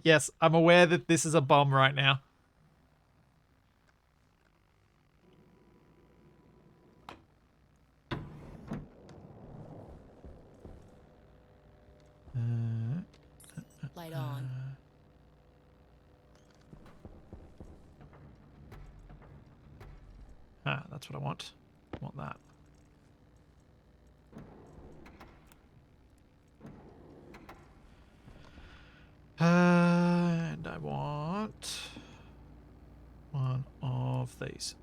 Yes, I'm aware that this is a bomb right now. Light on. That's what I want. I want that. I want one of these.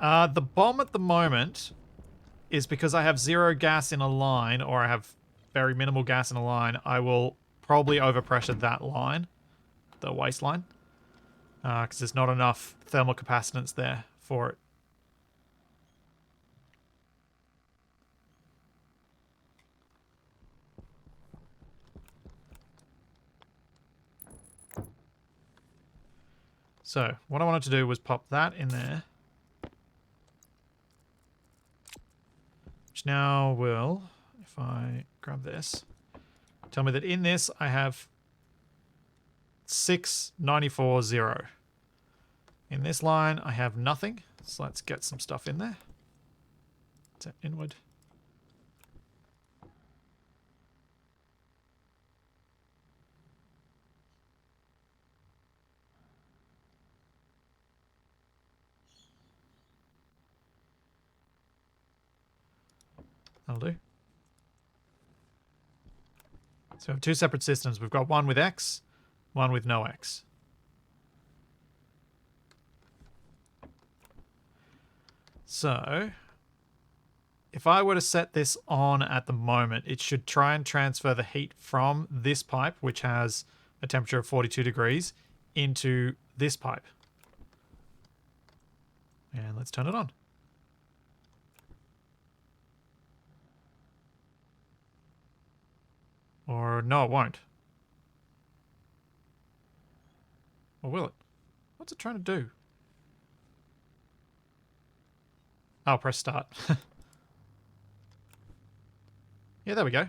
The bomb at the moment is because I have 0 gas in a line, or I have very minimal gas in a line. I will probably overpressure that line, the waste line, because there's not enough thermal capacitance there for it. So what I wanted to do was pop that in there, which now will, if I grab this, tell me that in this I have 694.0. In this line I have nothing, so let's get some stuff in there. Set inward. That'll do. So we have 2 separate systems. We've got one with X, one with no X. So if I were to set this on at the moment, it should try and transfer the heat from this pipe, which has a temperature of 42 degrees, into this pipe. And let's turn it on. Or no, it won't. Or will it? What's it trying to do? Oh, press start. Yeah, there we go.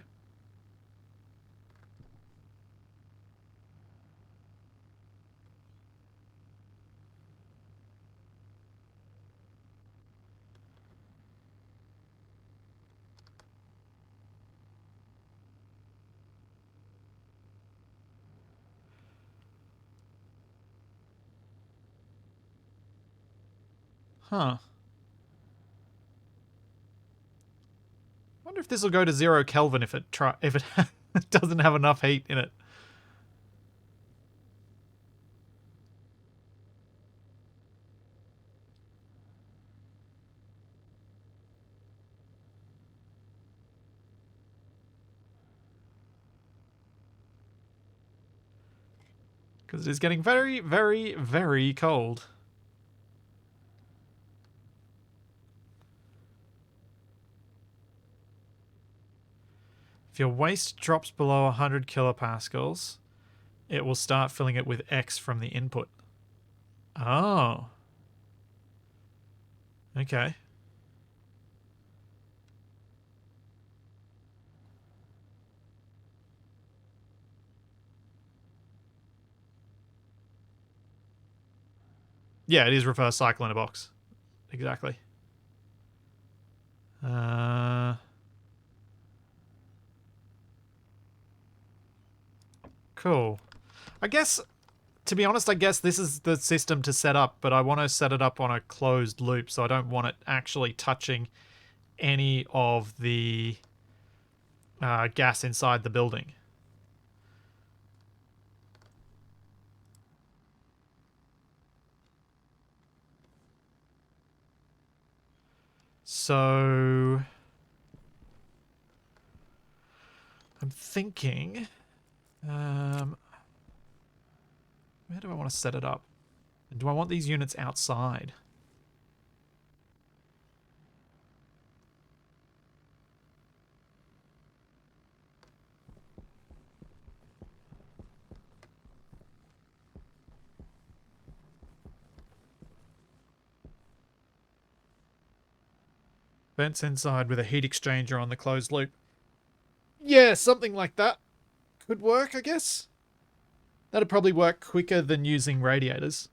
Huh. Wonder if this will go to 0 Kelvin if it doesn't have enough heat in it. Because it is getting very, very, very cold. If your waste drops below 100 kilopascals, it will start filling it with X from the input. Oh. Okay. Yeah, it is reverse cycle in a box. Exactly. Cool. I guess, to be honest, I guess this is the system to set up, but I want to set it up on a closed loop, so I don't want it actually touching any of the gas inside the building. So I'm thinking, where do I want to set it up? And do I want these units outside? Vents inside with a heat exchanger on the closed loop. Yeah, something like that. Could work, I guess. That'd probably work quicker than using radiators.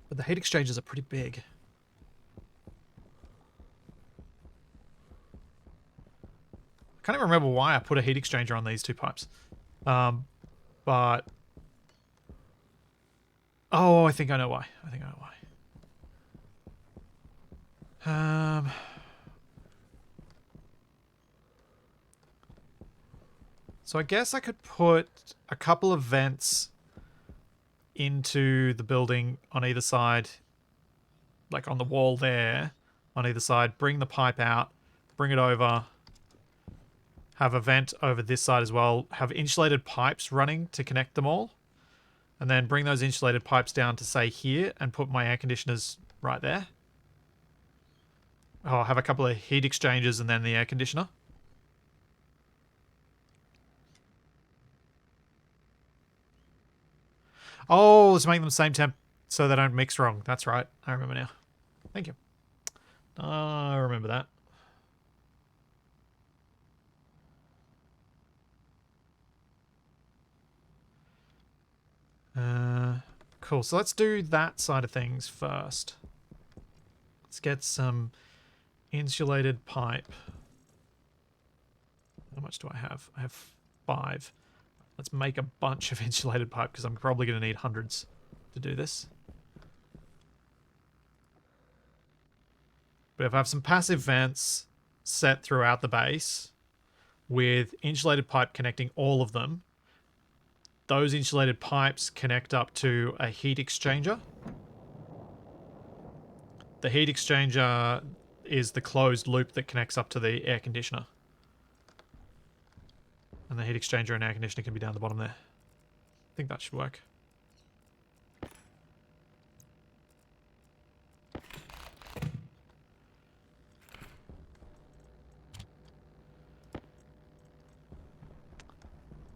But the heat exchangers are pretty big. I can't even remember why I put a heat exchanger on these 2 pipes. But Oh, I think I know why. I think I know why. So I guess I could put a couple of vents into the building on either side, like on the wall there, on either side, bring the pipe out, bring it over, have a vent over this side as well, have insulated pipes running to connect them all, and then bring those insulated pipes down to, say, here, and put my air conditioners right there. Oh, I'll have a couple of heat exchangers and then the air conditioner. Oh, let's make them the same temp so they don't mix wrong. That's right. I remember now. Thank you. I remember that. Cool. So let's do that side of things first. Let's get some insulated pipe. How much do I have? I have 5. Let's make a bunch of insulated pipe because I'm probably going to need hundreds to do this. But if I have some passive vents set throughout the base with insulated pipe connecting all of them, those insulated pipes connect up to a heat exchanger. The heat exchanger is the closed loop that connects up to the air conditioner. And the heat exchanger and air conditioner can be down the bottom there. I think that should work.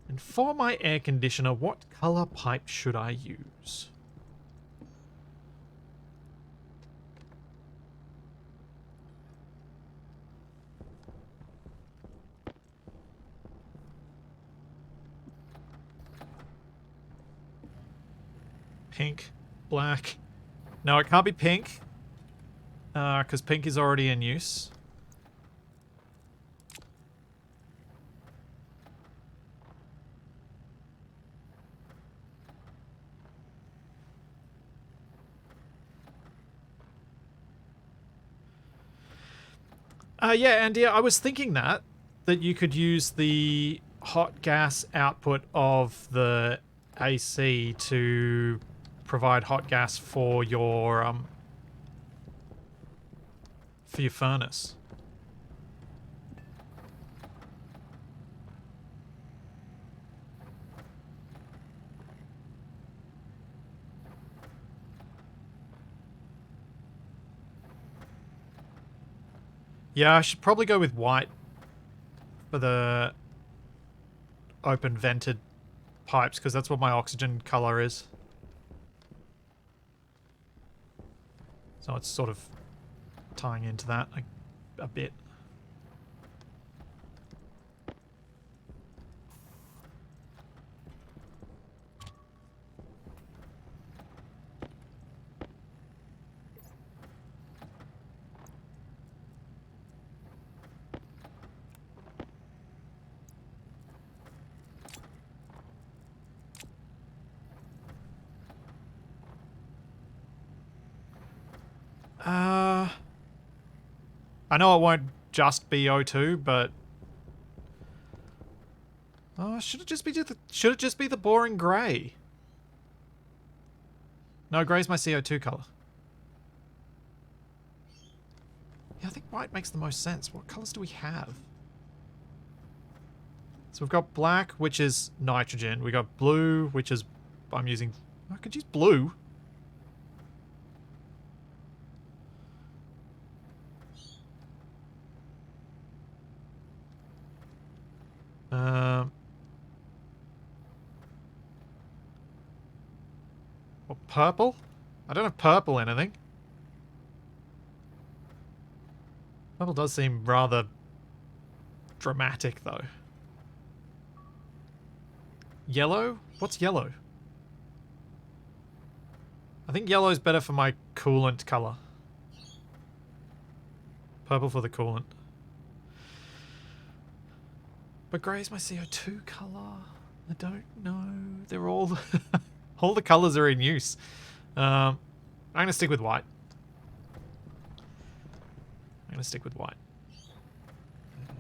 And for my air conditioner, what color pipe should I use? Pink, black. No, it can't be pink, because pink is already in use. Yeah, and yeah, I was thinking that you could use the hot gas output of the AC to provide hot gas for your furnace. Yeah, I should probably go with white for the open vented pipes because that's what my oxygen color is. So it's sort of tying into that a bit. I know it won't just be O2, but should it just be the boring grey? No, grey's my CO2 color. Yeah, I think white makes the most sense. What colors do we have? So we've got black, which is nitrogen. We got blue, which is I'm using. I could use blue. Or purple? I don't have purple anything. Purple does seem rather dramatic, though. Yellow? What's yellow? I think yellow is better for my coolant color. Purple for the coolant. But grey is my CO2 color. I don't know. They're all All the colors are in use. I'm going to stick with white. I'm going to stick with white.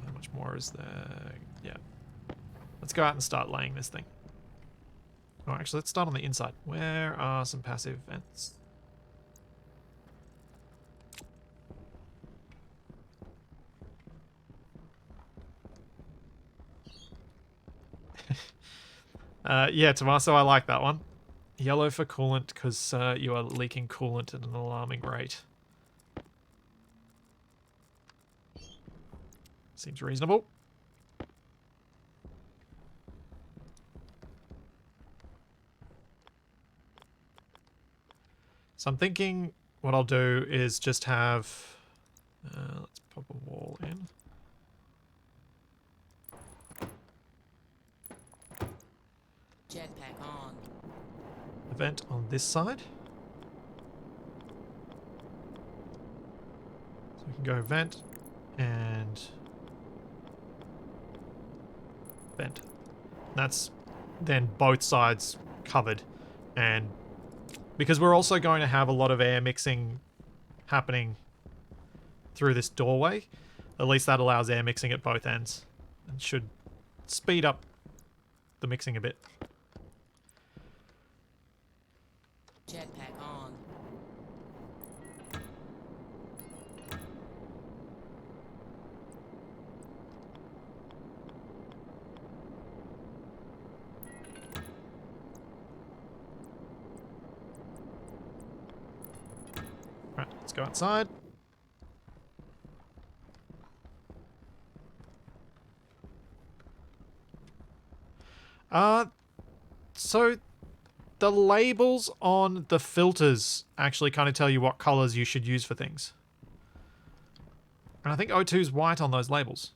How much more is there? Yeah. Let's go out and start laying this thing. Oh, actually, let's start on the inside. Where are some passive vents? Yeah, Tommaso, I like that one. Yellow for coolant because you are leaking coolant at an alarming rate. Seems reasonable. So I'm thinking what I'll do is just have... let's pop a wall in. Jetpack on. A vent on this side. So we can go vent and vent. That's then both sides covered. And because we're also going to have a lot of air mixing happening through this doorway, at least that allows air mixing at both ends and should speed up the mixing a bit. Jetpack on. Right, let's go outside. So the labels on the filters actually kind of tell you what colors you should use for things. And I think O2 is white on those labels.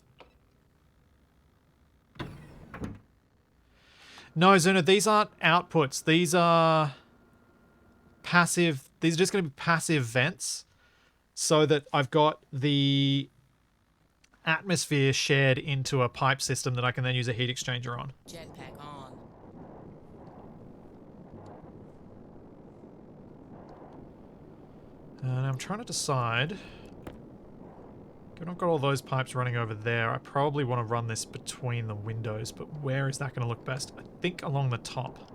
No, Zuna, these aren't outputs. These are passive. These are just going to be passive vents so that I've got the atmosphere shared into a pipe system that I can then use a heat exchanger on. Jetpack on. And I'm trying to decide. Given I've got all those pipes running over there, I probably want to run this between the windows, but where is that going to look best? I think along the top.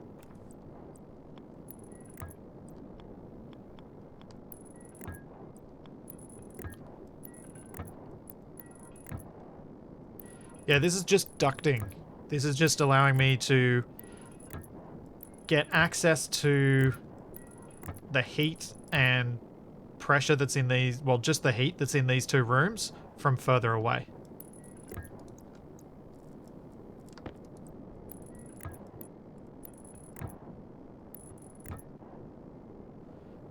Yeah, this is just ducting. This is just allowing me to get access to the heat and pressure that's in these, well, just the heat that's in these two rooms from further away.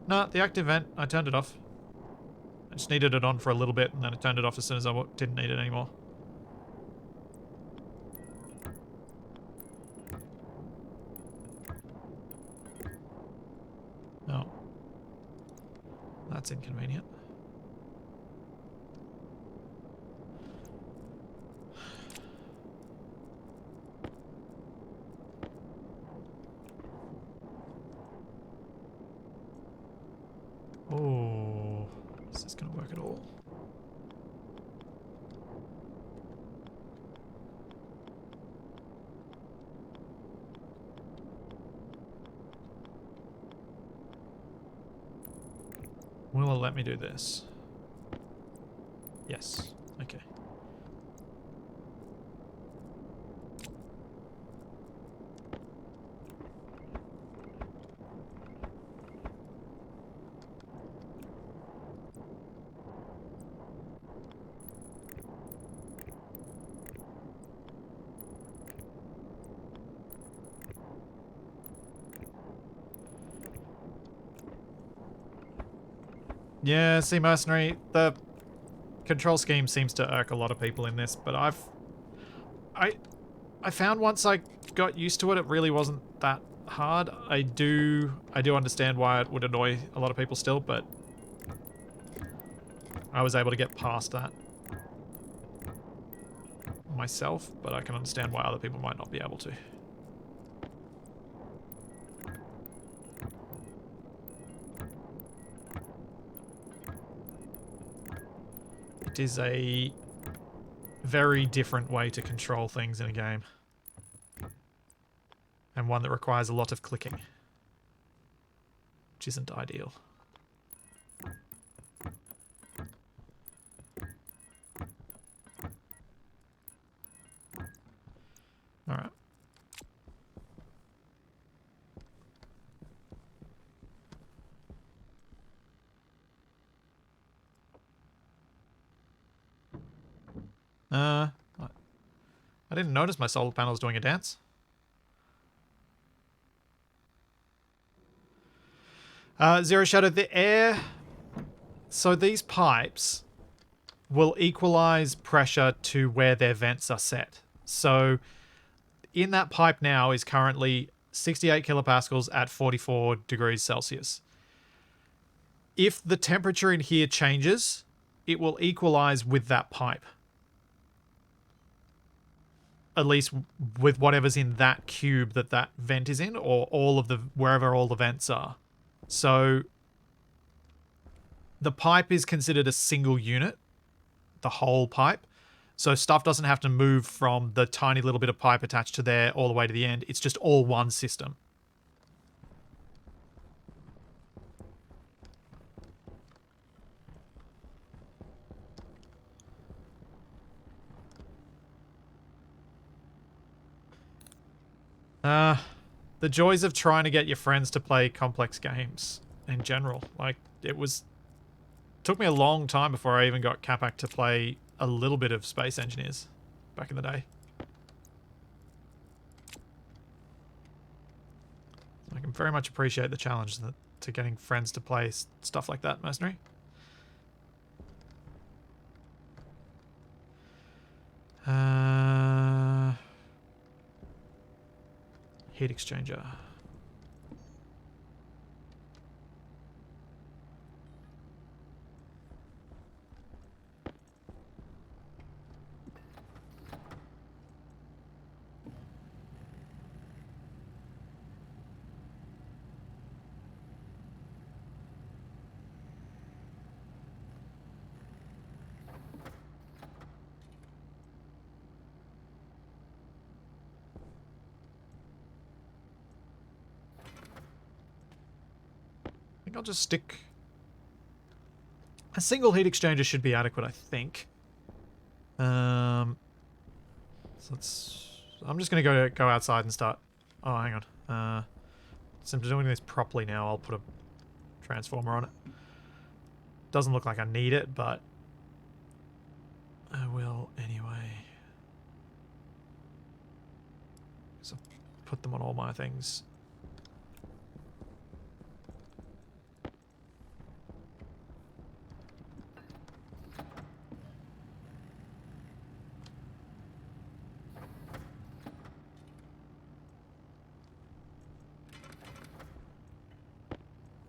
No, the active vent, I turned it off. I just needed it on for a little bit and then I turned it off as soon as I didn't need it anymore. Oh. That's inconvenient. Oh, is this going to work at all? Will it let me do this? Yes. Okay. Yeah, see, Mercenary, the control scheme seems to irk a lot of people in this, but I found once I got used to it, it really wasn't that hard. I do understand why it would annoy a lot of people still, but I was able to get past that myself, but I can understand why other people might not be able to. It is a very different way to control things in a game. And one that requires a lot of clicking. Which isn't ideal. Alright. I didn't notice my solar panels doing a dance. Zero Shadow, the air... So these pipes will equalize pressure to where their vents are set. So in that pipe now is currently 68 kilopascals at 44 degrees Celsius. If the temperature in here changes, it will equalize with that pipe. At least with whatever's in that cube that vent is in, or all of the wherever all the vents are. So the pipe is considered a single unit, the whole pipe. So stuff doesn't have to move from the tiny little bit of pipe attached to there all the way to the end. It's just all one system. The joys of trying to get your friends to play complex games in general. Like, took me a long time before I even got Capac to play a little bit of Space Engineers back in the day. I can very much appreciate the challenge to getting friends to play stuff like that, Mercenary. Heat exchanger. I'll just stick... A single heat exchanger should be adequate, I think. So I'm just going to go outside and start... Oh, hang on. Since I'm doing this properly now, I'll put a transformer on it. Doesn't look like I need it, but... I will anyway. So put them on all my things.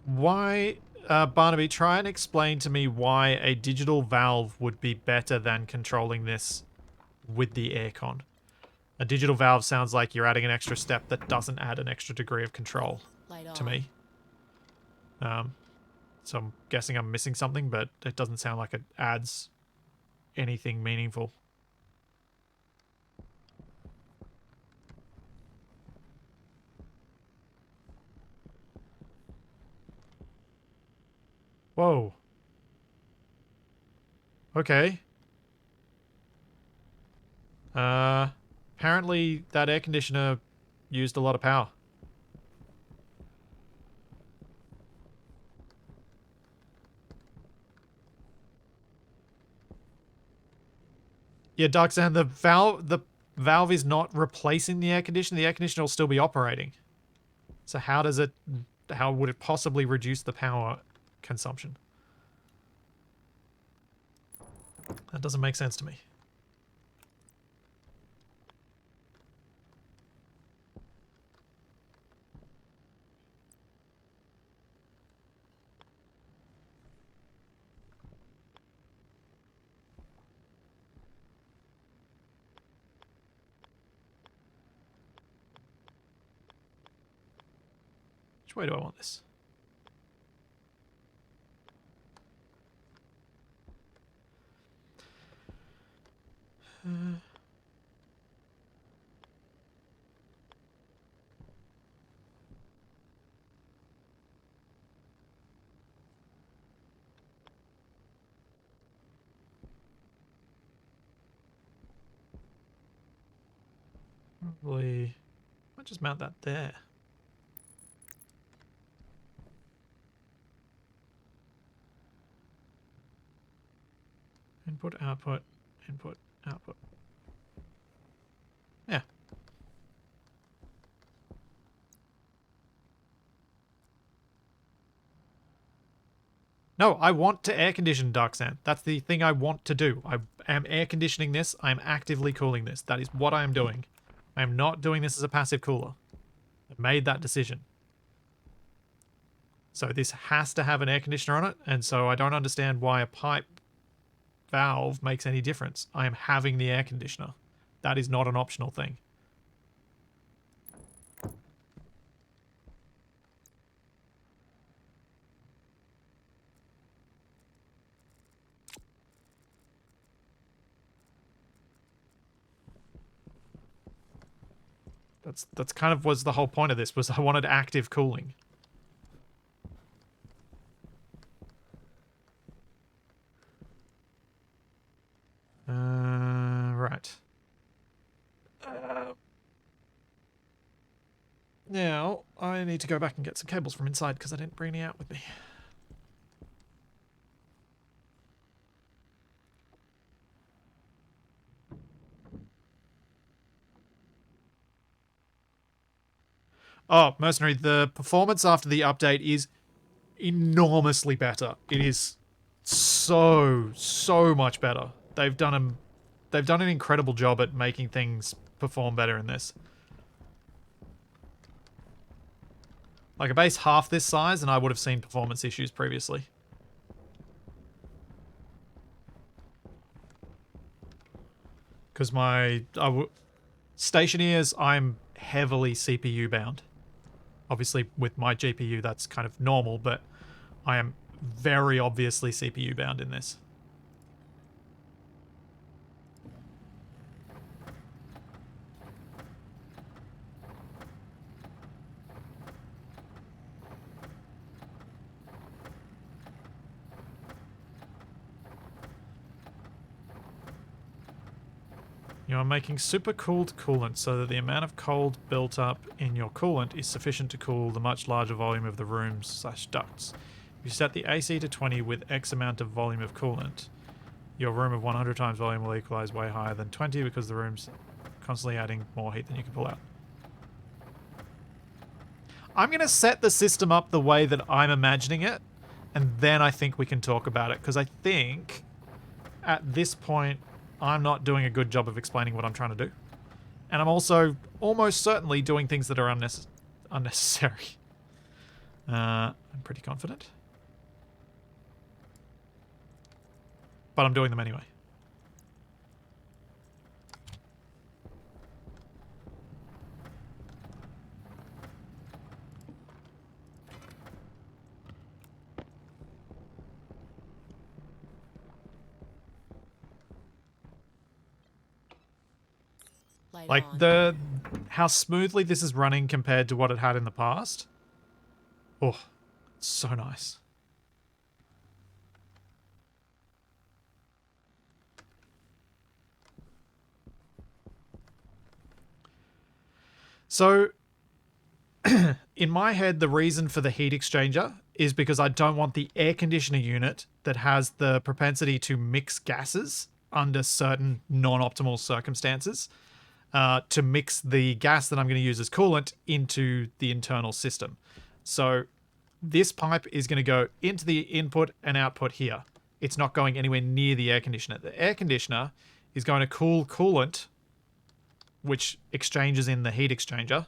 Why, Barnaby, try and explain to me why a digital valve would be better than controlling this with the aircon. A digital valve sounds like you're adding an extra step that doesn't add an extra degree of control to me. So I'm guessing I'm missing something, but it doesn't sound like it adds anything meaningful. Whoa. Okay. Apparently that air conditioner used a lot of power. Yeah, Darksan, the valve is not replacing the air conditioner. The air conditioner will still be operating. So how would it possibly reduce the power consumption? That doesn't make sense to me. Which way do I want this? Probably... Might just mount that there. Input, output, input, output. Yeah. No, I want to air condition Dark Sand. That's the thing I want to do. I am air conditioning this. I am actively cooling this. That is what I am doing. I am not doing this as a passive cooler. I made that decision. So this has to have an air conditioner on it, and so I don't understand why a pipe valve makes any difference. I am having the air conditioner. That is not an optional thing. That's kind of was the whole point of this, was I wanted active cooling. Right. Now, I need to go back and get some cables from inside because I didn't bring any out with me. Oh, Mercenary, the performance after the update is enormously better. It is so much better. They've done an incredible job at making things perform better in this. Like a base half this size and I would have seen performance issues previously. Because Stationeers, I'm heavily CPU bound. Obviously, with my GPU, that's kind of normal, but I am very obviously CPU bound in this. You are making super cooled coolant so that the amount of cold built up in your coolant is sufficient to cool the much larger volume of the rooms/ducts. If you set the AC to 20 with X amount of volume of coolant, your room of 100 times volume will equalize way higher than 20 because the room's constantly adding more heat than you can pull out. I'm going to set the system up the way that I'm imagining it, and then I think we can talk about it, because I think at this point I'm not doing a good job of explaining what I'm trying to do. And I'm also almost certainly doing things that are unnecessary. I'm pretty confident. But I'm doing them anyway. Light Like on. how smoothly this is running compared to what it had in the past. Oh, so nice. So, in my head, the reason for the heat exchanger is because I don't want the air conditioner unit that has the propensity to mix gases under certain non-optimal circumstances to mix the gas that I'm going to use as coolant into the internal system. So this pipe is going to go into the input and output here. It's not going anywhere near the air conditioner. The air conditioner is going to cool coolant, which exchanges in the heat exchanger,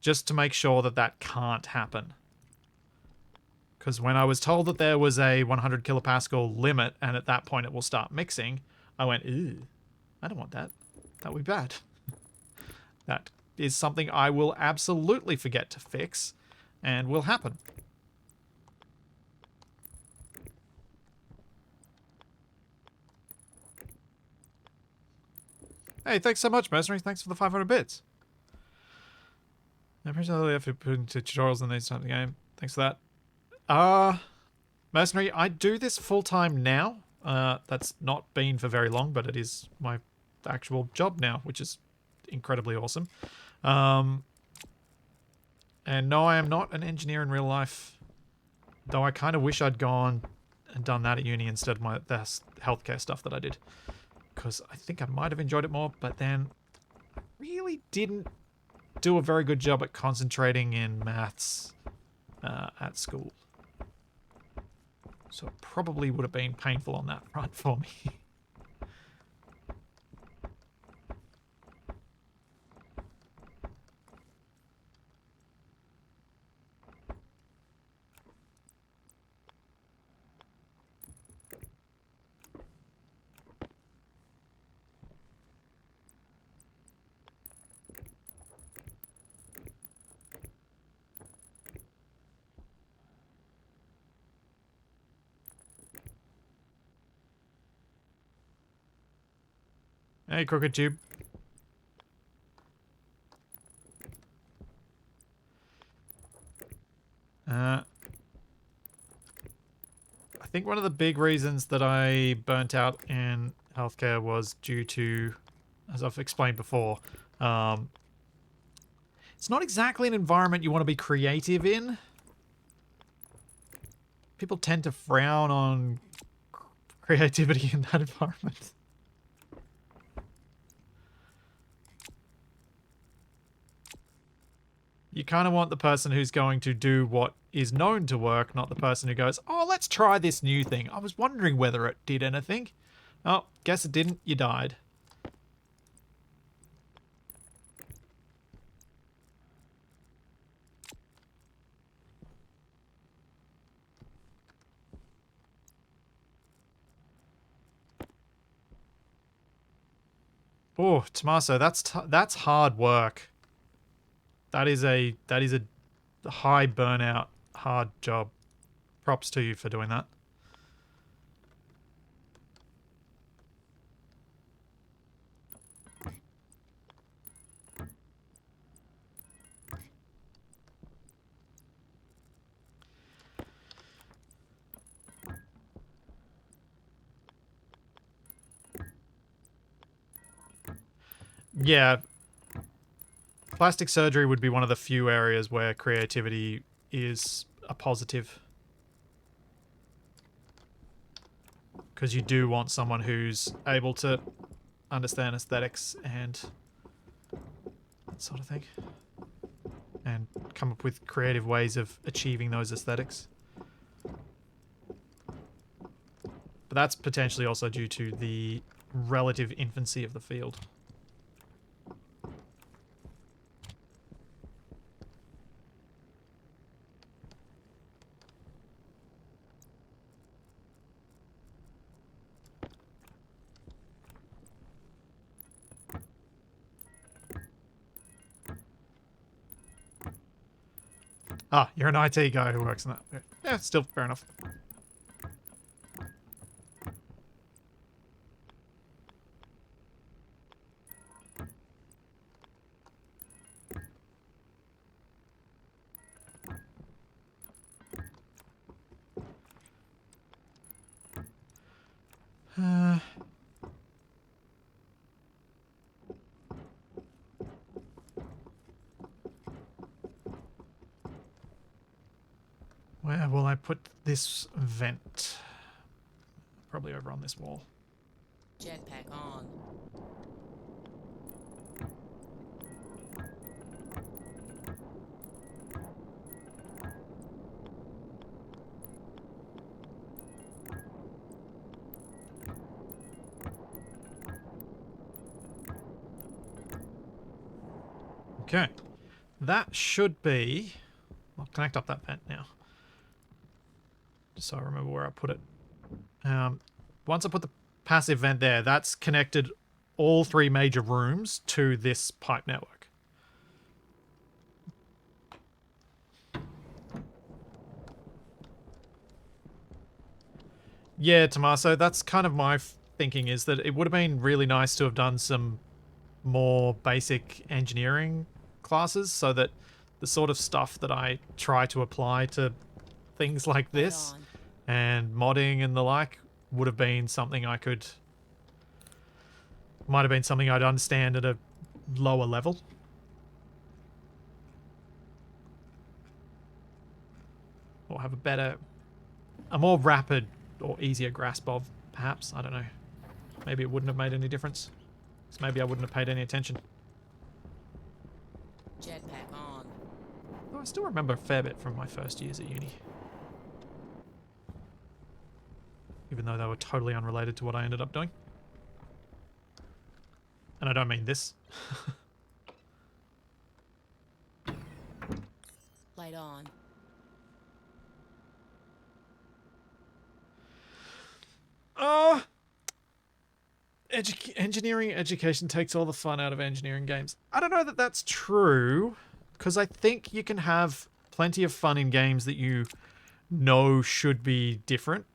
just to make sure that that can't happen. Because when I was told that there was a 100 kilopascal limit and at that point it will start mixing, I went, ew, I don't want that. That would be bad. That is something I will absolutely forget to fix and will happen. Hey, thanks so much, Mercenary. Thanks for the 500 bits. I appreciate all the effort put into tutorials in these types of game. Thanks for that. Mercenary, I do this full-time now. That's not been for very long, but it is my actual job now, which is incredibly awesome. And no, I am not an engineer in real life, though I kind of wish I'd gone and done that at uni instead of the healthcare stuff that I did, because I think I might have enjoyed it more, but then I really didn't do a very good job at concentrating in maths at school. So it probably would have been painful on that front for me. Hey, Crooked Tube. I think one of the big reasons that I burnt out in healthcare was due to, as I've explained before, it's not exactly an environment you want to be creative in. People tend to frown on creativity in that environment. You kind of want the person who's going to do what is known to work, not the person who goes, oh, let's try this new thing. I was wondering whether it did anything. Oh, guess it didn't. You died. Oh, Tommaso, that's hard work. That is a high burnout, hard job. Props to you for doing that. Yeah. Plastic surgery would be one of the few areas where creativity is a positive. Because you do want someone who's able to understand aesthetics and that sort of thing. And come up with creative ways of achieving those aesthetics. But that's potentially also due to the relative infancy of the field. Ah, you're an IT guy who works in that. Yeah, still fair enough. Where will I put this vent? Probably over on this wall. Jetpack on. Okay. That should be... I'll connect up that vent now. Just so I remember where I put it. Once I put the passive vent there, that's connected all three major rooms to this pipe network. Yeah, Tommaso, that's kind of my thinking, is that it would have been really nice to have done some more basic engineering classes so that the sort of stuff that I try to apply to things like this on. and modding and the like would have been something I could... might have been something I'd understand at a lower level. Or have a more rapid or easier grasp of, perhaps. I don't know. Maybe it wouldn't have made any difference. So maybe I wouldn't have paid any attention. Jetpack on. Though I still remember a fair bit from my first years at uni. Even though they were totally unrelated to what I ended up doing. And I don't mean this. Light on. Engineering education takes all the fun out of engineering games. I don't know that that's true, because I think you can have plenty of fun in games that you know should be different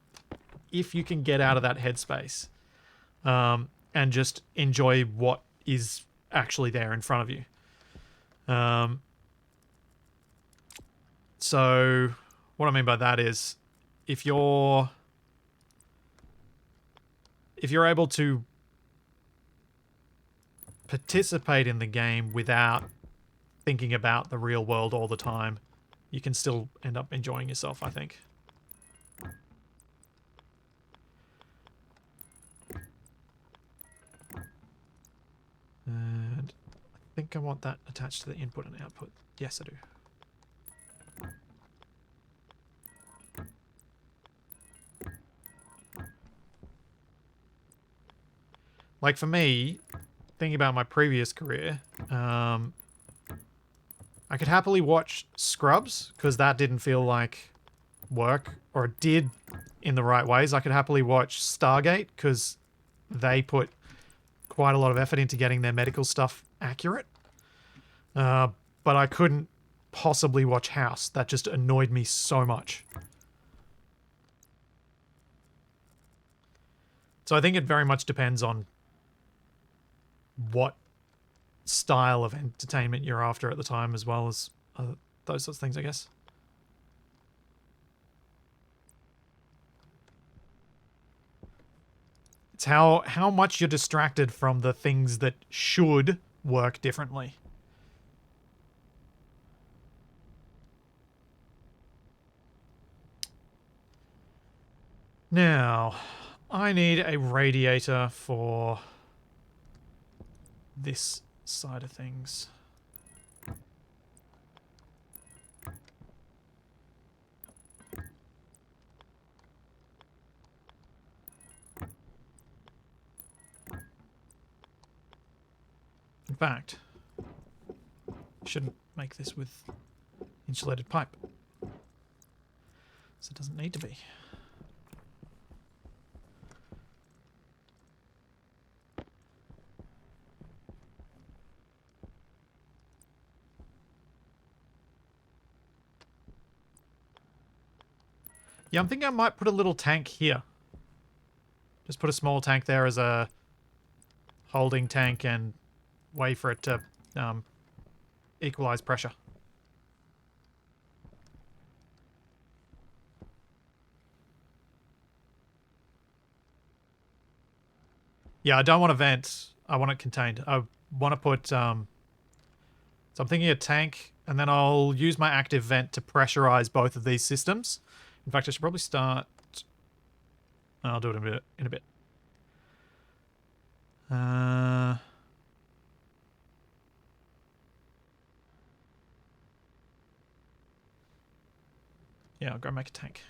if you can get out of that headspace and just enjoy what is actually there in front of you. So what I mean by that is if you're able to participate in the game without thinking about the real world all the time, you can still end up enjoying yourself, I think. And I think I want that attached to the input and output. Yes, I do. Like for me, thinking about my previous career, I could happily watch Scrubs because that didn't feel like work, or it did in the right ways. I could happily watch Stargate because they put quite a lot of effort into getting their medical stuff accurate. But I couldn't possibly watch House. That just annoyed me so much. So I think it very much depends on what style of entertainment you're after at the time, as well as those sorts of things, I guess. It's how much you're distracted from the things that should work differently. Now, I need a radiator for this side of things. In fact, I shouldn't make this with insulated pipe. So it doesn't need to be. Yeah, I'm thinking I might put a little tank here. Just put a small tank there as a holding tank and wait for it to equalize pressure. Yeah, I don't want a vent. I want it contained. I want to put... so I'm thinking a tank, and then I'll use my active vent to pressurize both of these systems. In fact, I should probably start... I'll do it in a bit. Yeah, I'll go make a tank.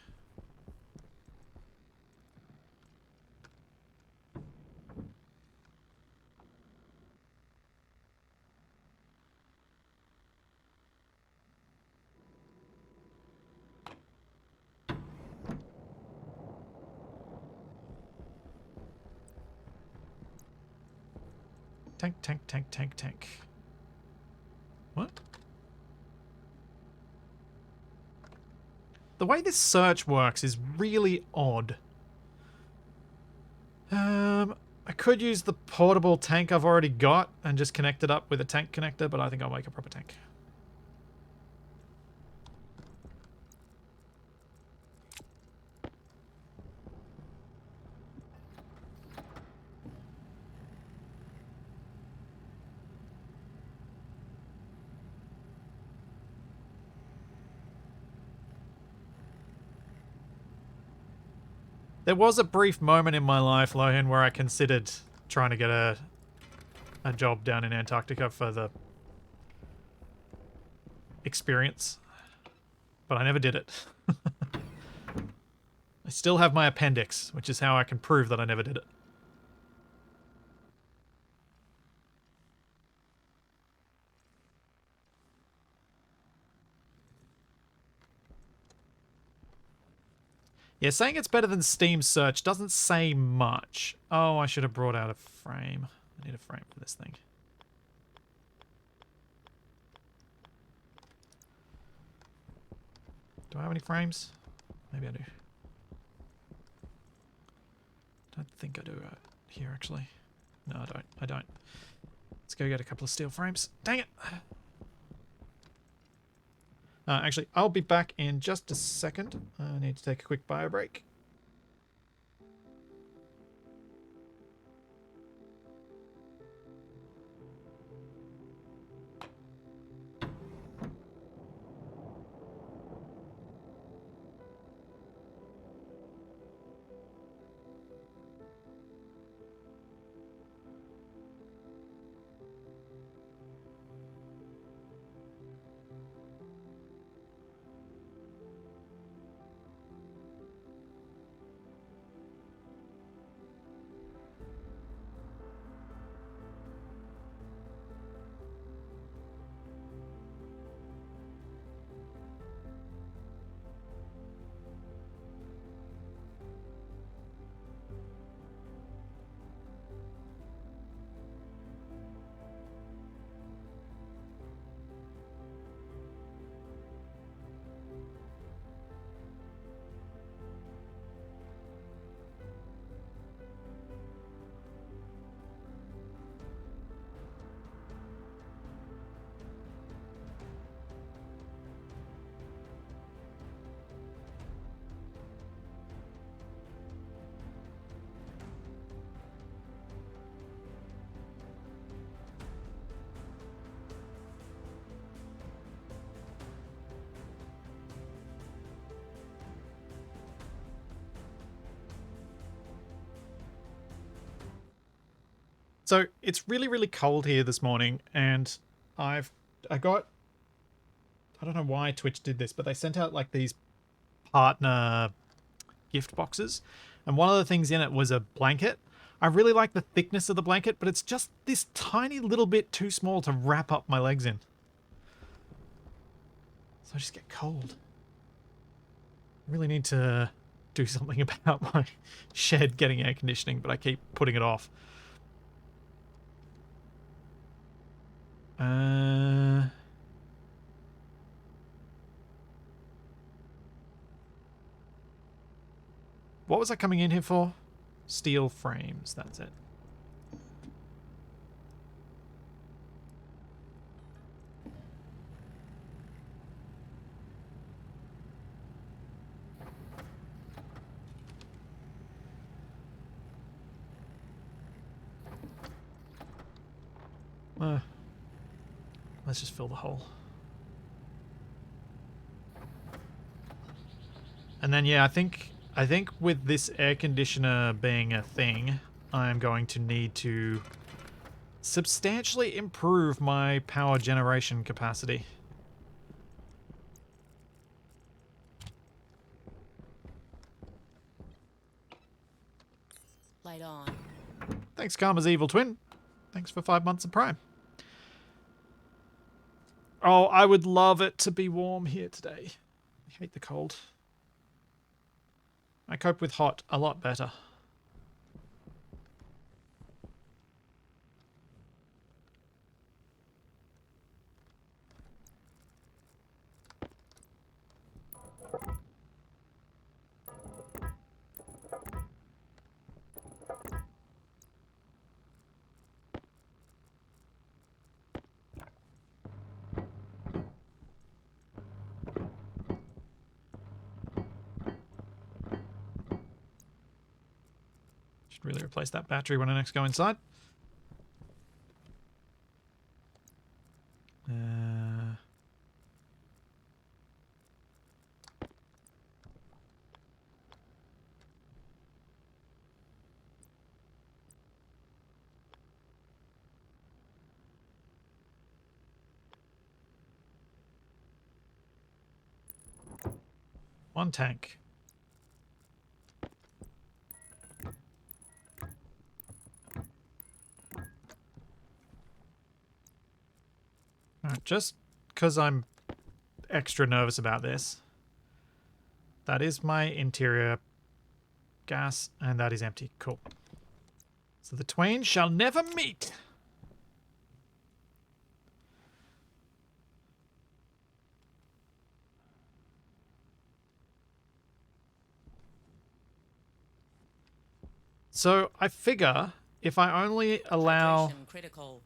Tank, tank, tank, tank, tank. What? The way this search works is really odd. I could use the portable tank I've already got and just connect it up with a tank connector, but I think I'll make a proper tank. There was a brief moment in my life, Lohan, where I considered trying to get a job down in Antarctica for the experience, but I never did it. I still have my appendix, which is how I can prove that I never did it. Yeah, saying it's better than Steam Search doesn't say much. Oh, I should have brought out a frame. I need a frame for this thing. Do I have any frames? Maybe I do. Don't think I do here, actually. No, I don't. I don't. Let's go get a couple of steel frames. Dang it! Actually, I'll be back in just a second. I need to take a quick bio break. So it's really, really cold here this morning, and I got, I don't know why Twitch did this, but they sent out like these partner gift boxes, and one of the things in it was a blanket. I really like the thickness of the blanket, but it's just this tiny little bit too small to wrap up my legs in. So I just get cold. I really need to do something about my shed getting air conditioning, but I keep putting it off. What was I coming in here for? Steel frames, that's it. Let's just fill the hole. And then, yeah, I think with this air conditioner being a thing, I'm going to need to substantially improve my power generation capacity. Light on. Thanks, Karma's Evil Twin. Thanks for 5 months of Prime. Oh, I would love it to be warm here today. I hate the cold. I cope with hot a lot better. Should really replace that battery when I next go inside. One tank. Alright, just because I'm extra nervous about this. That is my interior gas, and that is empty. Cool. So the twain shall never meet. So I figure if I only allow... Hydration critical.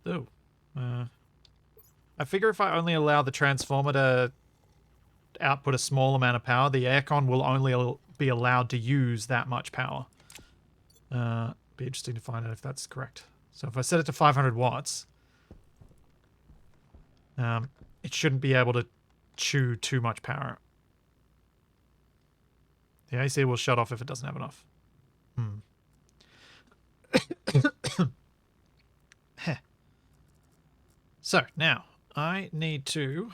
Ooh. I figure if I only allow the transformer to output a small amount of power, the aircon will only be allowed to use that much power. Be interesting to find out if that's correct. So if I set it to 500 watts, it shouldn't be able to chew too much power. The AC will shut off if it doesn't have enough. Heh. So now I need to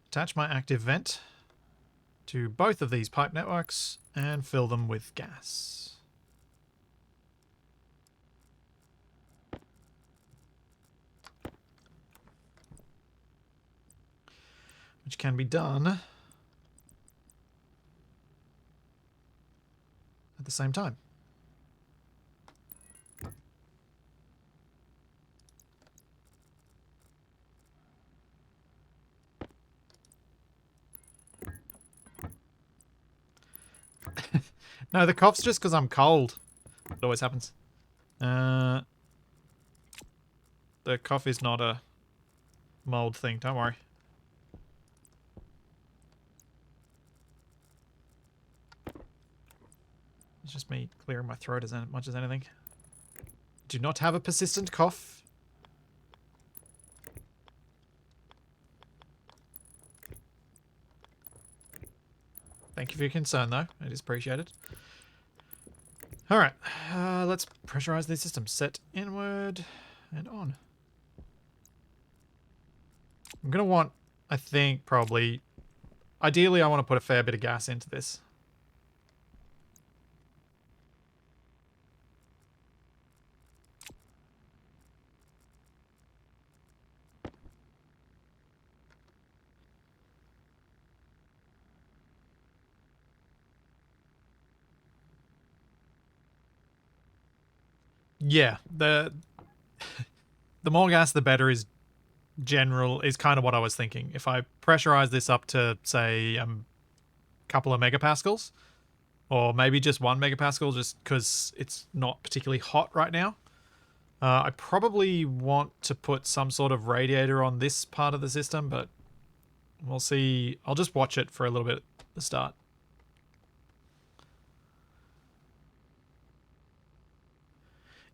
attach my active vent to both of these pipe networks and fill them with gas. Which can be done at the same time. No, the cough's just because I'm cold. It always happens. The cough is not a mold thing, don't worry. It's just me clearing my throat as much as anything. Do not have a persistent cough. Thank you for your concern, though. It is appreciated. Alright, let's pressurize these systems. Set inward and on. I'm going to want, I think, probably... Ideally, I want to put a fair bit of gas into this. Yeah, the more gas, the better is kind of what I was thinking. If I pressurize this up to, say, a couple of megapascals, or maybe just 1 megapascal, just because it's not particularly hot right now, I probably want to put some sort of radiator on this part of the system, but we'll see. I'll just watch it for a little bit at the start.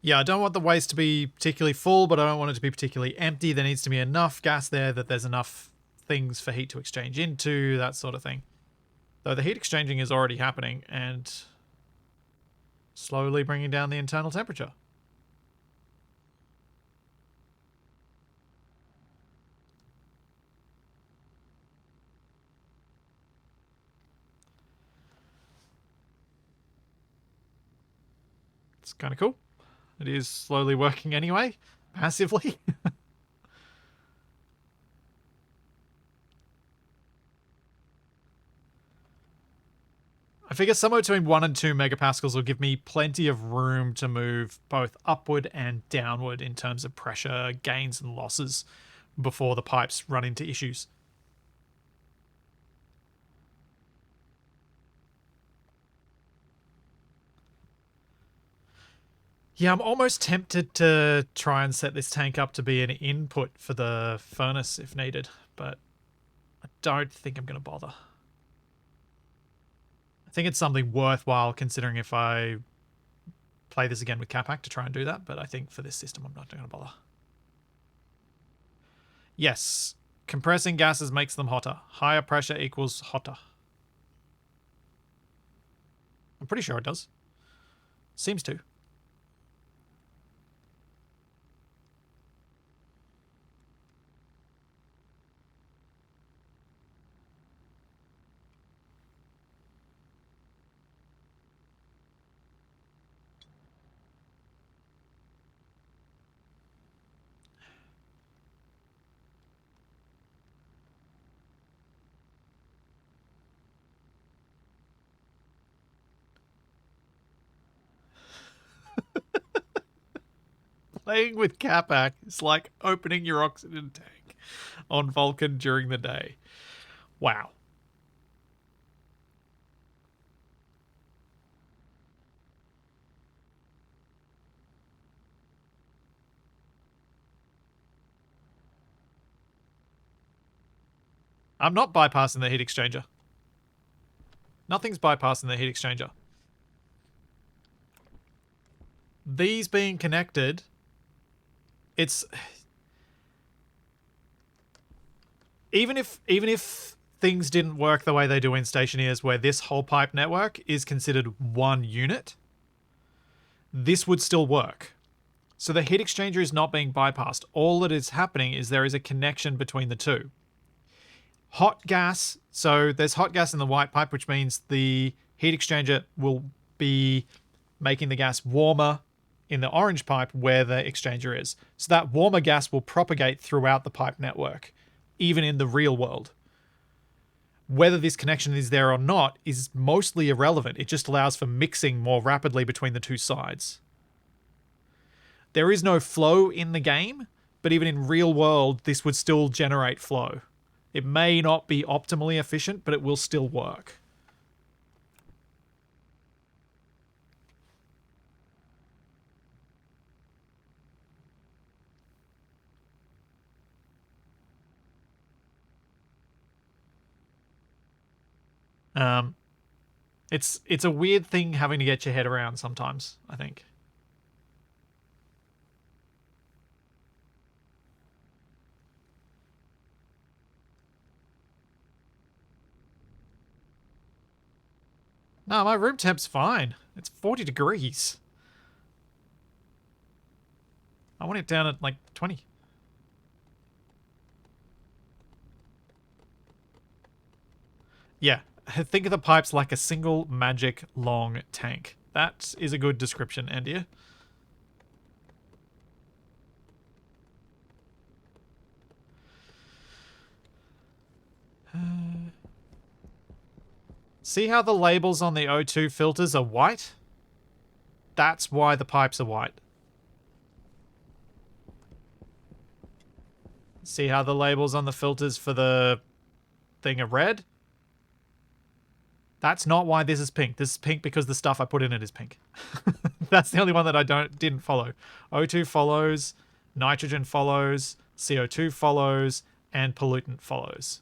Yeah, I don't want the waste to be particularly full, but I don't want it to be particularly empty. There needs to be enough gas there that there's enough things for heat to exchange into, that sort of thing. Though the heat exchanging is already happening and slowly bringing down the internal temperature. It's kind of cool. It is slowly working anyway, massively. I figure somewhere between 1 and 2 megapascals will give me plenty of room to move both upward and downward in terms of pressure gains and losses before the pipes run into issues. Yeah, I'm almost tempted to try and set this tank up to be an input for the furnace if needed, but I don't think I'm going to bother. I think it's something worthwhile considering if I play this again with Capac to try and do that, but I think for this system I'm not going to bother. Yes, compressing gases makes them hotter. Higher pressure equals hotter. I'm pretty sure it does. Seems to. Playing with Capac is like opening your oxygen tank on Vulcan during the day. Wow. I'm not bypassing the heat exchanger. Nothing's bypassing the heat exchanger. These being connected, it's... Even if things didn't work the way they do in Stationeers, where this whole pipe network is considered one unit, this would still work. So the heat exchanger is not being bypassed. All that is happening is there is a connection between the two. Hot gas, so there's hot gas in the white pipe, which means the heat exchanger will be making the gas warmer in the orange pipe where the exchanger is. So that warmer gas will propagate throughout the pipe network, even in the real world. Whether this connection is there or not is mostly irrelevant. It just allows for mixing more rapidly between the two sides. There is no flow in the game, but even in real world, this would still generate flow. It may not be optimally efficient, but it will still work. It's a weird thing having to get your head around sometimes, I think. No, my room temp's fine. It's 40 degrees. I want it down at like 20. Yeah, think of the pipes like a single magic long tank. That is a good description, Andia. See how the labels on the O2 filters are white? That's why the pipes are white. See how the labels on the filters for the thing are red? That's not why this is pink. This is pink because the stuff I put in it is pink. That's the only one that I didn't follow. O2 follows, nitrogen follows, CO2 follows, and pollutant follows.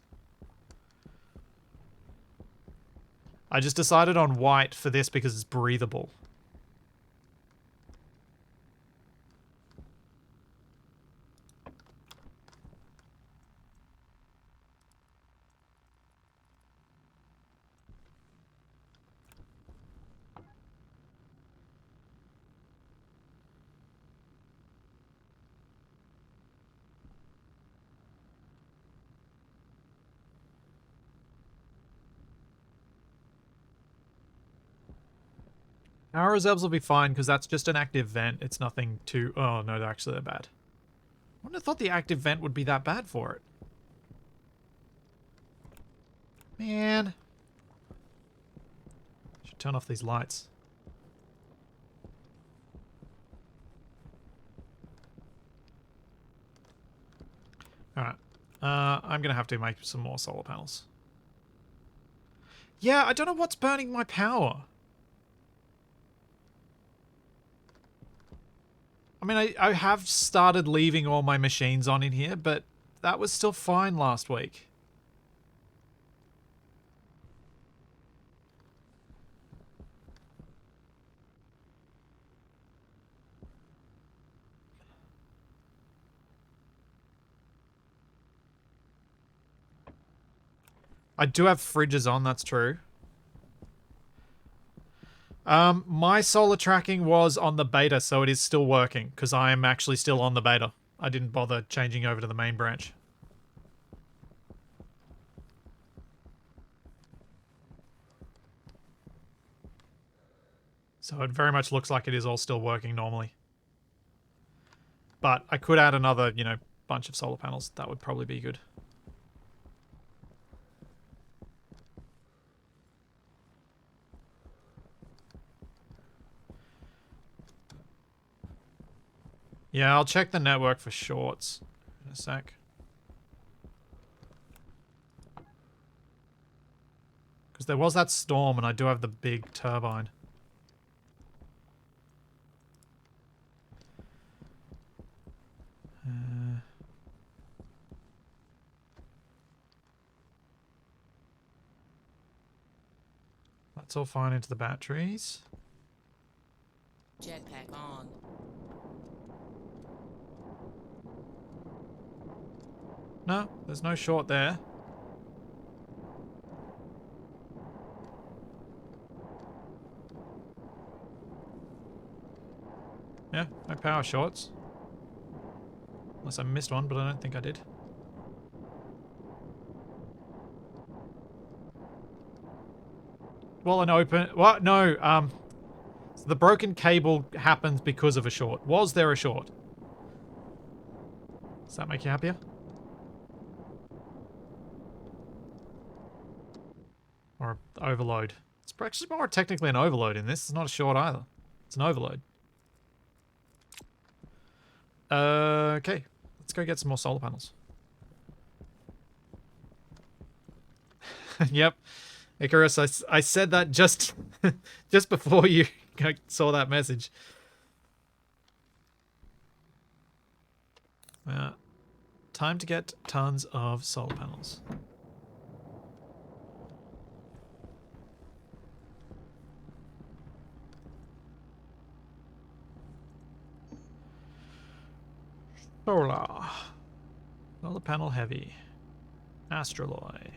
I just decided on white for this because it's breathable. Our reserves will be fine because that's just an active vent. It's nothing too... Oh, no, they're actually bad. I wouldn't have thought the active vent would be that bad for it. Man. Should turn off these lights. Alright. I'm going to have to make some more solar panels. Yeah, I don't know what's burning my power. I mean, I have started leaving all my machines on in here, but that was still fine last week. I do have fridges on, that's true. My solar tracking was on the beta, so it is still working, because I am actually still on the beta. I didn't bother changing over to the main branch. So it very much looks like it is all still working normally. But I could add another, you know, bunch of solar panels. That would probably be good. Yeah, I'll check the network for shorts in a sec. Because there was that storm and I do have the big turbine. That's all fine into the batteries. Jetpack on. No, there's no short there. Yeah, no power shorts. Unless I missed one, but I don't think I did. Well, an open... What? No, so the broken cable happens because of a short. Was there a short? Does that make you happier? Or overload? It's actually more technically an overload in this. It's not a short either. It's an overload. Okay. Let's go get some more solar panels. Yep. Icarus, I said that just just before you saw that message. Time to get tons of solar panels. Solar. Solar panel heavy. Astraloy.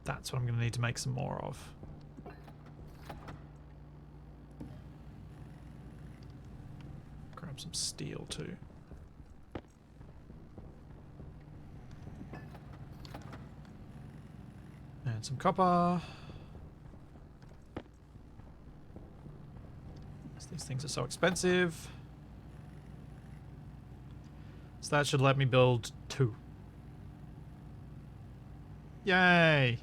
That's what I'm going to need to make some more of. Grab some steel too. And some copper. These things are so expensive. So that should let me build 2. Yay!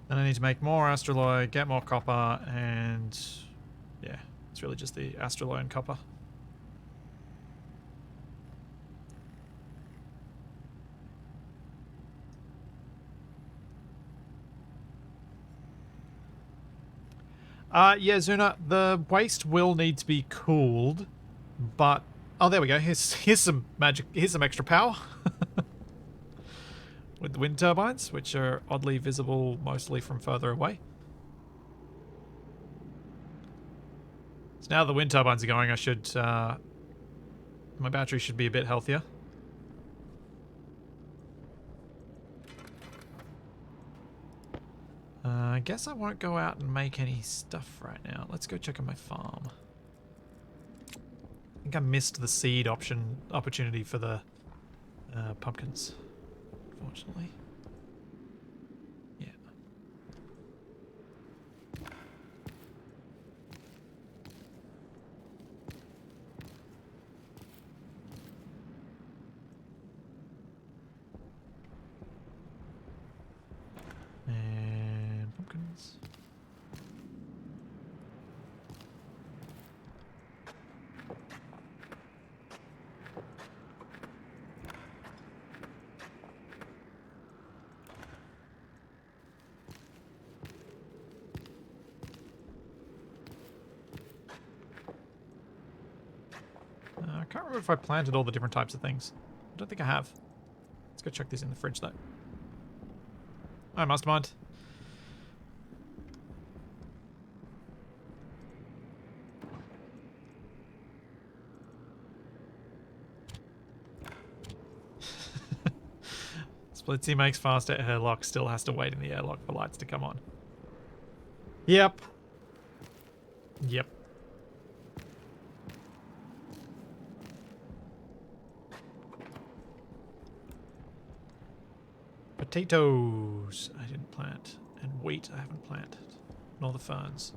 Then I need to make more astraloy, get more copper, and yeah, it's really just the astraloy and copper. Yeah, Zuna, the waste will need to be cooled, but oh, there we go. Here's some magic. Here's some extra power with the wind turbines, which are oddly visible mostly from further away. So now the wind turbines are going, I should my battery should be a bit healthier. I guess I won't go out and make any stuff right now. Let's go check on my farm. I think I missed the seed opportunity for the pumpkins, unfortunately. Yeah. And pumpkins. I can't remember if I planted all the different types of things. I don't think I have. Let's go check these in the fridge though. Oh, mastermind. Splitsy makes faster airlock, still has to wait in the airlock for lights to come on. Yep. Yep. Potatoes I didn't plant. And wheat I haven't planted. Nor the ferns.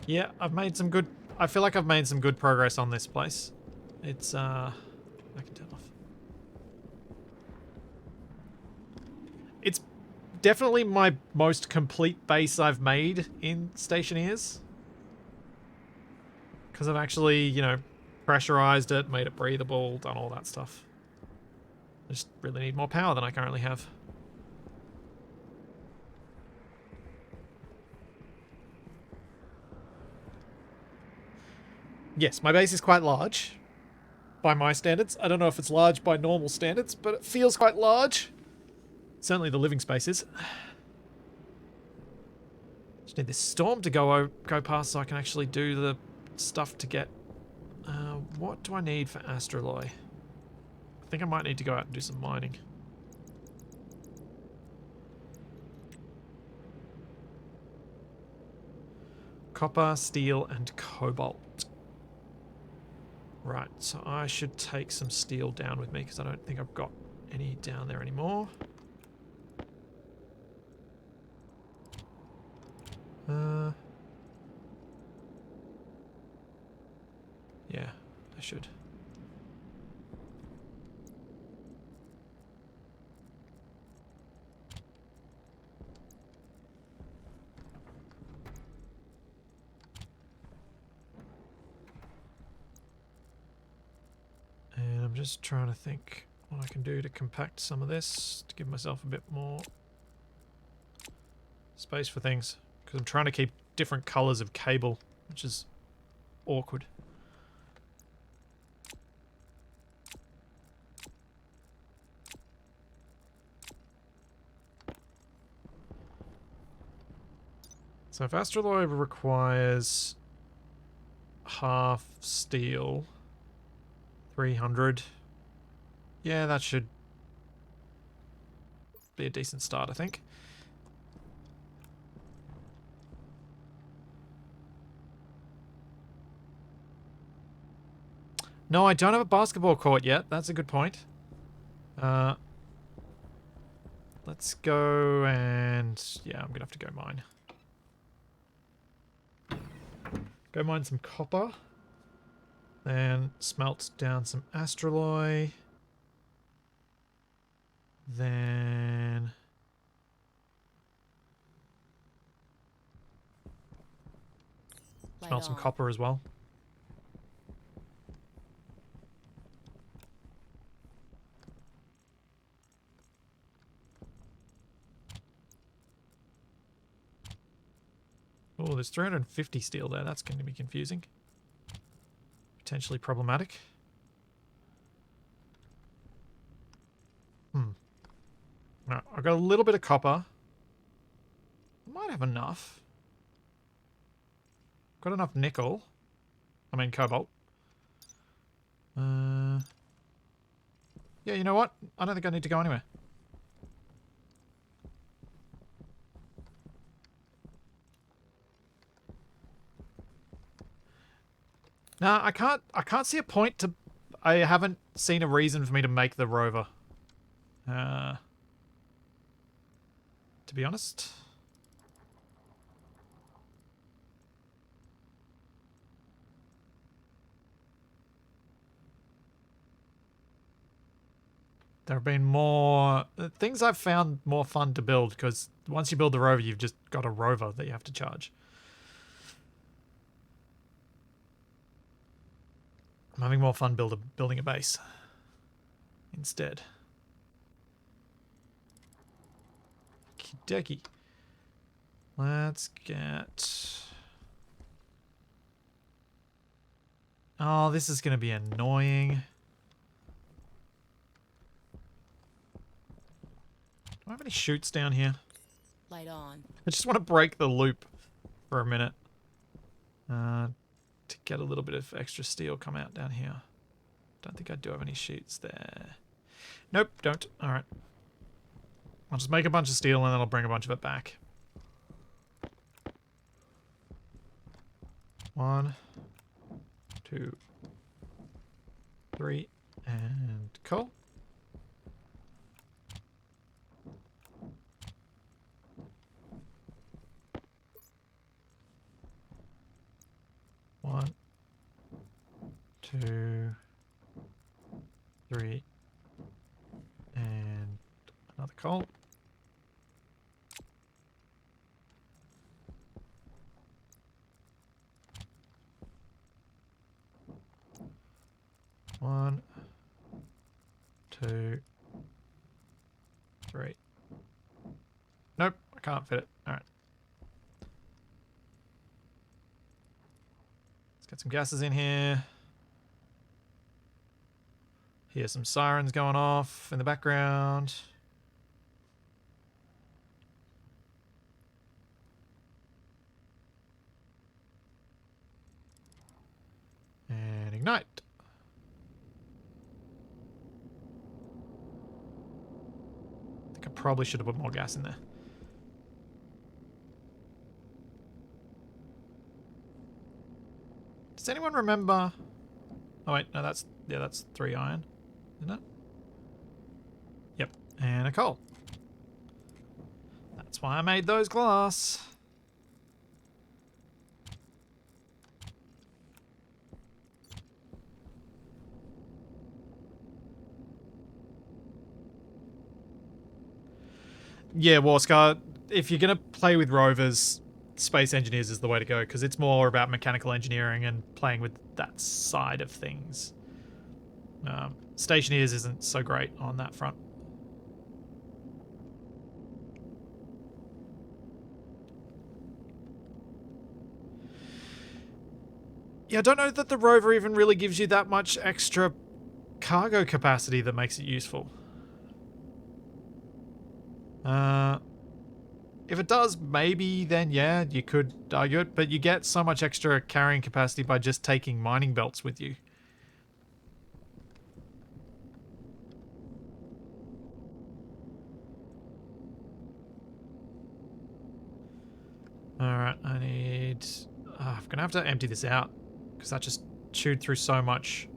Yeah, I've made some good... I feel like I've made some good progress on this place. It's, I can turn off. It's definitely my most complete base I've made in Stationeers. Because I've actually, you know, pressurized it, made it breathable, done all that stuff. I just really need more power than I currently have. Yes, my base is quite large. By my standards. I don't know if it's large by normal standards, but it feels quite large. Certainly the living space is. Just need this storm to go past so I can actually do the stuff to get... what do I need for astraloy? I think I might need to go out and do some mining. Copper, steel, and cobalt. Right, so I should take some steel down with me because I don't think I've got any down there anymore. Yeah, I should. And I'm just trying to think what I can do to compact some of this to give myself a bit more space for things. Because I'm trying to keep different colours of cable, which is awkward. So if astraloy requires half steel, 300, yeah, that should be a decent start, I think. No, I don't have a basketball court yet. That's a good point. Let's go and... yeah, I'm going to have to go mine. Go mine some copper. Then smelt down some astraloy. Then... smelt some copper as well. Oh, there's 350 steel there. That's going to be confusing. Potentially problematic. No, I've got a little bit of copper. Might have enough. Got enough nickel. I mean cobalt. Yeah, you know what? I don't think I need to go anywhere. No, I can't see a point to... I haven't seen a reason for me to make the rover. To be honest. There have been more... things I've found more fun to build, because once you build the rover, you've just got a rover that you have to charge. I'm having more fun building a base instead. Okey-dokey. Let's get... oh, this is going to be annoying. I have any chutes down here? Light on. I just want to break the loop for a minute. To get a little bit of extra steel come out down here. Don't think I do have any chutes there. Nope, don't. Alright. I'll just make a bunch of steel and then I'll bring a bunch of it back. 1, 2, 3, and coal. One, 2, 3, and another coal. One, 2, 3. Nope, I can't fit it. All right. Let's get some gases in here. Hear some sirens going off in the background. And ignite. I think I probably should have put more gas in there. Does anyone remember? Oh wait, no, that's 3 iron, isn't it? Yep, and a coal. That's why I made those glass. Yeah, Warscar, if you're going to play with rovers, Space Engineers is the way to go, because it's more about mechanical engineering and playing with that side of things. Stationeers isn't so great on that front. Yeah, I don't know that the rover even really gives you that much extra cargo capacity that makes it useful. If it does, maybe then yeah, you could argue it, but you get so much extra carrying capacity by just taking mining belts with you. Alright, I need... I'm gonna have to empty this out, because that just chewed through so much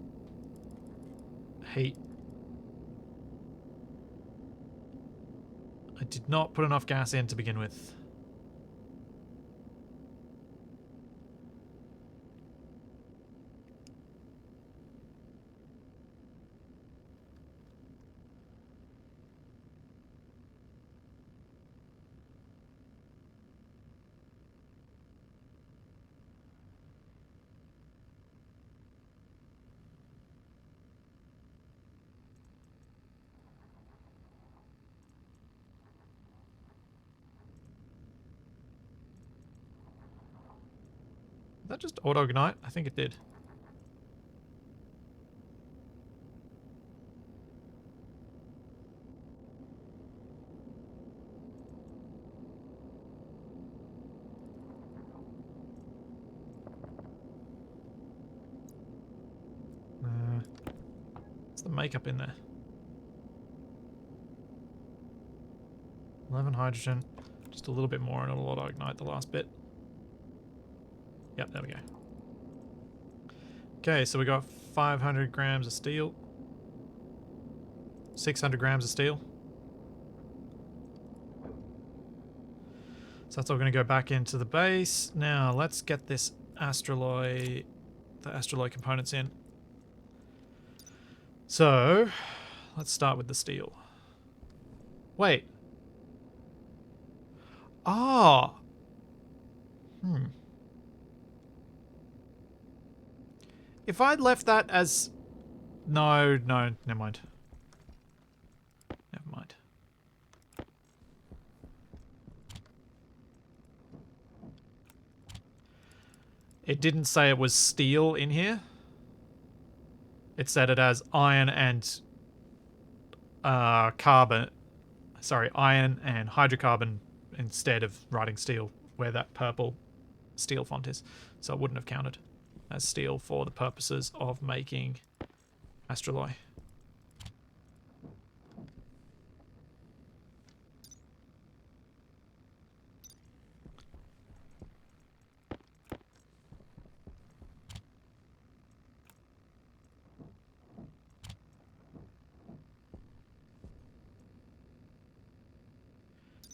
heat. I did not put enough gas in to begin with. Did that just auto-ignite? I think it did. What's the makeup in there? 11 hydrogen. Just a little bit more and it'll auto-ignite the last bit. Yep, there we go. Okay, so we got 500 grams of steel. 600 grams of steel. So that's all going to go back into the base. Now, let's get this astraloy, the astraloy components in. So, let's start with the steel. Wait. Ah. If I'd left that as... No, never mind. Never mind. It didn't say it was steel in here. It said it as iron and carbon. iron and hydrocarbon instead of writing steel where that purple steel font is. So it wouldn't have counted as steel for the purposes of making astraloy.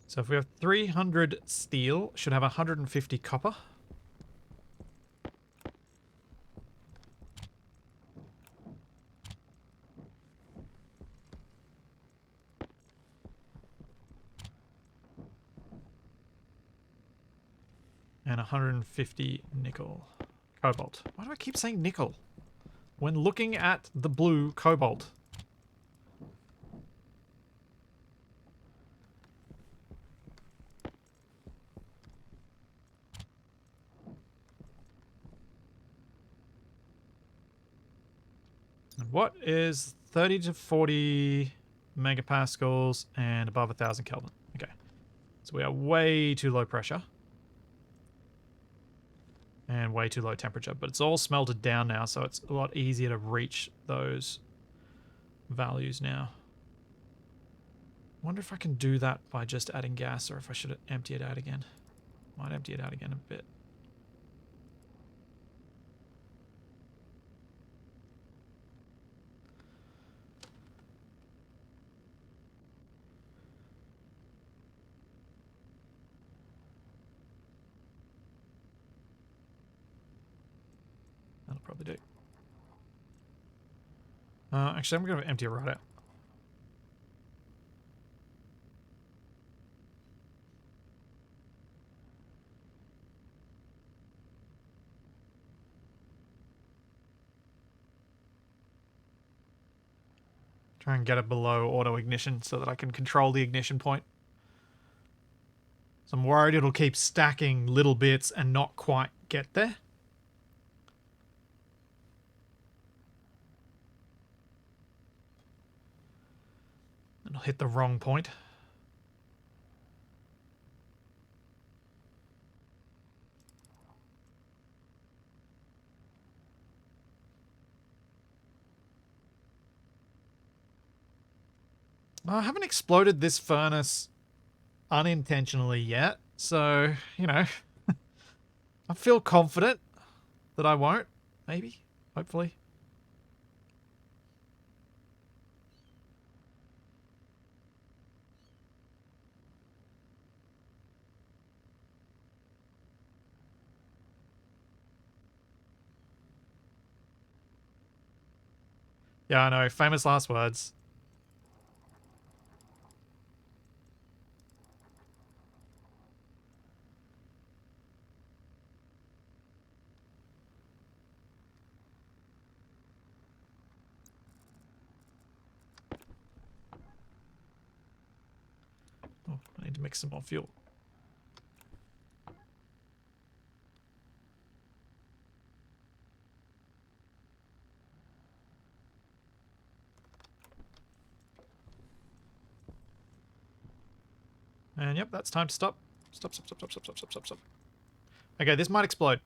So if we have 300 steel, should have 150 copper. And 150 nickel. Cobalt. Why do I keep saying nickel? When looking at the blue cobalt. And what is 30 to 40 megapascals and above 1000 Kelvin? Okay. So we are way too low pressure. And way too low temperature, but it's all smelted down now, so it's a lot easier to reach those values now. Wonder if I can do that by just adding gas, or if I should empty it out again. Might empty it out again a bit. That'll probably do. Actually, I'm going to empty it right out. Try and get it below auto ignition so that I can control the ignition point. So I'm worried it'll keep stacking little bits and not quite get there. It'll hit the wrong point. I haven't exploded this furnace unintentionally yet, so, you know, I feel confident that I won't, maybe, hopefully. Yeah, I know, famous last words. Oh, I need to mix some more fuel. And yep, that's time to stop. Stop, stop, stop, stop, stop, stop, stop, stop, stop. Okay, this might explode.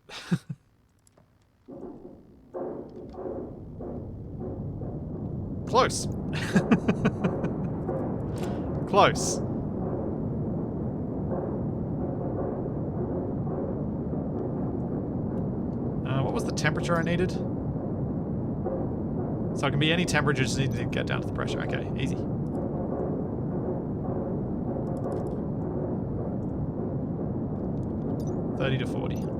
Close. Close. What was the temperature I needed? So it can be any temperature, just need to get down to the pressure. Okay, easy. $30 to $40.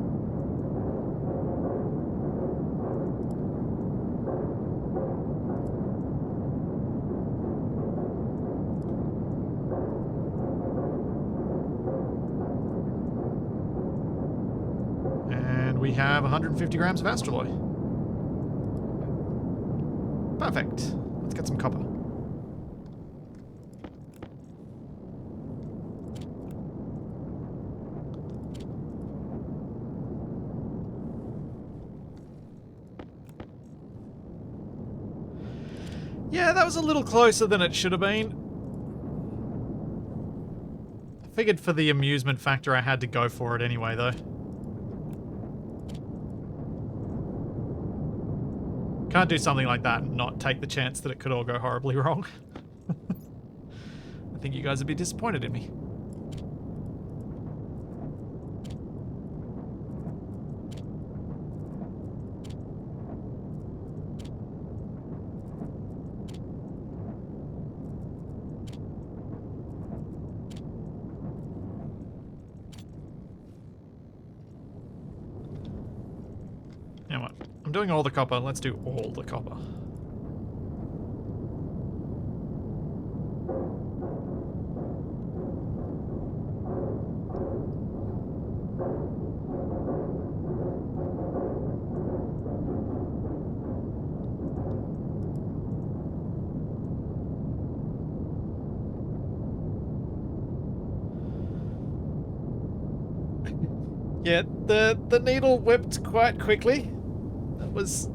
And we have 150 grams of astraloy. Perfect. Let's get some copper. Yeah, that was a little closer than it should have been. Figured for the amusement factor I had to go for it anyway, though. Can't do something like that and not take the chance that it could all go horribly wrong. I think you guys would be disappointed in me. You know what? I'm doing all the copper. Let's do all the copper. Yeah, the needle whipped quite quickly. That was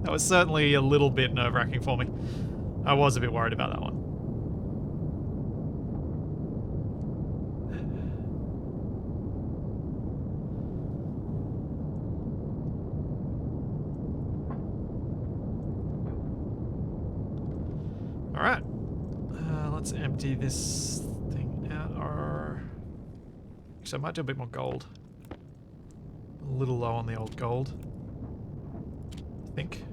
that was certainly a little bit nerve-wracking for me. I was a bit worried about that one. All right, let's empty this thing out. Or actually, I might do a bit more gold. A little low on the old gold, I think.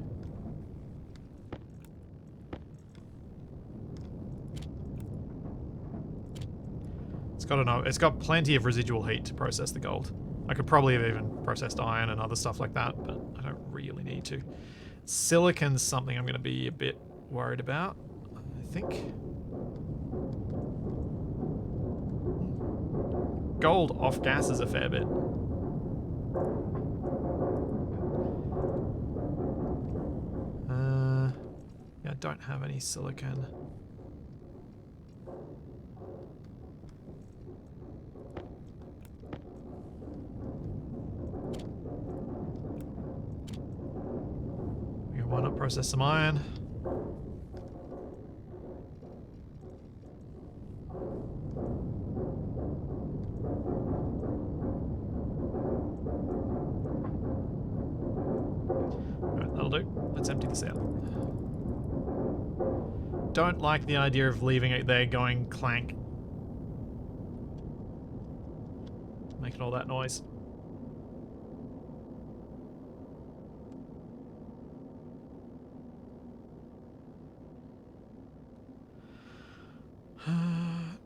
It's got plenty of residual heat to process the gold. I could probably have even processed iron and other stuff like that, but I don't really need to. Silicon's something I'm going to be a bit worried about, I think. Gold off-gases a fair bit. Yeah, I don't have any silicon. Why not process some iron? Alright, that'll do. Let's empty this out. Don't like the idea of leaving it there going clank. Making all that noise.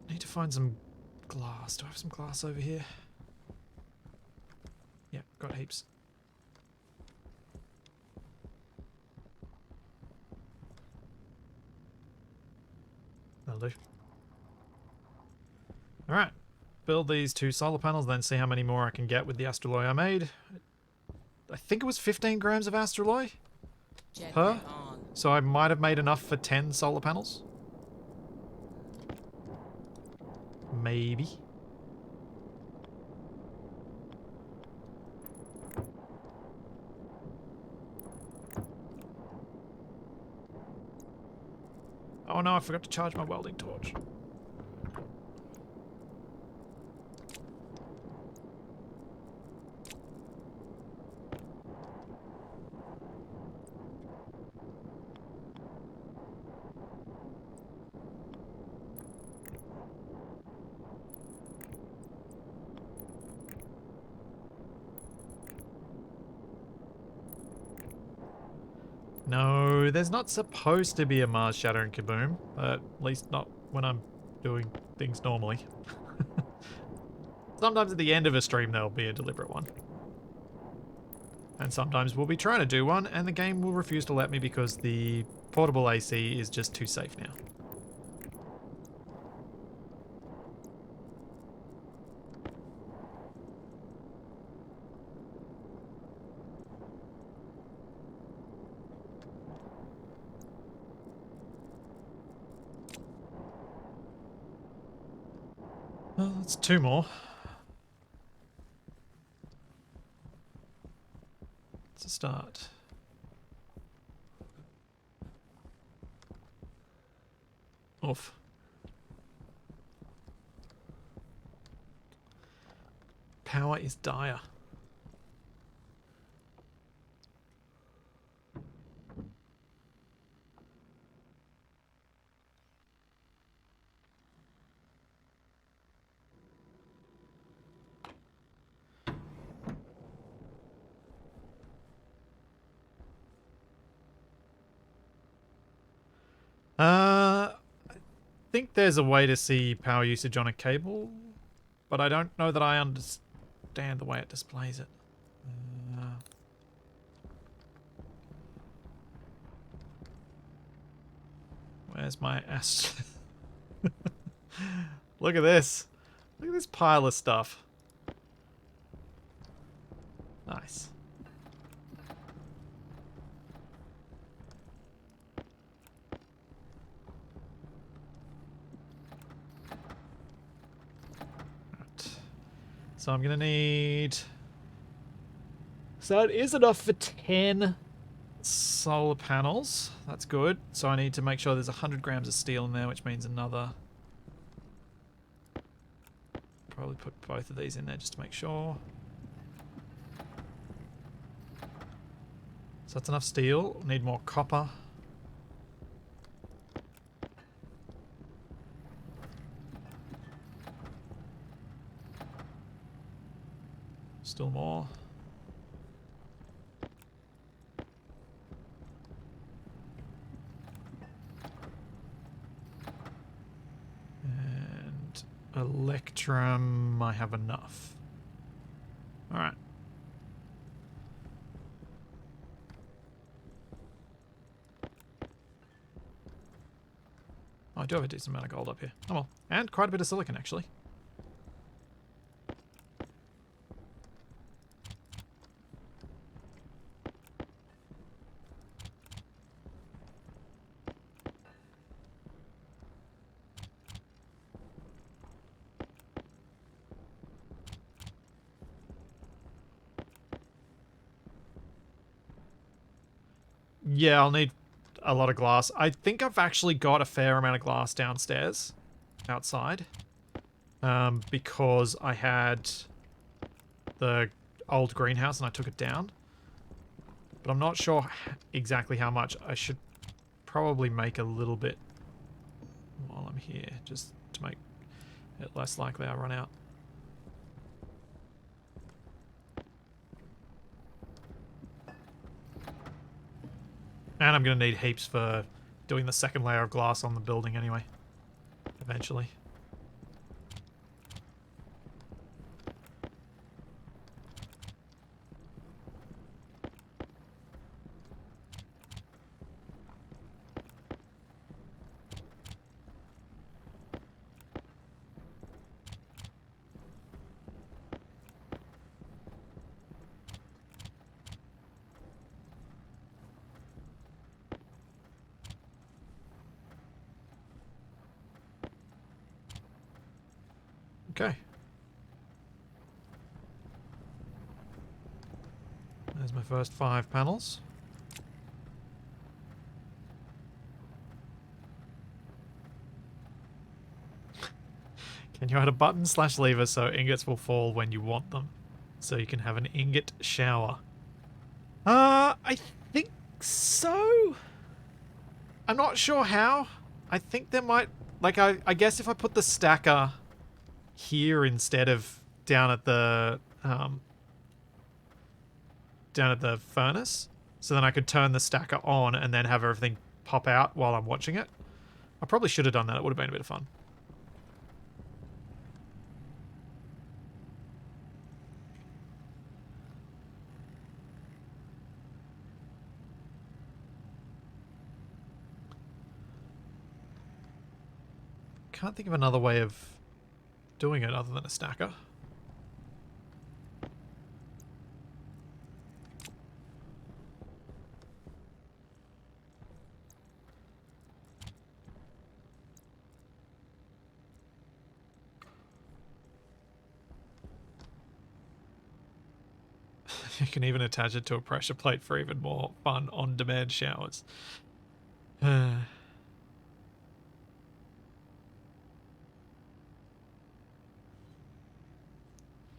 Need to find some glass. Do I have some glass over here? Yeah, got heaps. That'll do. Alright. Build these 2 solar panels, then see how many more I can get with the astraloy I made. I think it was 15 grams of astraloy per. So I might have made enough for 10 solar panels. Maybe. Oh no, I forgot to charge my welding torch. No, there's not supposed to be a Mars shattering kaboom, at least not when I'm doing things normally. Sometimes at the end of a stream there'll be a deliberate one. And sometimes we'll be trying to do one and the game will refuse to let me because the portable AC is just too safe now. Well, that's 2 more. It's a start. Oof. Power is dire. I think there's a way to see power usage on a cable, but I don't know that I understand the way it displays it. Where's my Look at this. Look at this pile of stuff. Nice. Right. So I'm gonna need... So it is enough for 10 solar panels. That's good. So I need to make sure there's 100 grams of steel in there, which means another... Probably put both of these in there just to make sure. So that's enough steel. Need more copper. Still more. And electrum, I have enough. Alright. Oh, I do have a decent amount of gold up here. Oh well. And quite a bit of silicon, actually. Yeah, I'll need a lot of glass. I think I've actually got a fair amount of glass downstairs, outside, because I had the old greenhouse and I took it down. But I'm not sure exactly how much. I should probably make a little bit while I'm here, just to make it less likely I run out. And I'm going to need heaps for doing the second layer of glass on the building anyway, eventually. Okay. There's my first 5 panels. Can you add a button/lever so ingots will fall when you want them? So you can have an ingot shower. I think so. I'm not sure how. I think there might... Like, I guess if I put the stacker here instead of down at the furnace, so then I could turn the stacker on and then have everything pop out while I'm watching it. I probably should have done that. It would have been a bit of fun. Can't think of another way of doing it other than a stacker. You can even attach it to a pressure plate for even more fun on-demand showers.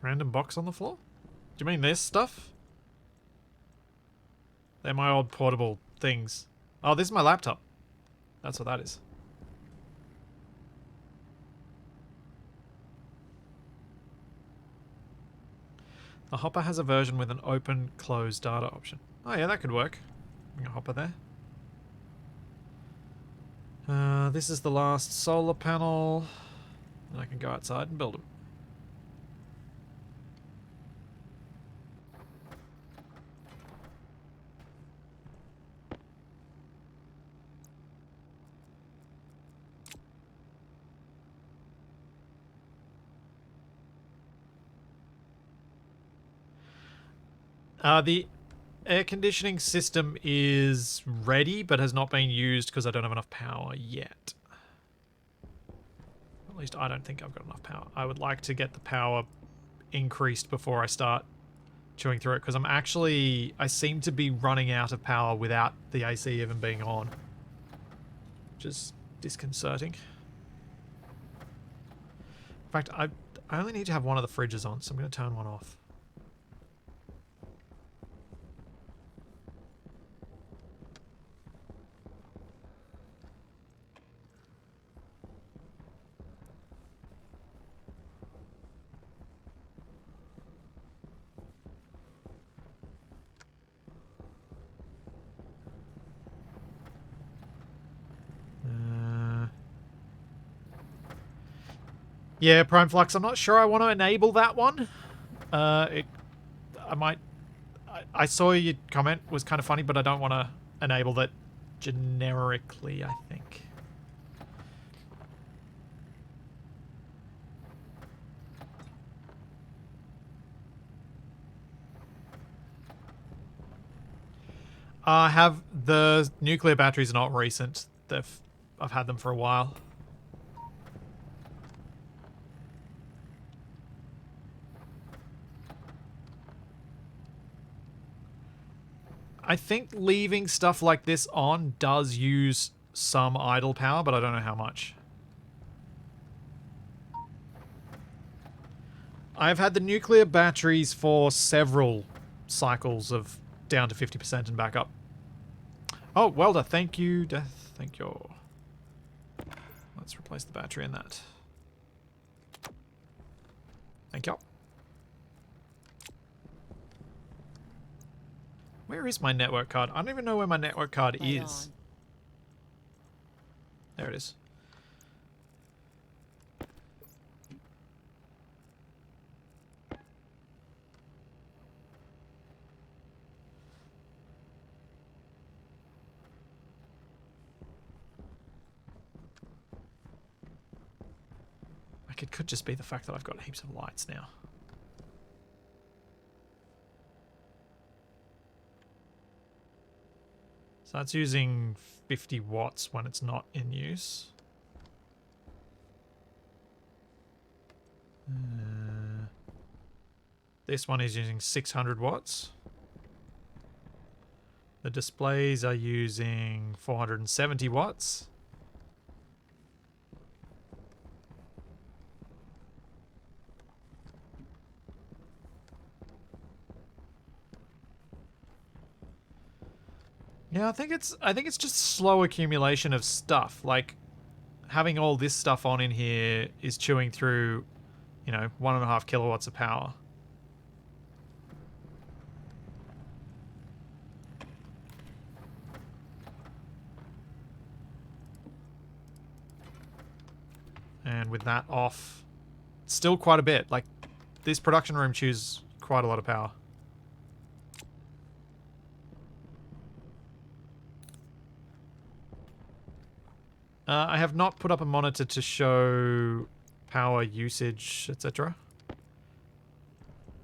Random box on the floor? Do you mean this stuff? They're my old portable things. Oh, this is my laptop. That's what that is. The hopper has a version with an open-close data option. Oh yeah, that could work. Bring a hopper there. This is the last solar panel. And I can go outside and build them. The air conditioning system is ready, but has not been used because I don't have enough power yet. At least I don't think I've got enough power. I would like to get the power increased before I start chewing through it, because I seem to be running out of power without the AC even being on. Which is disconcerting. In fact, I only need to have one of the fridges on, so I'm going to turn one off. Yeah, Prime Flux, I'm not sure I want to enable that one. I saw your comment was kind of funny, but I don't want to enable that generically, I think. Have the nuclear batteries are not recent. I've had them for a while. I think leaving stuff like this on does use some idle power, but I don't know how much. I've had the nuclear batteries for several cycles of down to 50% and back up. Oh, welder, thank you, Death, thank you. Let's replace the battery in that. Thank you. Where is my network card? I don't even know where my network card Light is. on. There it is. Like, it could just be the fact that I've got heaps of lights now. So that's using 50 watts when it's not in use. This one is using 600 watts. The displays are using 470 watts. Yeah, I think it's just slow accumulation of stuff. Like, having all this stuff on in here is chewing through, 1.5 kilowatts of power. And with that off, still quite a bit. Like, this production room chews quite a lot of power. I have not put up a monitor to show power usage, etc.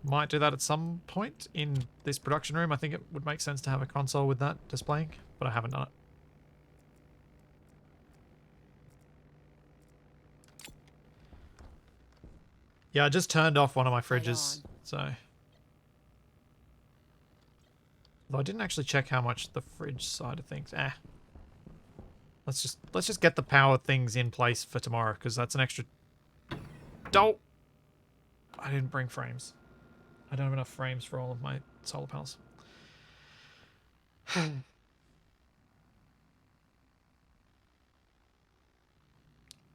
Might do that at some point in this production room. I think it would make sense to have a console with that displaying, but I haven't done it. Yeah, I just turned off one of my fridges, so... Though I didn't actually check how much the fridge side of things... Let's just get the power things in place for tomorrow, because that's an extra... Don't! I didn't bring frames. I don't have enough frames for all of my solar panels.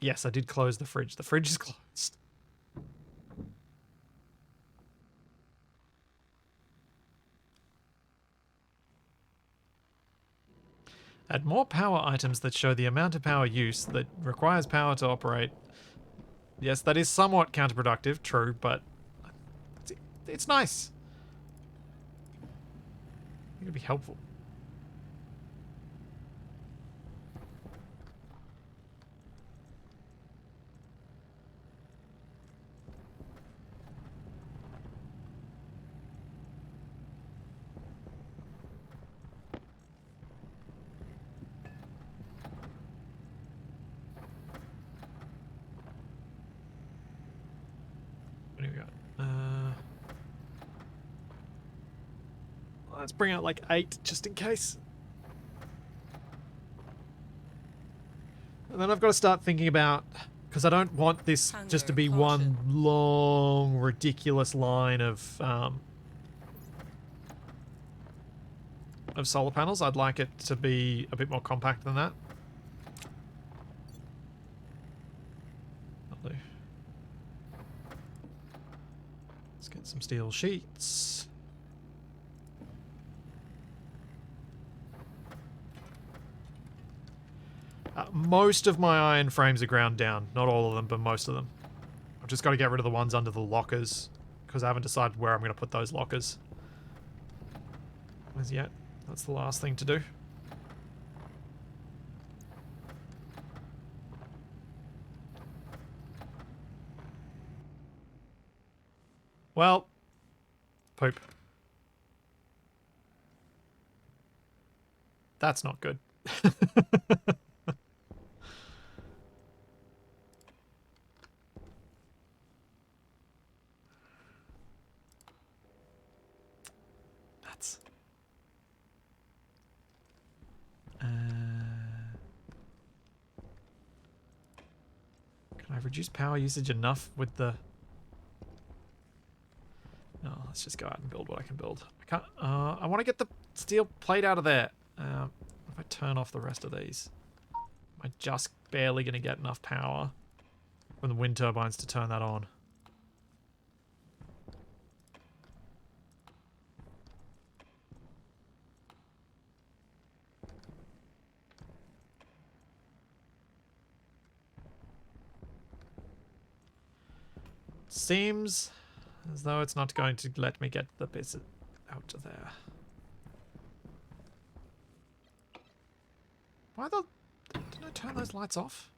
Yes, I did close the fridge. The fridge is closed. Add more power items that show the amount of power use that requires power to operate. Yes, that is somewhat counterproductive, true, but it's nice. I think it'd be helpful. What do we got? Let's bring out like 8 just in case. And then I've got to start thinking about, because I don't want this just to be one long, ridiculous line of solar panels. I'd like it to be a bit more compact than that. That'll do. Let's get some steel sheets. Most of my iron frames are ground down. Not all of them, but most of them. I've just got to get rid of the ones under the lockers, because I haven't decided where I'm going to put those lockers as yet. That's the last thing to do. Well, poop. That's not good. Nuts. Can I reduce power usage enough with the... No, let's just go out and build what I can build. I can't... I want to get the steel plate out of there. If I turn off the rest of these, am I just barely going to get enough power from the wind turbines to turn that on? Seems as though it's not going to let me get the bits out of there. Why the... Didn't I turn those lights off?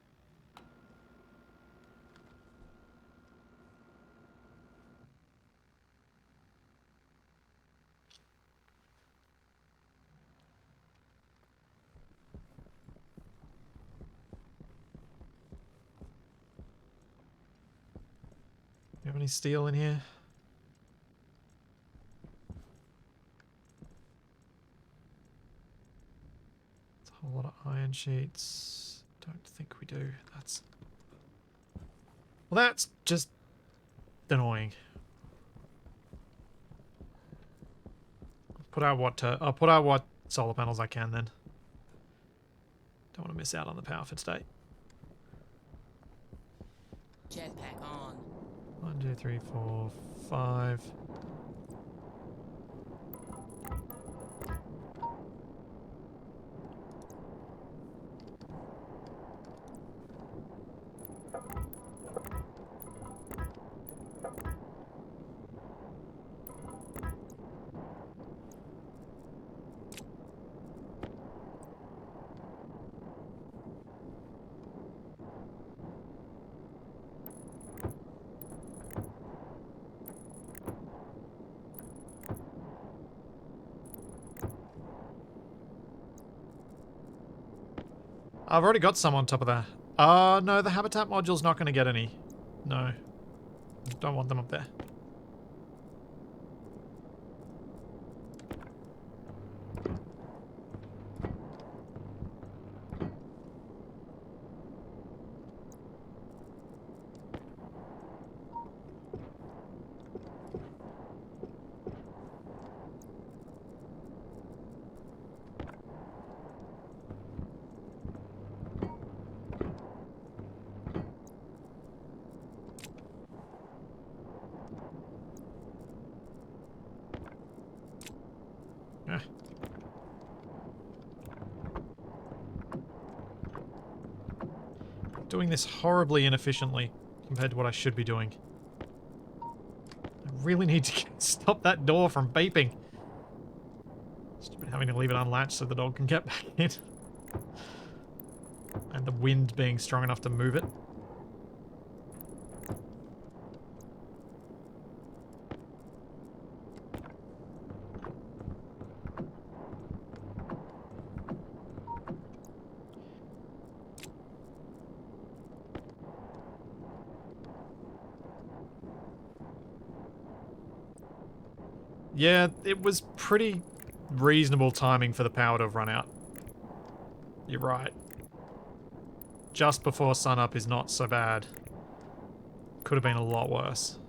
You have any steel in here? It's a whole lot of iron sheets. Don't think we do. That's... Well, that's just annoying. I'll put out what solar panels I can then. Don't want to miss out on the power for today. Jetpack on. 1, 2, 3, 4, 5. I've already got some on top of that. No, the habitat module's not going to get any. No. Don't want them up there. doing this horribly inefficiently compared to what I should be doing. I really need to stop that door from beeping. Stupid having to leave it unlatched so the dog can get back in. And the wind being strong enough to move it. Yeah, it was pretty reasonable timing for the power to have run out. You're right. Just before sunup is not so bad. Could have been a lot worse.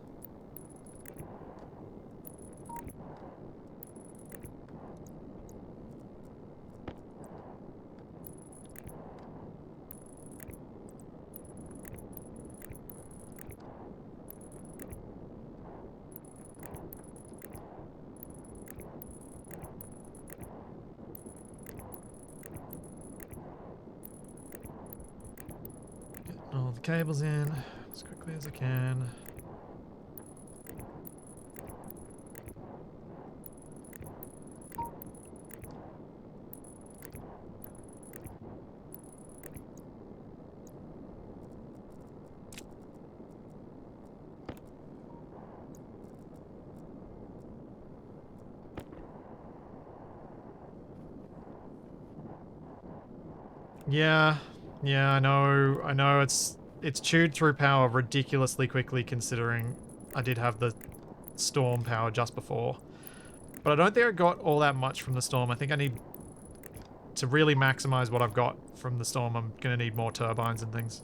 All the cables in as quickly as I can. Yeah, I know it's chewed through power ridiculously quickly considering I did have the storm power just before. But I don't think I got all that much from the storm. I think I need to really maximize what I've got from the storm. I'm gonna need more turbines and things.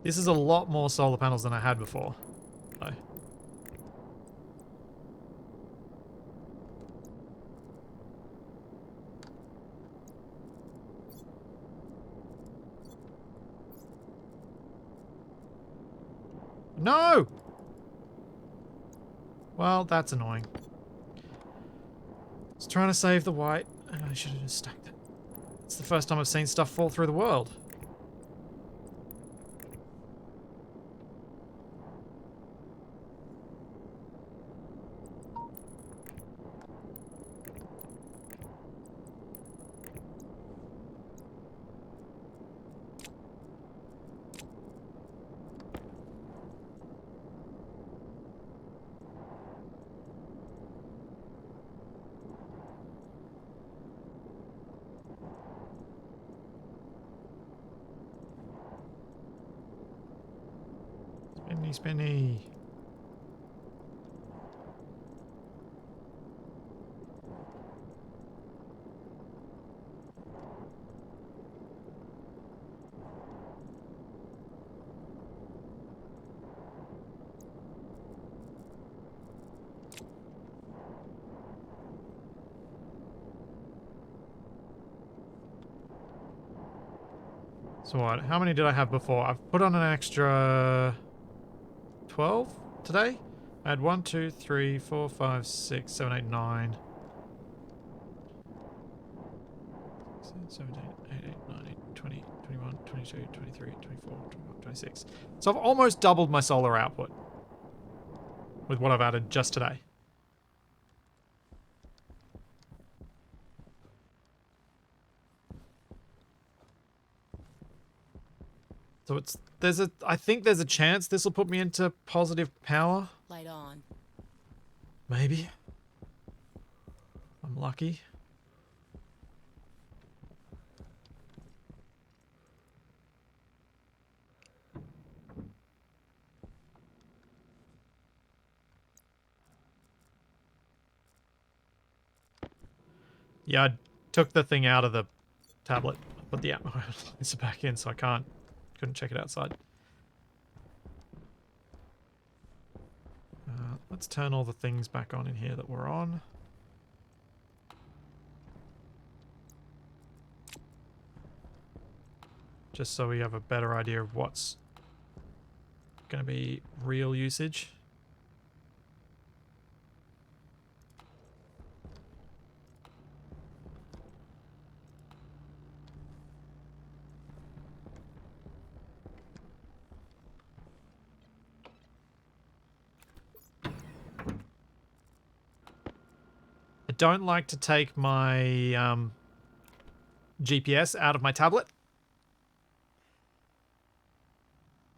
This is a lot more solar panels than I had before, though. No! Well, that's annoying. I was trying to save the white, and I should have just stacked it. It's the first time I've seen stuff fall through the world. Spinny, spinny. So what? How many did I have before? I've put on an extra 12 today? I had 1, 2, 3, 4, 5, 6, 7, 8, 9. 17, 18, 19, 20, 21, 22, 23, 24, 25, 26. So I've almost doubled my solar output with what I've added just today. So I think there's a chance this will put me into positive power. Light on. Maybe. I'm lucky. Yeah, I took the thing out of the tablet, put the app analyzer back in, so I couldn't check it outside. Let's turn all the things back on in here that we're on. Just so we have a better idea of what's going to be real usage. I don't like to take my GPS out of my tablet.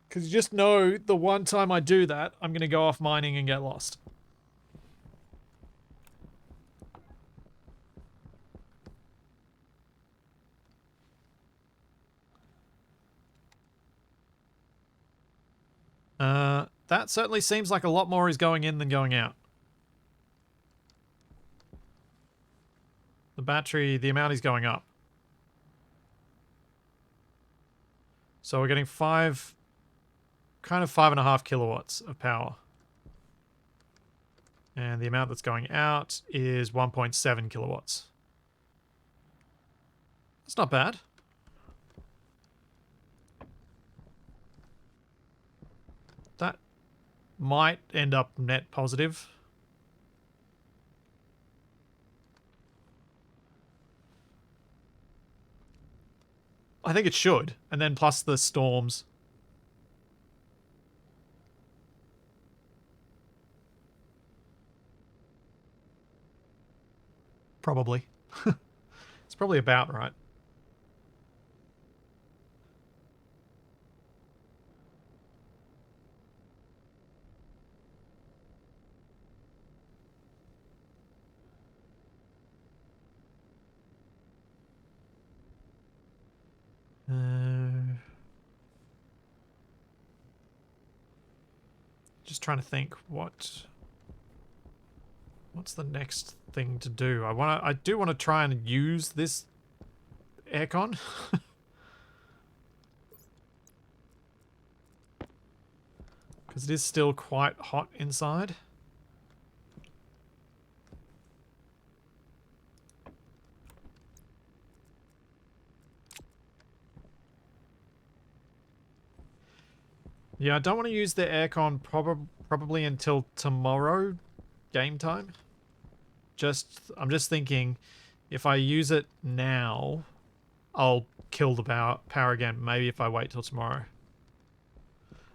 Because you just know the one time I do that, I'm going to go off mining and get lost. That certainly seems like a lot more is going in than going out. The battery, the amount is going up. So we're getting kind of 5.5 kilowatts of power. And the amount that's going out is 1.7 kilowatts. That's not bad. That might end up net positive. I think it should. And then plus the storms. Probably. It's probably about right. Just trying to think what's the next thing to do. I do want to try and use this aircon. Because it is still quite hot inside. Yeah, I don't want to use the aircon probably until tomorrow game time. I'm just thinking if I use it now, I'll kill the power again. Maybe if I wait till tomorrow.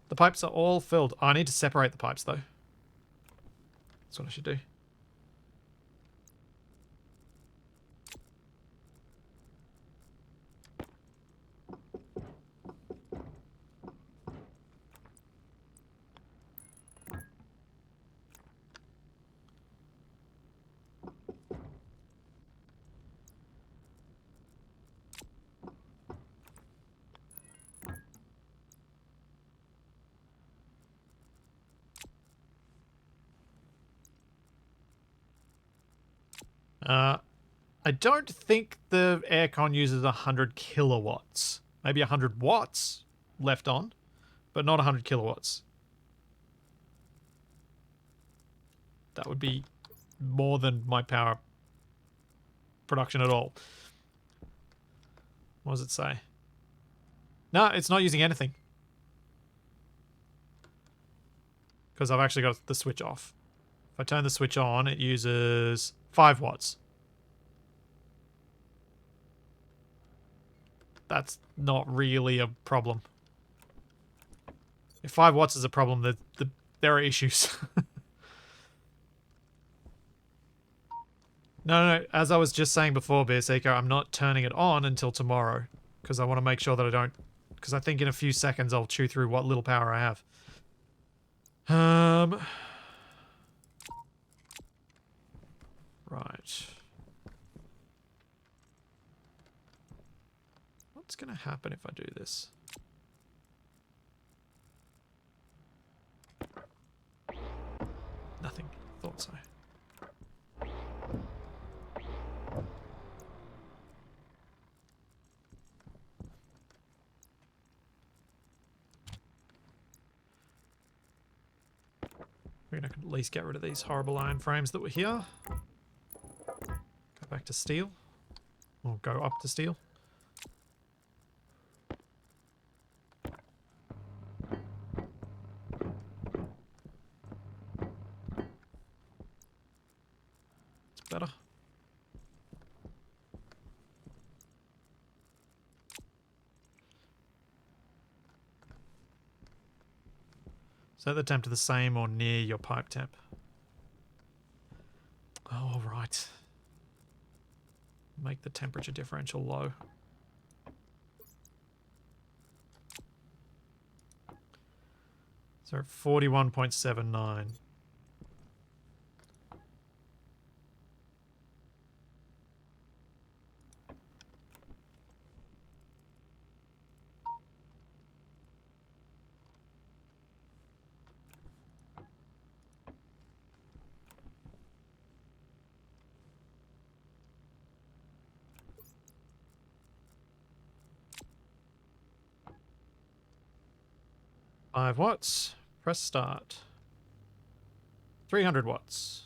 The pipes are all filled. Oh, I need to separate the pipes though. That's what I should do. I don't think the aircon uses 100 kilowatts. Maybe 100 watts left on, but not 100 kilowatts. That would be more than my power production at all. What does it say? No, it's not using anything. Because I've actually got the switch off. If I turn the switch on, it uses 5 watts. That's not really a problem. If 5 watts is a problem, there are issues. No. As I was just saying before, Beerseeker, I'm not turning it on until tomorrow. Because I want to make sure that I don't... Because I think in a few seconds I'll chew through what little power I have. Right. What's going to happen if I do this? Nothing. Thought so. We're going to at least get rid of these horrible iron frames that were here. Go back to steel. Or go up to steel. Set the temp to the same or near your pipe temp. Oh, right. Make the temperature differential low. So 41.79. Five watts. Press start. 300 watts.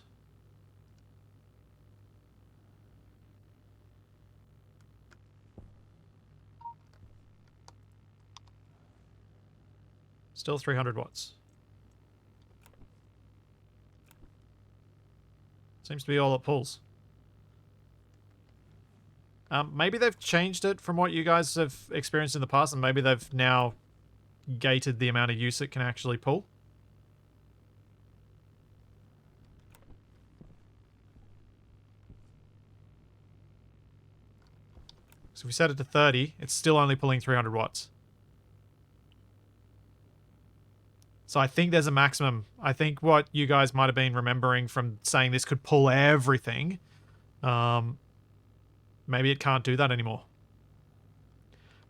Still 300 watts. Seems to be all it pulls. Maybe they've changed it from what you guys have experienced in the past, and maybe they've now gated the amount of use it can actually pull. So if we set it to 30, it's still only pulling 300 watts. So I think there's a maximum. I think what you guys might have been remembering from saying this could pull everything, maybe it can't do that anymore.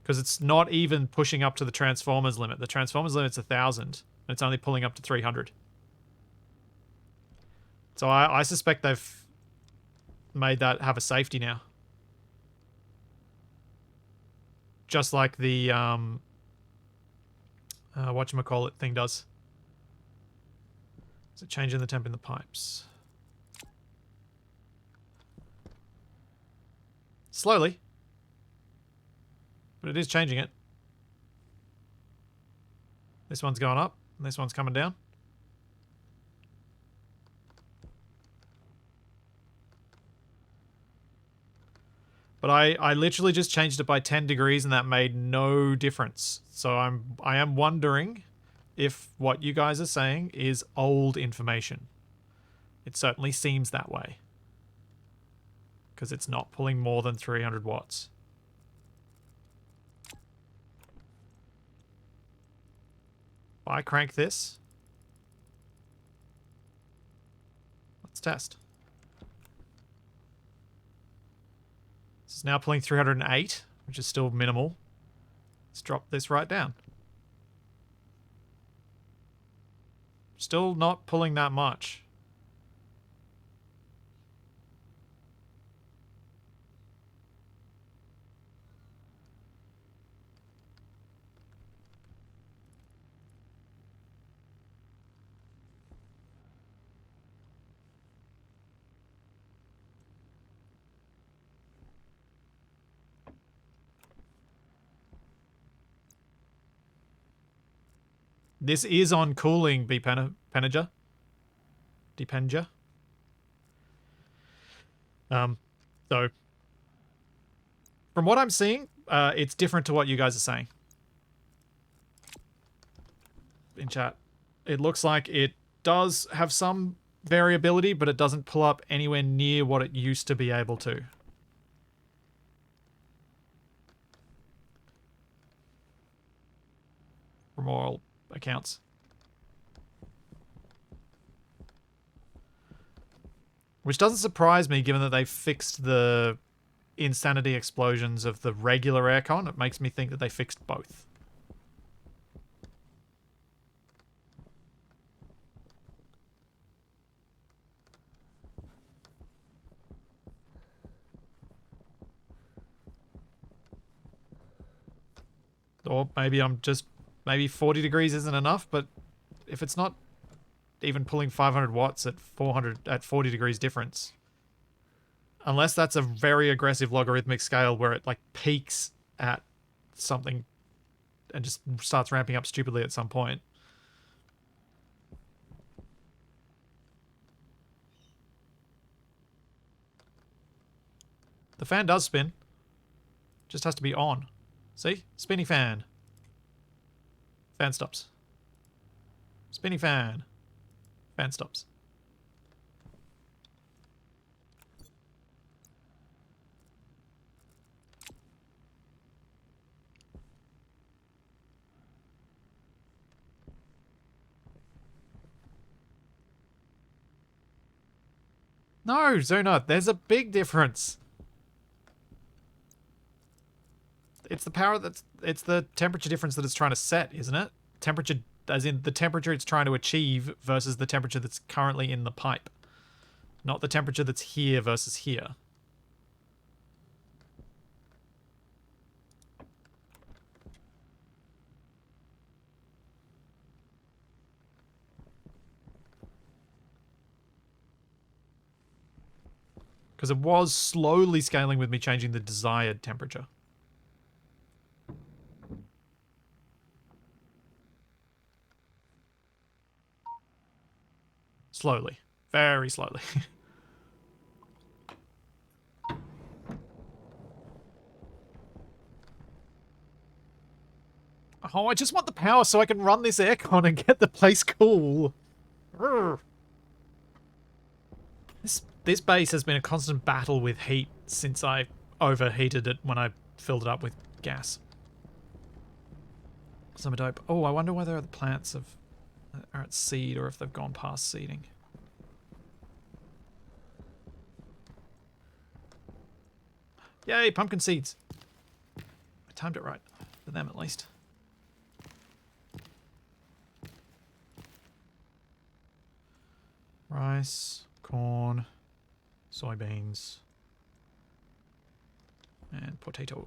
Because it's not even pushing up to the Transformers limit. The Transformers limit's 1,000, and it's only pulling up to 300. So I suspect they've made that have a safety now. Just like the, whatchamacallit thing does. Is it changing the temp in the pipes? Slowly. But it is changing it. This one's going up, and this one's coming down. But I literally just changed it by 10 degrees, and that made no difference. So I am wondering if what you guys are saying is old information. It certainly seems that way. Because it's not pulling more than 300 watts. If I crank this, let's test. This is now pulling 308, which is still minimal. Let's drop this right down. Still not pulling that much. This is on cooling, Depenger. So, from what I'm seeing, it's different to what you guys are saying. In chat. It looks like it does have some variability, but it doesn't pull up anywhere near what it used to be able to. From all accounts. Which doesn't surprise me, given that they fixed the insanity explosions of the regular aircon. It makes me think that they fixed both. Or maybe maybe 40 degrees isn't enough, but if it's not even pulling 500 watts at 40 degrees difference, unless that's a very aggressive logarithmic scale where it like peaks at something and just starts ramping up stupidly at some point. The fan does spin. Just has to be on. See? Spinny fan. Fan stops. Spinny fan. Fan stops. No, Zuna, there's a big difference. It's the power it's the temperature difference that it's trying to set, isn't it? Temperature, as in the temperature it's trying to achieve versus the temperature that's currently in the pipe. Not the temperature that's here versus here. Because it was slowly scaling with me changing the desired temperature. Slowly. Very slowly. Oh, I just want the power so I can run this aircon and get the place cool. Urgh. This base has been a constant battle with heat since I overheated it when I filled it up with gas. Some dope. Oh, I wonder whether the plants are at seed or if they've gone past seeding. Yay, pumpkin seeds. I timed it right. For them, at least. Rice, corn, soybeans, and potato.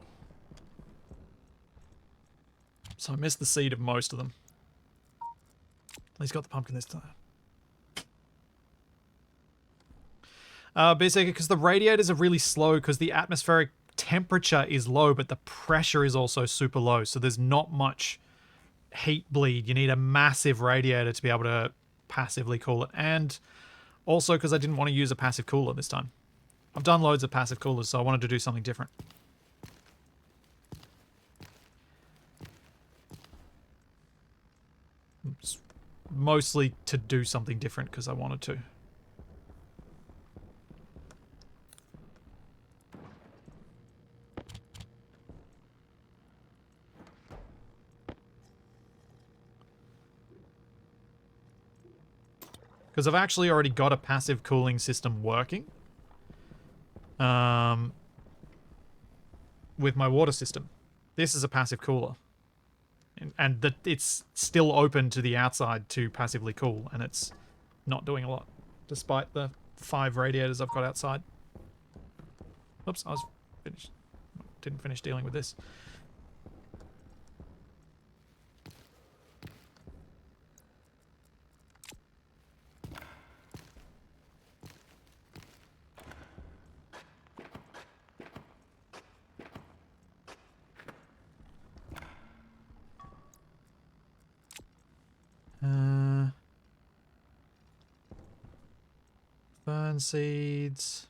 So I missed the seed of most of them. At least got the pumpkin this time. Basically, because the radiators are really slow because the atmospheric temperature is low, but the pressure is also super low. So there's not much heat bleed. You need a massive radiator to be able to passively cool it. And also because I didn't want to use a passive cooler this time. I've done loads of passive coolers, so I wanted to do something different. It's mostly to do something different because I wanted to. Because I've actually already got a passive cooling system working. With my water system. This is a passive cooler. And it's still open to the outside to passively cool, and it's not doing a lot, despite the 5 radiators I've got outside. Oops, I was finished. Didn't finish dealing with this. Fern seeds.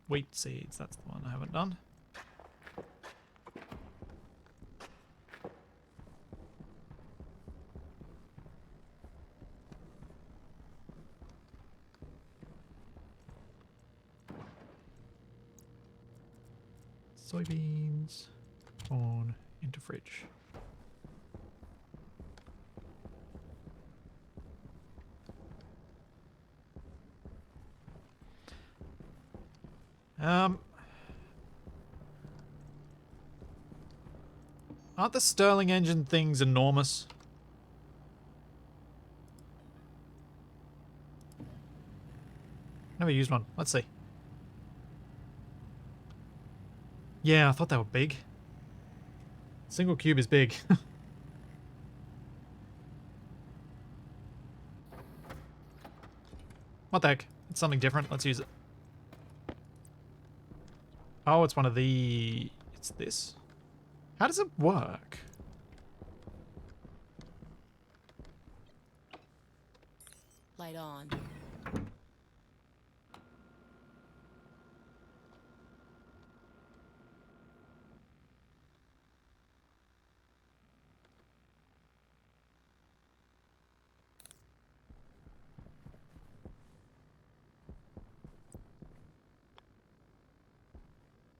Wheat seeds, that's the one I haven't done. Soybeans. Corn into fridge. Aren't the Stirling engine things enormous? Never used one. Let's see. Yeah, I thought they were big. Single cube is big. What the heck? It's something different. Let's use it. Oh, it's one of the... It's this. How does it work? Light on.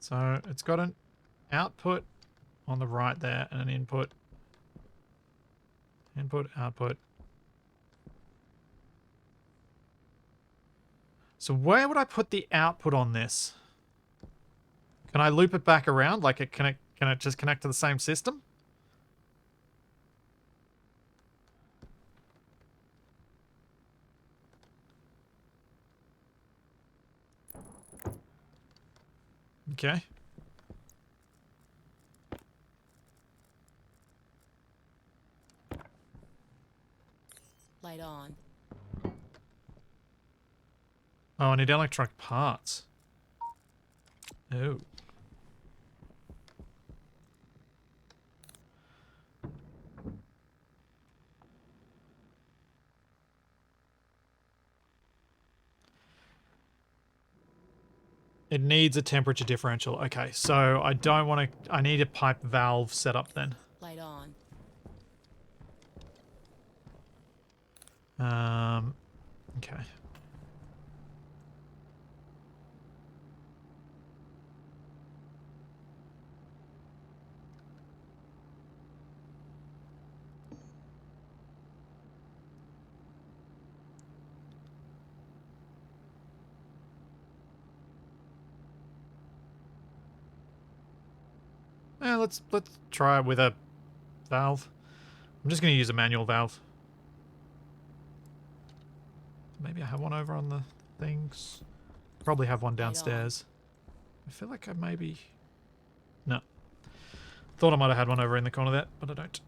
So it's got an output on the right there and an input. Input, output. So where would I put the output on this? Can I loop it back around? Like, can it just connect to the same system? Okay. Light on. Oh, I need electronic parts. Oh. It needs a temperature differential. Okay, so I don't want to... I need a pipe valve set up then. Light on. Okay. Let's try it with a valve. I'm just going to use a manual valve. Maybe I have one over on the things. Probably have one downstairs. I feel like I maybe... No. Thought I might have had one over in the corner there, but I don't.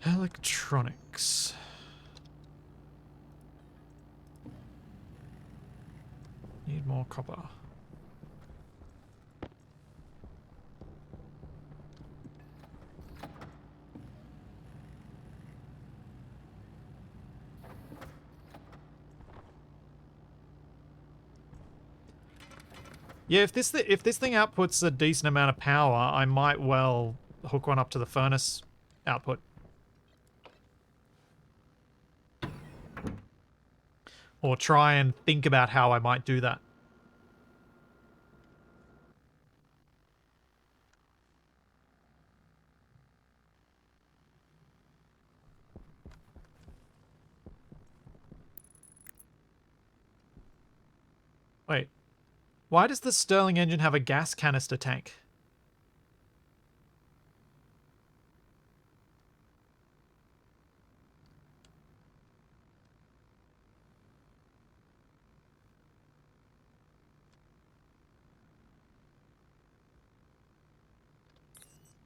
Electronics. Need more copper. Yeah, if this thing outputs a decent amount of power, I might well hook one up to the furnace output. Or try and think about how I might do that. Wait. Why does the Stirling engine have a gas canister tank?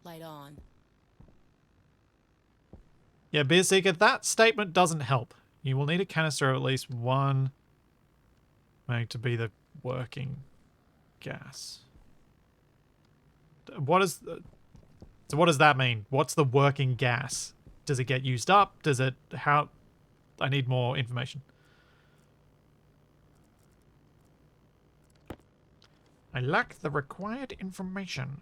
Light on. Yeah, Beer Seeker, that statement doesn't help. You will need a canister of at least one mag to be the working gas. What is... So what does that mean? What's the working gas? Does it get used up? Does it... How... I need more information. I lack the required information.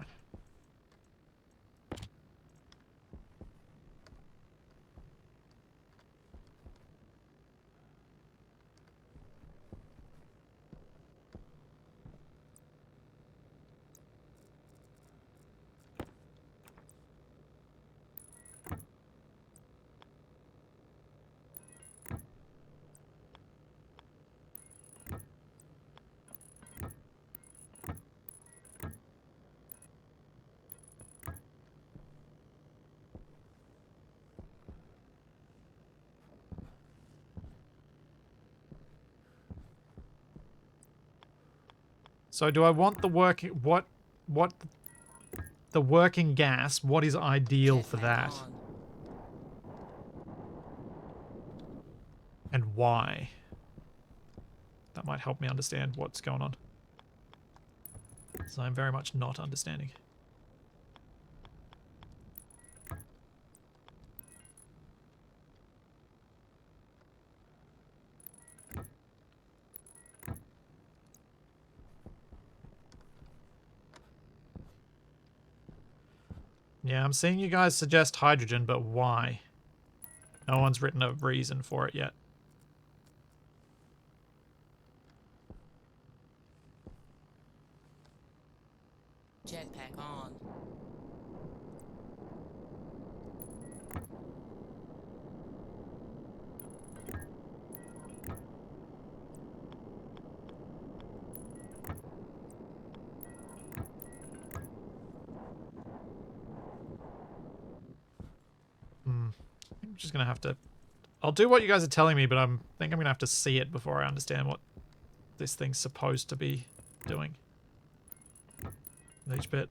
So do I want the working... What the working gas, what is ideal Jet for back that? on. And why? That might help me understand what's going on. So I'm very much not understanding. Yeah, I'm seeing you guys suggest hydrogen, but why? No one's written a reason for it yet. Jetpack on. I'm just gonna have to... I'll do what you guys are telling me, but I think I'm gonna have to see it before I understand what this thing's supposed to be doing. With each bit.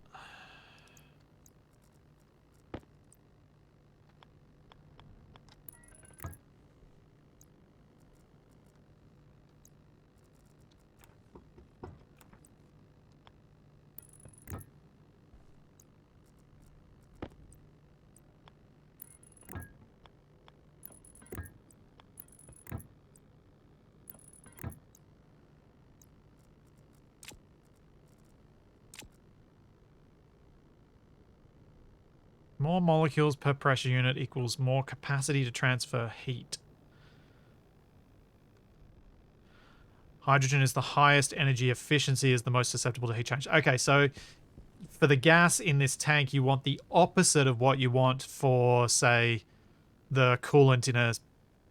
More molecules per pressure unit equals more capacity to transfer heat. Hydrogen is the highest energy efficiency, is the most susceptible to heat change. Okay, so for the gas in this tank, you want the opposite of what you want for, say, the coolant in a...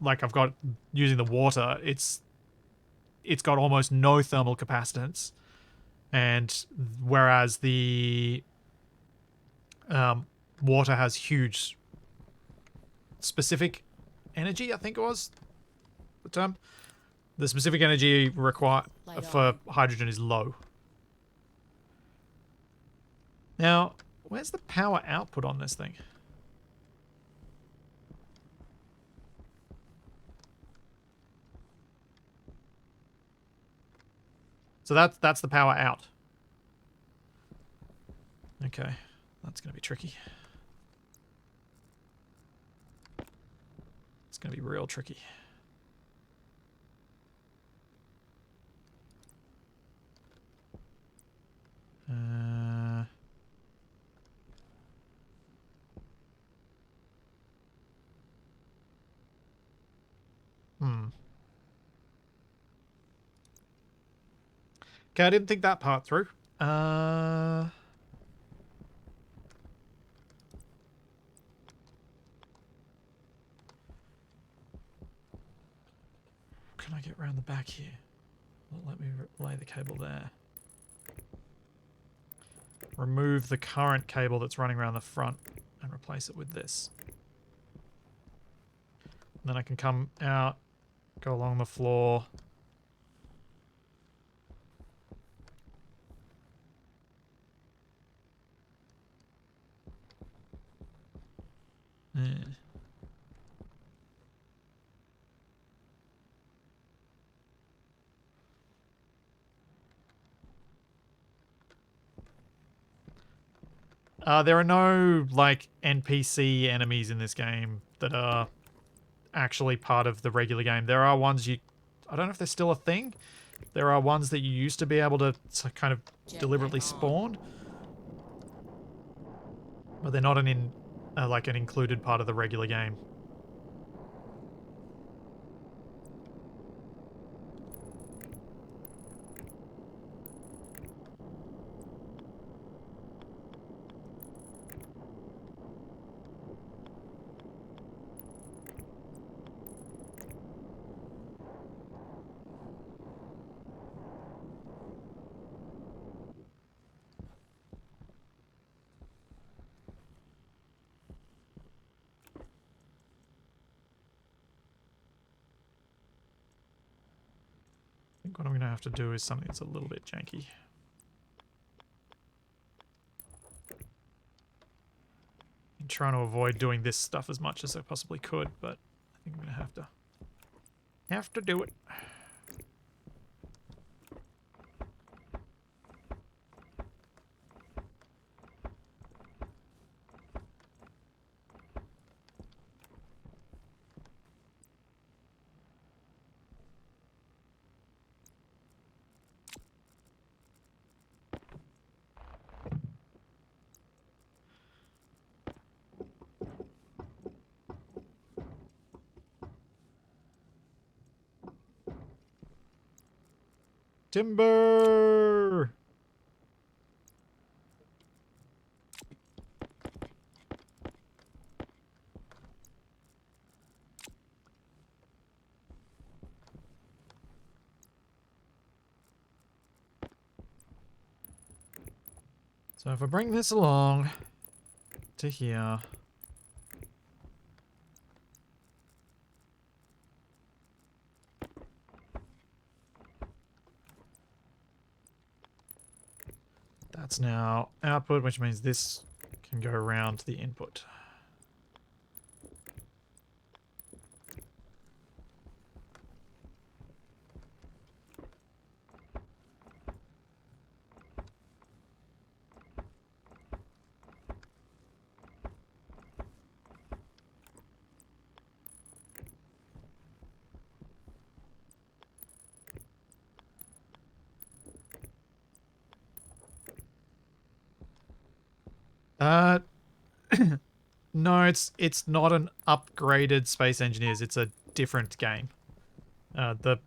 Like I've got using the water, it's got almost no thermal capacitance. And whereas the water has huge specific energy, I think it was the term. The specific energy required for hydrogen is low. Now, where's the power output on this thing? So that's the power out. Okay, that's going to be tricky. It's going to be real tricky. Okay, I didn't think that part through. Can I get around the back here? Well, let me lay the cable there. Remove the current cable that's running around the front and replace it with this. And then I can come out, go along the floor. Yeah. There are no, like, NPC enemies in this game that are actually part of the regular game. There are ones you... I don't know if they're still a thing. There are ones that you used to be able to kind of deliberately spawn. But they're not like an included part of the regular game. I think what I'm going to have to do is something that's a little bit janky. I'm trying to avoid doing this stuff as much as I possibly could, but I think I'm going to have to do it. Timber! So if I bring this along to here. That's now output, which means this can go around the input. Uh, no, it's not an upgraded Space Engineers. It's a different game. The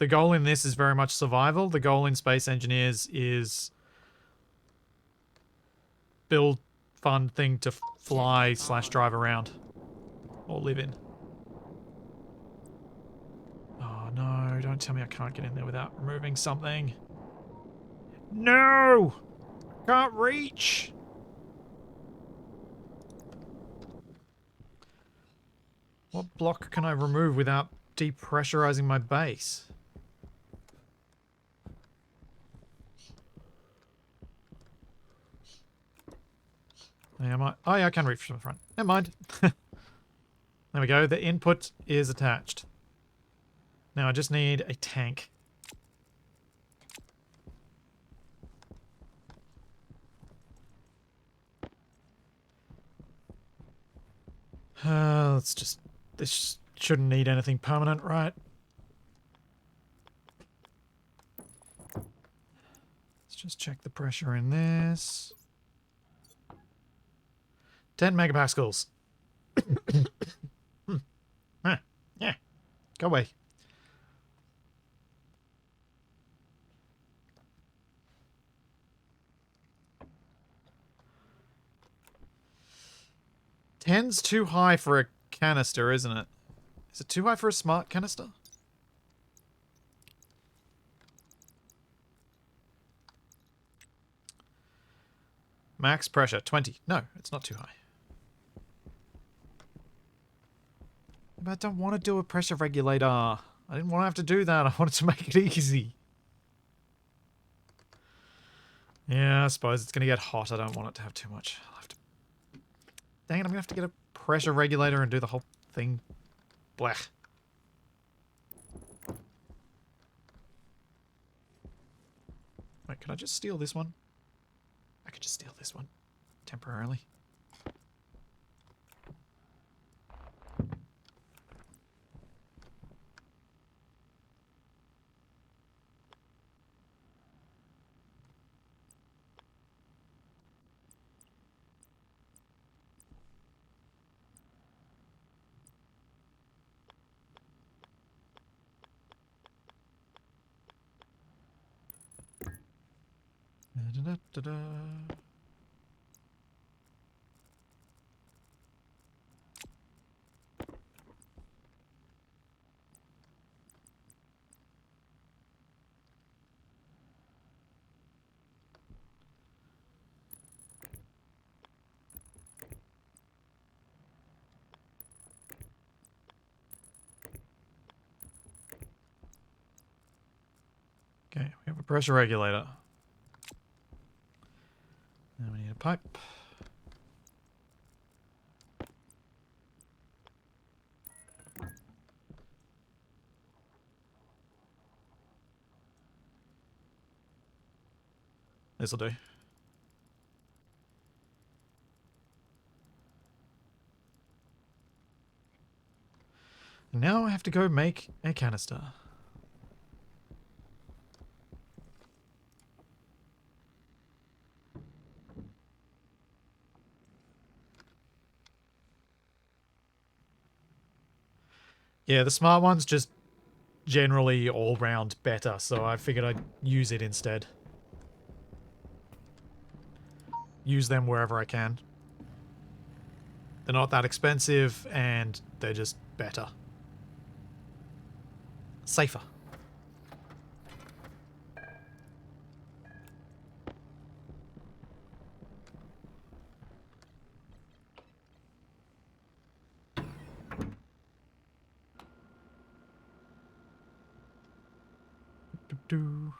goal in this is very much survival. The goal in Space Engineers is build fun thing to fly / drive around or live in. Oh no! Don't tell me I can't get in there without removing something. No! Can't reach. What block can I remove without depressurizing my base? Am I? Oh yeah, I can reach from the front. Never mind. There we go. The input is attached. Now I just need a tank. Let's just... This shouldn't need anything permanent, right? Let's just check the pressure in this. 10 megapascals. Yeah. Go away. Ten's too high for a canister, isn't it? Is it too high for a smart canister? Max pressure, 20. No, it's not too high. But I don't want to do a pressure regulator. I didn't want to have to do that. I wanted to make it easy. Yeah, I suppose it's going to get hot. I don't want it to have too much. I'll have to... Dang it, I'm going to have to get a pressure regulator and do the whole thing. Blech. Wait, can I just steal this one? I could just steal this one. Temporarily. Da-da-da-da-da. Okay, we have a pressure regulator. Now we need a pipe. This'll do. Now I have to go make a canister. Yeah, the smart ones just generally all round better, so I figured I'd use it instead. Use them wherever I can. They're not that expensive, and they're just better. Safer. Do-do.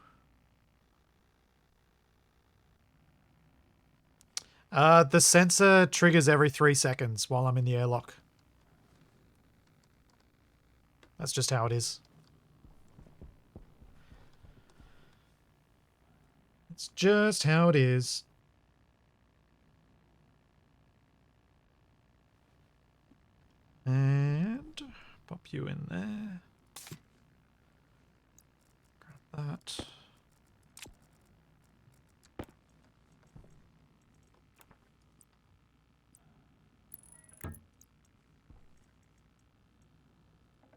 The sensor triggers every 3 seconds while I'm in the airlock. That's just how it is. It's just how it is. And pop you in there. Grab that.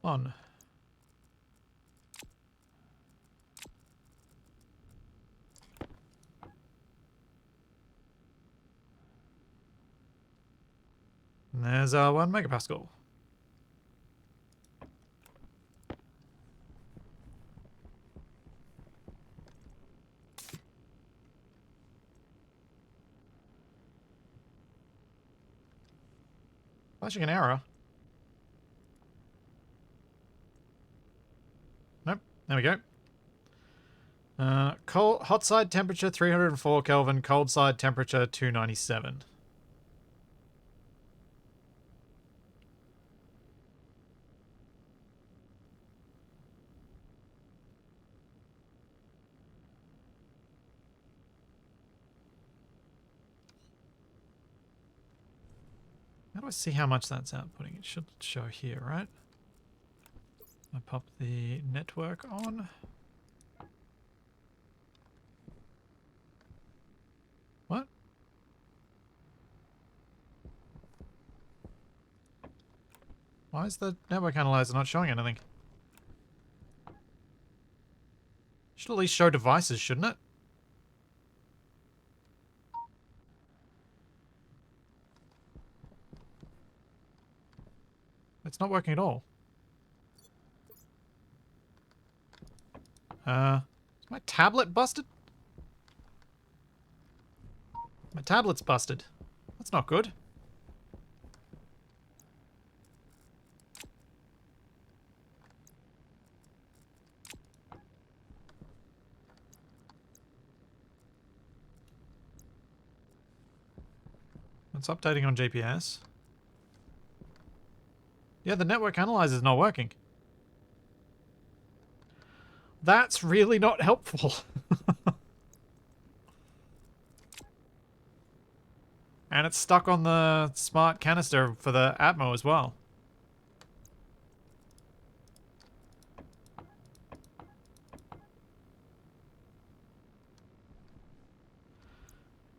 On. And there's our 1 megapascal. Flashing an error. Nope. There we go. Hot side temperature 304 Kelvin, cold side temperature 297. How do I see how much that's outputting? It should show here, right? I pop the network on. What? Why is the network analyzer not showing anything? Should at least show devices, shouldn't it? It's not working at all. Is my tablet busted? My tablet's busted. That's not good. It's updating on GPS. Yeah, the network analyzer is not working. That's really not helpful. And it's stuck on the smart canister for the Atmo as well.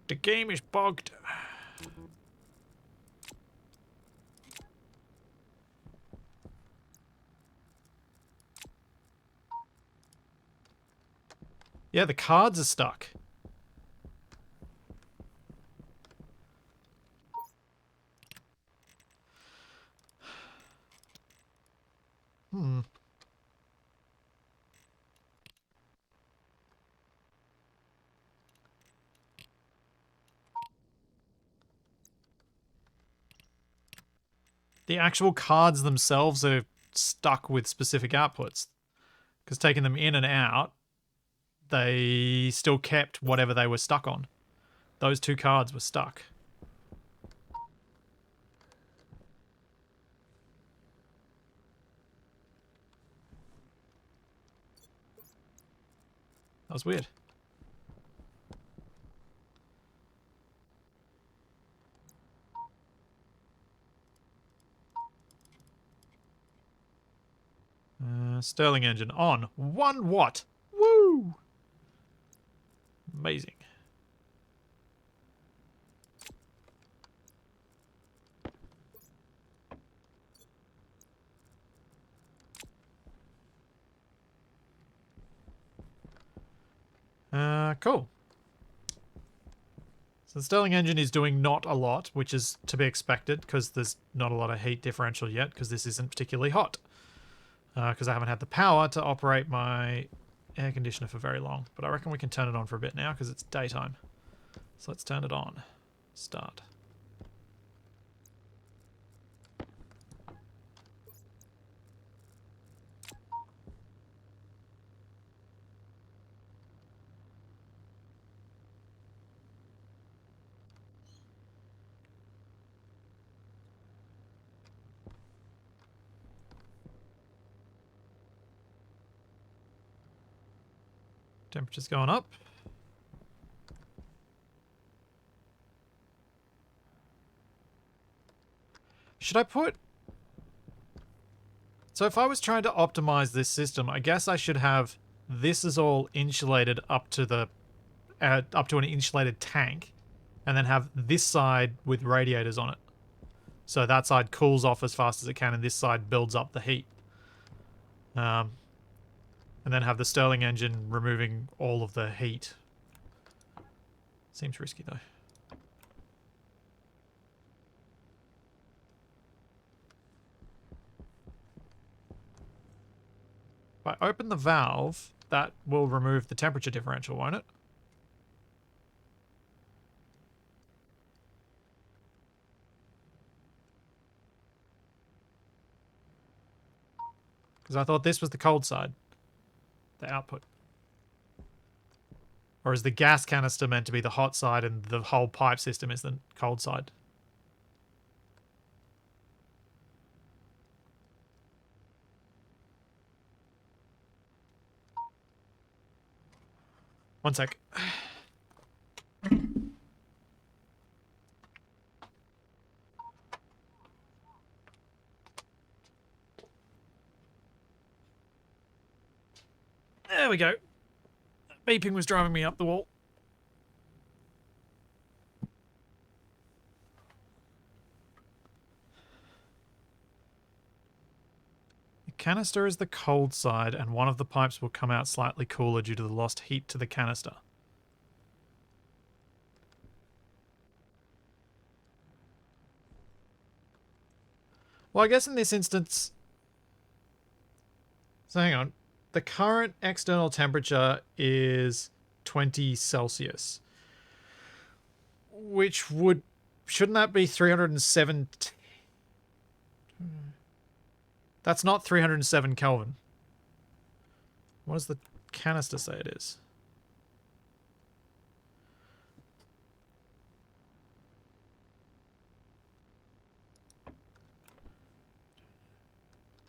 The game is bugged. Yeah, the cards are stuck. Hmm. The actual cards themselves are stuck with specific outputs. Because taking them in and out, they still kept whatever they were stuck on. Those 2 cards were stuck. That was weird. Stirling engine on. 1 watt. Woo! Amazing. Cool. So the Stirling engine is doing not a lot, which is to be expected because there's not a lot of heat differential yet because this isn't particularly hot. Because I haven't had the power to operate my air conditioner for very long. But I reckon we can turn it on for a bit now because it's daytime. So let's turn it on. Start. Temperature's going up. Should I put... So if I was trying to optimize this system, I guess I should have this is all insulated up to the up to an insulated tank, and then have this side with radiators on it. So that side cools off as fast as it can, and this side builds up the heat. And then have the Stirling engine removing all of the heat. Seems risky though. If I open the valve, that will remove the temperature differential, won't it? Because I thought this was the cold side. The output. Or is the gas canister meant to be the hot side and the whole pipe system is the cold side? One sec. There we go. Beeping was driving me up the wall. The canister is the cold side, and one of the pipes will come out slightly cooler due to the lost heat to the canister. Well, I guess in this instance... So hang on. The current external temperature is 20 Celsius. Which would... Shouldn't that be 307... That's not 307 Kelvin. What does the canister say it is?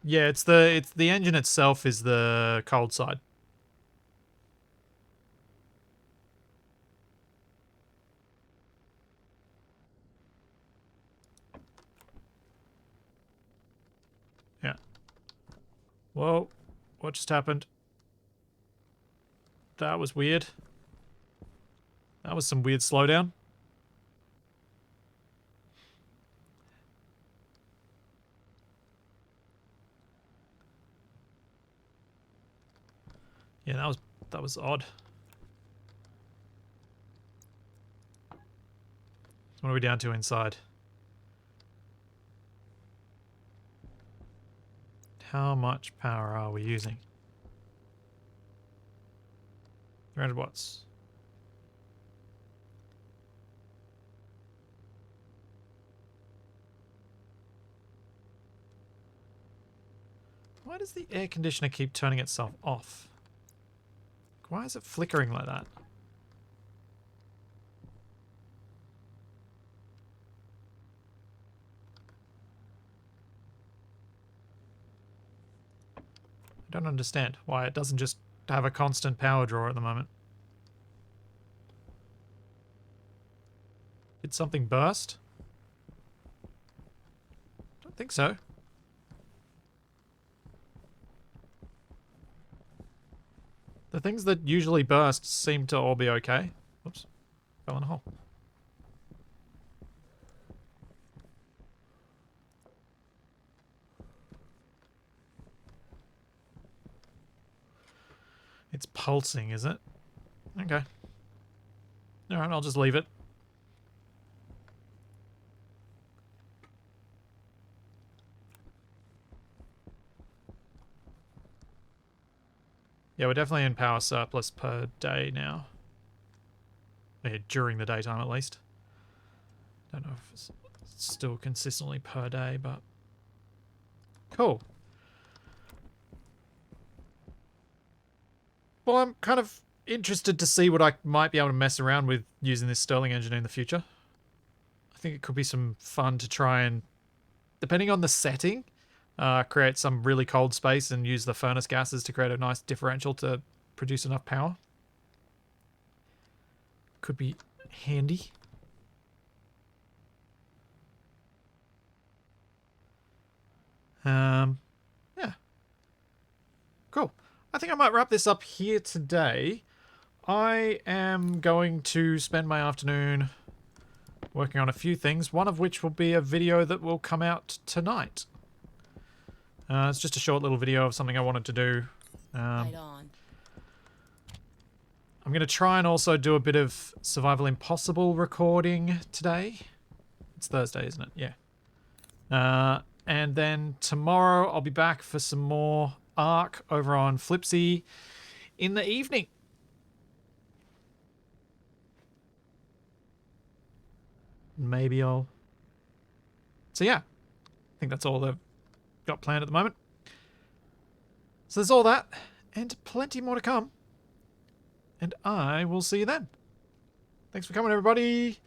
Yeah, it's the engine itself is the cold side. Yeah. Whoa. What just happened? That was weird. That was some weird slowdown. Yeah, that was odd. What are we down to inside? How much power are we using? 300 watts. Why does the air conditioner keep turning itself off? Why is it flickering like that? I don't understand why it doesn't just have a constant power draw at the moment. Did something burst? Don't think so. The things that usually burst seem to all be okay. Oops. Fell in a hole. It's pulsing, is it? Okay. Alright, I'll just leave it. Yeah, we're definitely in power surplus per day now. Yeah, during the daytime at least. Don't know if it's still consistently per day, but cool. Well, I'm kind of interested to see what I might be able to mess around with using this Stirling engine in the future. I think it could be some fun to try and, depending on the setting, create some really cold space and use the furnace gases to create a nice differential to produce enough power. Could be handy. Yeah. Cool. I think I might wrap this up here today. I am going to spend my afternoon working on a few things, one of which will be a video that will come out tonight. It's just a short little video of something I wanted to do. Right on. I'm going to try and also do a bit of Survival Impossible recording today. It's Thursday, isn't it? Yeah. And then tomorrow I'll be back for some more Ark over on Flipsy in the evening. Maybe I'll... So yeah, I think that's all I've got planned at the moment. So there's all that, and plenty more to come. And I will see you then. Thanks for coming, everybody.